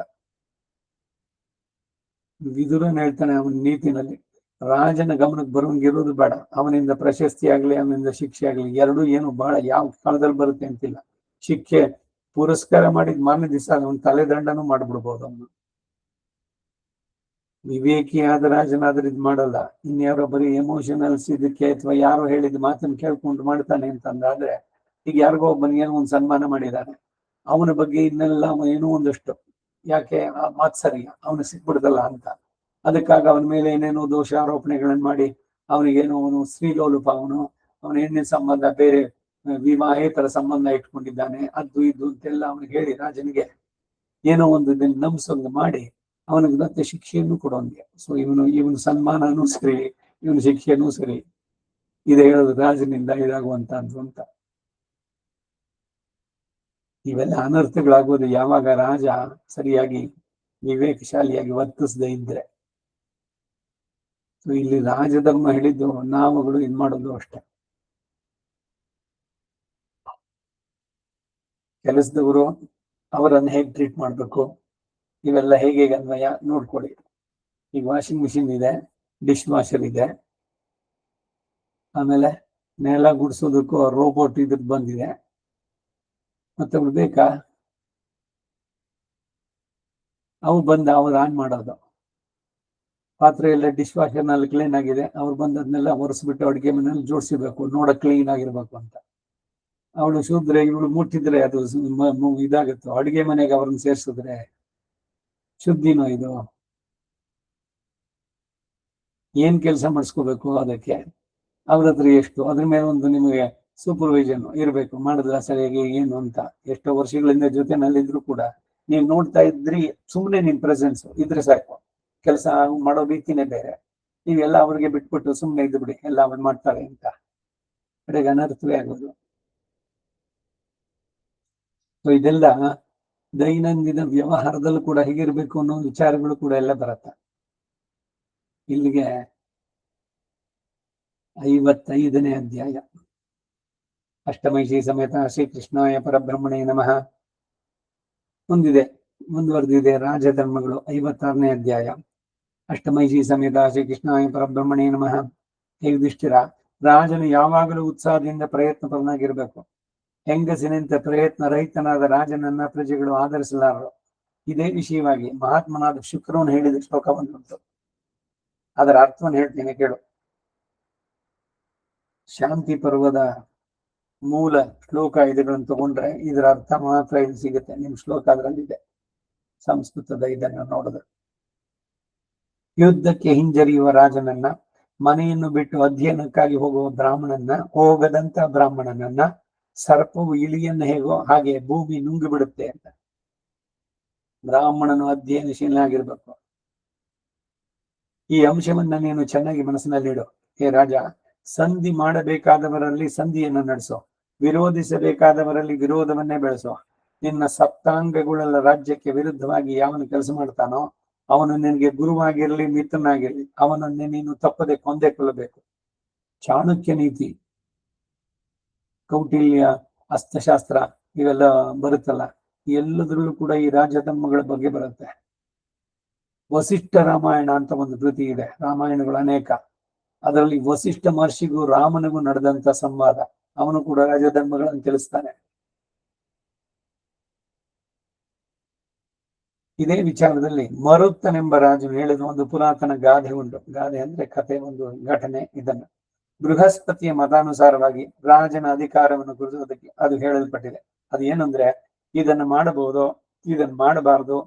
ವಿದುರನ್ ಹೇಳ್ತಾನೆ ಅವನ ನೀತಿನಲ್ಲಿ. ರಾಜನ ಗಮನಕ್ಕೆ ಬರುವಂಗಿರೋದು ಬೇಡ. ಅವನಿಂದ ಪ್ರಶಸ್ತಿ ಆಗ್ಲಿ, ಅವನಿಂದ ಶಿಕ್ಷೆ ಆಗ್ಲಿ, ಎರಡೂ ಏನು ಬಹಳ ಯಾವ ಕಾಲದಲ್ಲಿ ಬರುತ್ತೆ ಅಂತಿಲ್ಲ. ಶಿಕ್ಷೆ ಪುರಸ್ಕಾರ ಮಾಡಿದ ಮಾರನೇ ದಿವಸ ಅವನ ತಲೆದಂಡನೂ ಮಾಡ್ಬಿಡ್ಬೋದು. ಅವನು ವಿವೇಕಿಯಾದ ರಾಜನಾದ್ರೆ ಇದ್ ಮಾಡಲ್ಲ. ಇನ್ಯಾರೋ ಬರೀ ಎಮೋಷನಲ್ಸ್ ಇದಕ್ಕೆ ಅಥವಾ ಯಾರೋ ಹೇಳಿದ ಮಾತನ್ನು ಕೇಳ್ಕೊಂಡು ಮಾಡ್ತಾನೆ ಅಂತಂದಾದ್ರೆ, ಈಗ ಯಾರಿಗೋ ಒಬ್ಬನಿಗೆ ಏನೋ ಒಂದು ಸನ್ಮಾನ ಮಾಡಿದ್ದಾನೆ, ಅವನ ಬಗ್ಗೆ ಇನ್ನೆಲ್ಲ ಏನೋ ಒಂದಷ್ಟು ಯಾಕೆ ಆ ಮಾತು ಸರಿ ಅವನು ಸಿಕ್ಬಿಡ್ದಲ್ಲ ಅಂತ ಅದಕ್ಕಾಗಿ ಅವನ ಮೇಲೆ ಏನೇನೋ ದೋಷ ಆರೋಪಣೆಗಳನ್ನು ಮಾಡಿ ಅವನಿಗೇನೋ ಅವನು ಸ್ತ್ರೀಲೋಲುಪ, ಅವನ ಹೆಣ್ಣಿನ ಸಂಬಂಧ ಬೇರೆ ವಿವಾಹೇತರ ಸಂಬಂಧ ಇಟ್ಕೊಂಡಿದ್ದಾನೆ, ಅದು ಇದು ಅಂತೆಲ್ಲ ಅವನಿಗೆ ಹೇಳಿ ರಾಜನಿಗೆ ಏನೋ ಒಂದು ನಂಬಿಸಂಗ ಮಾಡಿ ಅವನಿಗೆ ಮತ್ತೆ ಶಿಕ್ಷೆಯನ್ನು ಕೊಡೋನ್ಗೆ. ಸೊ ಇವನು ಸನ್ಮಾನನೂ ಸರಿ, ಇವನು ಶಿಕ್ಷೆನೂ ಸರಿ. ಇದು ಹೇಳೋದು ರಾಜನಿಂದ ಇದಾಗುವಂತಹದ್ದು ಅಂತ. ಇವೆಲ್ಲ ಅನರ್ಥಗಳಾಗೋದು ಯಾವಾಗ ರಾಜ ಸರಿಯಾಗಿ ವಿವೇಕಶಾಲಿಯಾಗಿ ವರ್ತಿಸದೇ ಇದ್ರೆ. ಸೊ ಇಲ್ಲಿ ರಾಜಧರ್ಮ ಹೇಳಿದ್ದು ನಾವುಗಳು ಇದ್ ಮಾಡೋದು ಅಷ್ಟೇ. ಕೆಲಸದವರು ಅವರನ್ನು ಹೇಗೆ ಟ್ರೀಟ್ ಮಾಡ್ಬೇಕು, ಇವೆಲ್ಲ ಹೇಗೆ ಅನ್ವಯ ನೋಡ್ಕೊಳ್ಳಿ. ಈಗ ವಾಷಿಂಗ್ ಮಿಷಿನ್ ಇದೆ, ಡಿಶ್ ವಾಷರ್ ಇದೆ, ಆಮೇಲೆ ನೆಲ ಗುಡಿಸೋದಕ್ಕೂ ರೋಬೋಟ್ ಇದ್ರದ್ದು ಬಂದಿದೆ. ಮತ್ತೆ ಬೇಕಾ ಅವು ಬಂದು ಅವ್ರು ಆನ್ ಮಾಡೋದು. ಪಾತ್ರೆ ಎಲ್ಲ ಡಿಶ್ ವಾಷರ್ ನಲ್ಲಿ ಕ್ಲೀನ್ ಆಗಿದೆ, ಅವ್ರು ಬಂದದ್ನೆಲ್ಲ ಒರೆಸ್ಬಿಟ್ಟು ಅಡುಗೆ ಮನೆಯಲ್ಲಿ ಜೋಡಿಸಿಬೇಕು, ನೋಡಕ್ ಕ್ಲೀನ್ ಆಗಿರ್ಬೇಕು ಅಂತ. ಅವಳು ಶೂದ್ರೆ ಇವಳು ಮುಟ್ಟಿದ್ರೆ ಅದು ಇದಾಗುತ್ತೆ. ಅಡುಗೆ ಮನೆಗೆ ಅವ್ರನ್ನ ಸೇರ್ಸಿದ್ರೆ ಶುದ್ಧಿನೋ ಇದು? ಏನ್ ಕೆಲಸ ಮಾಡಿಸ್ಕೋಬೇಕು ಅದಕ್ಕೆ ಅವ್ರ ಹತ್ರ ಎಷ್ಟು, ಅದ್ರ ಮೇಲೆ ಒಂದು ನಿಮಗೆ ಸೂಪರ್ವೈಸನ್ ಇರ್ಬೇಕು, ಮಾಡಿದ್ರ ಸರಿಯಾಗಿ ಏನು ಅಂತ. ಎಷ್ಟೋ ವರ್ಷಗಳಿಂದ ಜೊತೆನಲ್ಲಿದ್ರು ಕೂಡ ನೀವು ನೋಡ್ತಾ ಇದ್ರಿ, ಸುಮ್ಮನೆ ನಿಮ್ ಪ್ರೆಸೆನ್ಸ್ ಇದ್ರೆ ಸಾಕು. ಕೆಲಸ ಮಾಡೋ ರೀತಿನೇ ಬೇರೆ. ನೀವೆಲ್ಲ ಅವ್ರಿಗೆ ಬಿಟ್ಬಿಟ್ಟು ಸುಮ್ಮನೆ ಇದ್ದು ಬಿಡಿ, ಎಲ್ಲ ಅವ್ರು ಮಾಡ್ತಾರೆ ಅಂತ ಕಡೆಗೆ ಅನರ್ಥವೇ ಆಗೋದು. ಸೊ ಇದೆಲ್ಲ ದೈನಂದಿನ ವ್ಯವಹಾರದಲ್ಲೂ ಕೂಡ ಹೇಗಿರ್ಬೇಕು ಅನ್ನೋ ವಿಚಾರಗಳು ಕೂಡ ಎಲ್ಲ ಬರುತ್ತೆ. ಇಲ್ಲಿಗೆ 55ನೇ ಅಧ್ಯಾಯ. ಅಷ್ಟಮೈಷಿ ಸಮೇತ ಶ್ರೀಕೃಷ್ಣಾಯ ಪರಬ್ರಹ್ಮಣೇ ನಮಃ ಮುಂದುವರೆದಿದೆ ರಾಜಧರ್ಮಗಳು. 56ನೇ ಅಧ್ಯಾಯ. ಅಷ್ಟಮೈಷಿ ಸಮೇತ ಶ್ರೀಕೃಷ್ಣಾಯ ಪರಬ್ರಹ್ಮಣೇ ನಮಃ. ಹೇ ಯುಧಿಷ್ಠಿರ, ರಾಜನು ಯಾವಾಗಲೂ ಉತ್ಸಾಹದಿಂದ ಪ್ರಯತ್ನ ಪರನಾಗಿರ್ಬೇಕು. ಹೆಂಗಸಿನಂತೆ ಪ್ರಯತ್ನ ರಹಿತನಾದ ರಾಜನನ್ನ ಪ್ರಜೆಗಳು ಆಧರಿಸಲಾರರು. ಇದೇ ವಿಷಯವಾಗಿ ಮಹಾತ್ಮನಾದ ಶುಕ್ರನು ಹೇಳಿದ ಶ್ಲೋಕ ಬಂದುಂಟು. ಅದರ ಅರ್ಥವನ್ನು ಹೇಳ್ತೇನೆ ಕೇಳು. ಶಾಂತಿ ಪರ್ವದ ಮೂಲ ಶ್ಲೋಕ ಇದುಗಳನ್ನು ತಗೊಂಡ್ರೆ ಇದರ ಅರ್ಥ ಮಾತ್ರ ಇಲ್ಲಿ ಸಿಗುತ್ತೆ. ನಿಮ್ ಶ್ಲೋಕ ಅದರಲ್ಲಿದೆ, ಸಂಸ್ಕೃತದ ಇದನ್ನು ನೋಡಿದ್ರೆ. ಯುದ್ಧಕ್ಕೆ ಹಿಂಜರಿಯುವ ರಾಜನನ್ನ, ಮನೆಯನ್ನು ಬಿಟ್ಟು ಅಧ್ಯಯನಕ್ಕಾಗಿ ಹೋಗದಂತ ಬ್ರಾಹ್ಮಣನನ್ನ ಸರ್ಪವು ಇಲಿಯನ್ನು ಹೇಗೋ ಹಾಗೆ ಭೂಮಿ ನುಂಗಿ ಬಿಡುತ್ತೆ ಅಂತ. ಬ್ರಾಹ್ಮಣನು ಅಧ್ಯಯನಶೀಲನಾಗಿರ್ಬೇಕು. ಈ ಅಂಶವನ್ನ ನೀನು ಚೆನ್ನಾಗಿ ಮನಸ್ಸಿನಲ್ಲಿಡು. ಹೇ ರಾಜ, ಸಂಧಿ ಮಾಡಬೇಕಾದವರಲ್ಲಿ ಸಂಧಿಯನ್ನು ನಡೆಸೋ, ವಿರೋಧಿಸಬೇಕಾದವರಲ್ಲಿ ವಿರೋಧವನ್ನೇ ಬೆಳೆಸೋ. ನಿನ್ನ ಸಪ್ತಾಂಗಗಳೆಲ್ಲ ರಾಜ್ಯಕ್ಕೆ ವಿರುದ್ಧವಾಗಿ ಯಾವನು ಕೆಲಸ ಮಾಡ್ತಾನೋ ಅವನು ನಿನಗೆ ಗುರುವಾಗಿರ್ಲಿ ಮಿತ್ರನಾಗಿರ್ಲಿ ಅವನನ್ನೇ ನೀನು ತಪ್ಪದೆ ಕೊಂದೇ ಕೊಲ್ಲಬೇಕು. ಚಾಣಕ್ಯ ನೀತಿ, ಕೌಟಿಲ್ಯ, ಅರ್ಥಶಾಸ್ತ್ರ ಇವೆಲ್ಲ ಬರುತ್ತಲ್ಲ, ಎಲ್ಲದರಲ್ಲೂ ಕೂಡ ಈ ರಾಜಧರ್ಮಗಳ ಬಗ್ಗೆ ಬರುತ್ತೆ. ವಸಿಷ್ಠ ರಾಮಾಯಣ ಅಂತ ಒಂದು ಕೃತಿ ಇದೆ, ರಾಮಾಯಣಗಳು ಅನೇಕ. ಅದರಲ್ಲಿ ವಸಿಷ್ಠ ಮಹರ್ಷಿಗೂ ರಾಮನಿಗೂ ನಡೆದಂತ ಸಂವಾದ, ಅವನು ಕೂಡ ರಾಜಧರ್ಮಗಳನ್ನು ತಿಳಿಸ್ತಾನೆ. ಇದೇ ವಿಚಾರದಲ್ಲಿ ಮರುತ್ತನೆಂಬ ರಾಜನು ಹೇಳಿದ ಒಂದು ಪುರಾತನ ಗಾದೆ ಉಂಟು. ಗಾದೆ ಅಂದ್ರೆ ಕಥೆ, ಒಂದು ಘಟನೆ. ಇದನ್ನು ಬೃಹಸ್ಪತಿಯ ಮತಾನುಸಾರವಾಗಿ ರಾಜನ ಅಧಿಕಾರವನ್ನು ಕುರಿತುವುದಕ್ಕೆ ಅದು ಹೇಳಲ್ಪಟ್ಟಿದೆ. ಅದು ಏನಂದ್ರೆ, ಇದನ್ನು ಮಾಡಬಹುದು, ಇದನ್ನು ಮಾಡಬಾರದು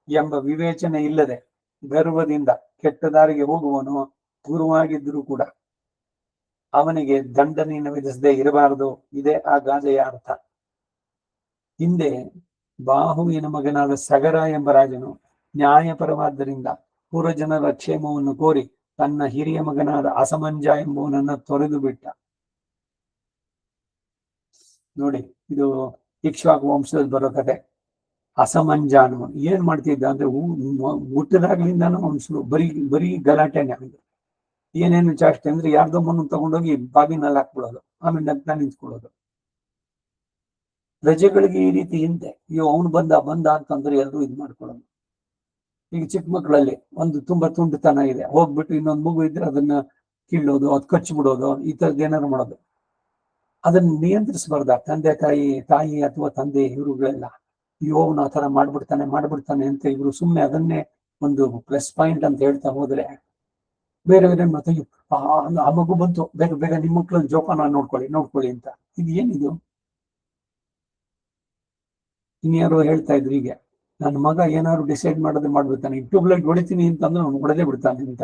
ಎಂಬ ವಿವೇಚನೆ ಇಲ್ಲದೆ ಗರ್ವದಿಂದ ಕೆಟ್ಟ ದಾರಿಗೆ ಹೋಗುವನು ಗುರುವಾಗಿದ್ದರೂ ಕೂಡ ಅವನಿಗೆ ದಂಡನೆಯನ್ನು ವಿಧಿಸದೆ ಇರಬಾರದು. ಇದೇ ಆ ಗಾದೆಯ ಅರ್ಥ. ಹಿಂದೆ ಬಾಹುವಿನ ಮಗನಾದ ಸಗರ ಎಂಬ ರಾಜನು ನ್ಯಾಯಪರವಾದ್ದರಿಂದ ಪುರಜನರ ಕ್ಷೇಮವನ್ನು ಕೋರಿ ತನ್ನ ಹಿರಿಯ ಮಗನಾದ ಅಸಮಂಜ ಎಂಬುವನನ್ನ ತೊರೆದು ಬಿಟ್ಟ. ನೋಡಿ, ಇದು ಇಕ್ಷ್ವಾಕು ವಂಶದಲ್ಲಿ ಬರೋ ಕತೆ. ಅಸಮಂಜ ಅನ್ನುವ ಏನ್ ಮಾಡ್ತಿದ್ದ ಅಂದ್ರೆ, ಹುಟ್ಟದಾಗ್ಲಿಂದಾನು ವಂಶಗಳು ಬರೀ ಗಲಾಟೆನೆ. ಏನೇನು ಚಾಷ್ಟೆ ಅಂದ್ರೆ, ಯಾರ್ದೋ ಮಣ್ಣು ತಗೊಂಡೋಗಿ ಬಾಗಿನಲ್ಲಿ ಹಾಕ್ಬಿಡೋದು, ಆಮೇಲೆ ನಗ್ತಾ ನಿಂತ್ಕೊಳ್ಳೋದು. ಪ್ರಜೆಗಳಿಗೆ ಈ ರೀತಿ ಹಿಂದೆ, ಅಯ್ಯೋ ಅವನು ಬಂದ ಅಂತಂದ್ರೆ ಎಲ್ಲರೂ ಇದ್ ಮಾಡ್ಕೊಳ್ಳೋದು. ಈಗ ಚಿಕ್ಕ ಮಕ್ಕಳಲ್ಲಿ ಒಂದು ತುಂಬಾ ತುಂಡುತನ ಇದೆ, ಹೋಗ್ಬಿಟ್ಟು ಇನ್ನೊಂದು ಮಗು ಇದ್ರೆ ಅದನ್ನ ಕೀಳೋದು, ಅದು ಕಚ್ಚಿಬಿಡೋದು, ಈ ತರದ್ ಏನಾದ್ರು ಮಾಡೋದು. ಅದನ್ನ ನಿಯಂತ್ರಿಸಬಾರ್ದ ತಾಯಿ ಅಥವಾ ತಂದೆ ಇವ್ರುಗಳೆಲ್ಲ. ಅಯ್ಯೋ ಅವನು ಆ ತರ ಮಾಡ್ಬಿಡ್ತಾನೆ ಅಂತ ಇವ್ರು ಸುಮ್ಮನೆ ಅದನ್ನೇ ಒಂದು ಪ್ಲಸ್ ಪಾಯಿಂಟ್ ಅಂತ ಹೇಳ್ತಾ ಹೋದ್ರೆ, ಬೇರೆ ಮತ್ತೆ ಆ ಮಗು ಬಂತು, ಬೇಗ ನಿಮ್ಮ ಮಕ್ಳನ್ನ ಜೋಪಾನ ನೋಡ್ಕೊಳ್ಳಿ ಅಂತ. ಇದು ಏನಿದು? ಇನ್ಯಾರೋ ಹೇಳ್ತಾ ಇದ್ರು, ಹೀಗೆ ನನ್ನ ಮಗ ಏನಾದ್ರು ಡಿಸೈಡ್ ಮಾಡ್ಬಿಡ್ತಾನೆ, ಟ್ಯೂಬ್ಲೈಟ್ ಹೊಡಿತೀನಿ ಅಂತಂದ್ರೆ ಅವ್ನು ಹೊಡೆದೇ ಬಿಡ್ತಾನೆ ಅಂತ.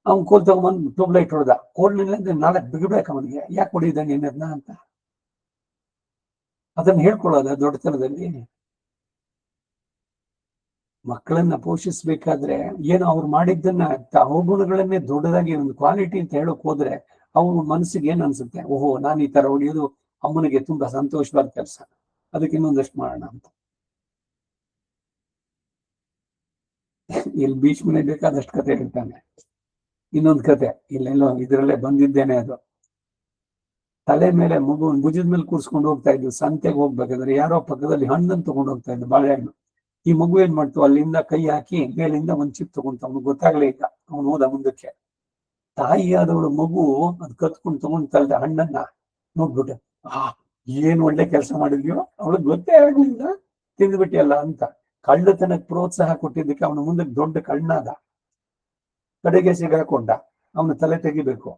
ಅವ್ನು ಕೋಲ್ ತಗೊಂಬಂದು ಟ್ಯೂಬ್ಲೈಟ್ ಹೊಡೆದ, ಕೋಲ್ನಿಲ್ಲ ಅಂದ್ರೆ 4 ಬಿಗಬೇಕು ಅವನಿಗೆ, ಯಾಕೆ ಹೊಡಿದಾನೆ ಏನದ್ನ ಅಂತ. ಅದನ್ನ ಹೇಳ್ಕೊಳ್ಳೋದ ದೊಡ್ಡತನದಲ್ಲಿ. ಮಕ್ಕಳನ್ನ ಪೋಷಿಸ್ಬೇಕಾದ್ರೆ ಏನೋ ಅವ್ರು ಮಾಡಿದ್ದನ್ನ ಅವಗುಣಗಳನ್ನೇ ದೊಡ್ಡದಾಗಿ ಒಂದು ಕ್ವಾಲಿಟಿ ಅಂತ ಹೇಳಕ್ ಹೋದ್ರೆ ಅವ್ರ ಮನಸ್ಸಿಗೆ ಏನ್ ಅನ್ಸುತ್ತೆ, ಓಹೋ ನಾನು ಈ ತರ ಹೊಡೆಯೋದು ಅಮ್ಮನಿಗೆ ತುಂಬಾ ಸಂತೋಷವಾದ ಕೆಲಸ, ಅದಕ್ಕೆ ಇನ್ನೊಂದಷ್ಟು ಮಾಡೋಣ ಅಂತ. ಇಲ್ಲಿ ಭೀಷ್ಮನೇ ಬೇಕಾದಷ್ಟು ಕತೆ ಹೇಳ್ತಾನೆ. ಇನ್ನೊಂದು ಕತೆ ಇಲ್ಲೆಲ್ಲೋ ಇದರಲ್ಲೇ ಬಂದಿದ್ದೇನೆ, ಅದು ತಲೆ ಮೇಲೆ ಮಗು ಭುಜದ ಮೇಲೆ ಕೂರ್ಸ್ಕೊಂಡು ಹೋಗ್ತಾ ಇದ್ವು. ಸಂತೆಗೆ ಹೋಗ್ಬೇಕಾದ್ರೆ ಯಾರೋ ಪಕ್ಕದಲ್ಲಿ ಹಣ್ಣನ್ನು ತಗೊಂಡು ಹೋಗ್ತಾ ಇದ್ದು, ಬಾಳೆಹಣ್ಣು. ಈ ಮಗು ಏನ್ ಮಾಡ್ತು, ಅಲ್ಲಿಂದ ಕೈ ಹಾಕಿ ಮೇಲಿಂದ ಒಂದ್ ಚಿಪ್ ತಗೊಂತ, ಅವ್ನು ಗೊತ್ತಾಗ್ಲೇ ಇಲ್ಲ. ಅವನು ಹೋದ ಮುಂದಕ್ಕೆ. ತಾಯಿಯಾದವಳು ಮಗು ಅದು ಕತ್ಕೊಂಡು ತಗೊಂಡ್ ತಲ್ದ ಹಣ್ಣನ್ನ ನೋಡ್ಬಿಟ್ಟೆ, ಏನ್ ಒಳ್ಳೆ ಕೆಲಸ ಮಾಡಿದ್ಯೋ, ಅವಳಿಗೆ ಗೊತ್ತೇ ಆಗ್ಲಿಲ್ಲ, ತಿಂದ್ಬಿಟ್ಟಿಯಲ್ಲ ಅಂತ. ಕಳ್ಳತನಕ್ಕೆ ಪ್ರೋತ್ಸಾಹ ಕೊಟ್ಟಿದ್ದಕ್ಕೆ ಅವನ ಮುಂದಕ್ಕೆ ದೊಡ್ಡ ಕಳ್ಳನಾದ. ಕಡೆಗೆ ಸಿಗಾಕೊಂಡ, ಅವನ ತಲೆ ತೆಗಿಬೇಕು,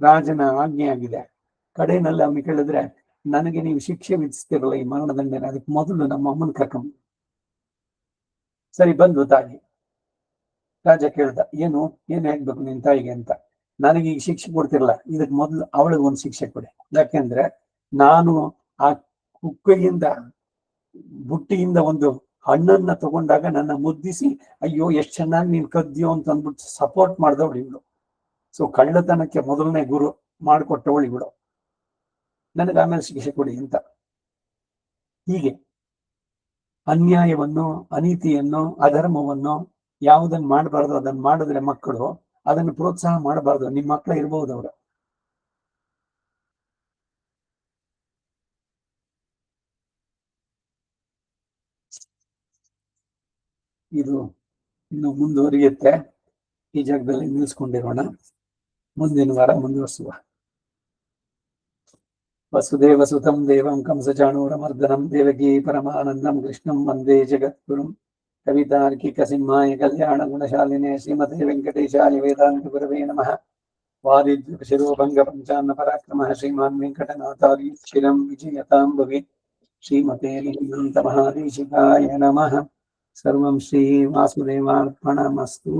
ರಾಜನ ಆಜ್ಞೆ ಆಗಿದೆ. ಕಡೆಯಲ್ಲಿ ಅವನು ಕೇಳಿದ್ರೆ, ನನಗೆ ನೀವು ಶಿಕ್ಷೆ ವಿಧಿಸ್ತಿರಲ್ಲ ಈ ಮರಣದಂಡನೆ, ಅದಕ್ಕೆ ಮೊದಲು ನಮ್ಮ ಅಮ್ಮನ ಕರ್ಕೊಂಡ್. ಸರಿ, ಬಂದು ತಾಯಿ. ರಾಜ ಕೇಳ್ದ, ಏನ್ ಹೇಳ್ಬೇಕು ನಿನ್ ತಾಯಿಗೆ ಅಂತ. ನನಗೆ ಈಗ ಶಿಕ್ಷೆ ಕೊಡ್ತಿರಲ್ಲ, ಇದಕ್ ಮೊದಲು ಅವಳಿಗೆ ಒಂದು ಶಿಕ್ಷೆ ಕೊಡಿ. ಯಾಕೆಂದ್ರೆ ನಾನು ಆ ಕುಕ್ಕೆಯಿಂದ ಬುಟ್ಟಿಯಿಂದ ಒಂದು ಹಣ್ಣನ್ನ ತಗೊಂಡಾಗ ನನ್ನ ಮುದ್ದಿಸಿ, ಅಯ್ಯೋ ಎಷ್ಟ್ ಚೆನ್ನಾಗಿ ನೀನ್ ಕದ್ದಿಯೋ ಅಂತ ಅಂದ್ಬಿಟ್ಟು ಸಪೋರ್ಟ್ ಮಾಡ್ದವಳು ಇವಳು. ಸೊ ಕಳ್ಳತನಕ್ಕೆ ಮೊದಲನೇ ಗುರು ಮಾಡಿಕೊಟ್ಟವಳು ಇವಳು, ನನಗೆ ಆಮೇಲೆ ಶಿಕ್ಷೆ ಕೊಡಿ ಅಂತ. ಹೀಗೆ ಅನ್ಯಾಯವನ್ನು, ಅನೀತಿಯನ್ನು, ಅಧರ್ಮವನ್ನು ಯಾವುದನ್ನು ಮಾಡಬಾರ್ದು ಅದನ್ನ ಮಾಡಿದ್ರೆ ಮಕ್ಕಳು ಅದನ್ನು ಪ್ರೋತ್ಸಾಹ ಮಾಡಬಾರ್ದು. ನಿಮ್ಮ ಮಕ್ಕಳು ಇರ್ಬಹುದು ಅವರು. ಇದು ಇನ್ನು ಮುಂದುವರಿಯುತ್ತೆ. ಈ ಜಾಗದಲ್ಲಿ ನಿಲ್ಲಿಸ್ಕೊಂಡಿರೋಣ, ಮುಂದಿನ ವಾರ ಮುಂದುವರಿಸುವ. ವಸುದೇವ ಸುತಂ ದೇವಂ ಕಂಸಚಾಣೂರಮರ್ದನಂ ದೇವಕೀ ಪರಮಾನಂದಂ ಕೃಷ್ಣಂ ವಂದೇ ಜಗದ್ಗುರುಂ. ಕವಿತಾರ್ಕಿಕ ಸಿಂಹಾಯ ಕಲ್ಯಾಣ ಗುಣಶಾಲಿನೇ ಶ್ರೀಮತೆ ವೆಂಕಟೇಶಾಯ ವೇದಾಂತ ಗುರವೇ ನಮಃ. ವಾದಿದ್ವಿಪ ಶಿರೋಭಂಗ ಪಂಚಾನ್ನ ಪರಾಕ್ರಮಃ ಶ್ರೀಮಾನ್ ವೆಂಕಟನಾಥಾರ್ಯ ಚಿರಂ ವಿಜಯತಾಂ ಭವೆ. ಶ್ರೀಮತೆ ಲಿಂಗಂತ ಮಹಾದೇಶಿಕಾಯ ನಮಃ. ಸರ್ವಂ ಶ್ರೀ ವಾಸುದೇವಾರ್ಪಣಮಸ್ತು.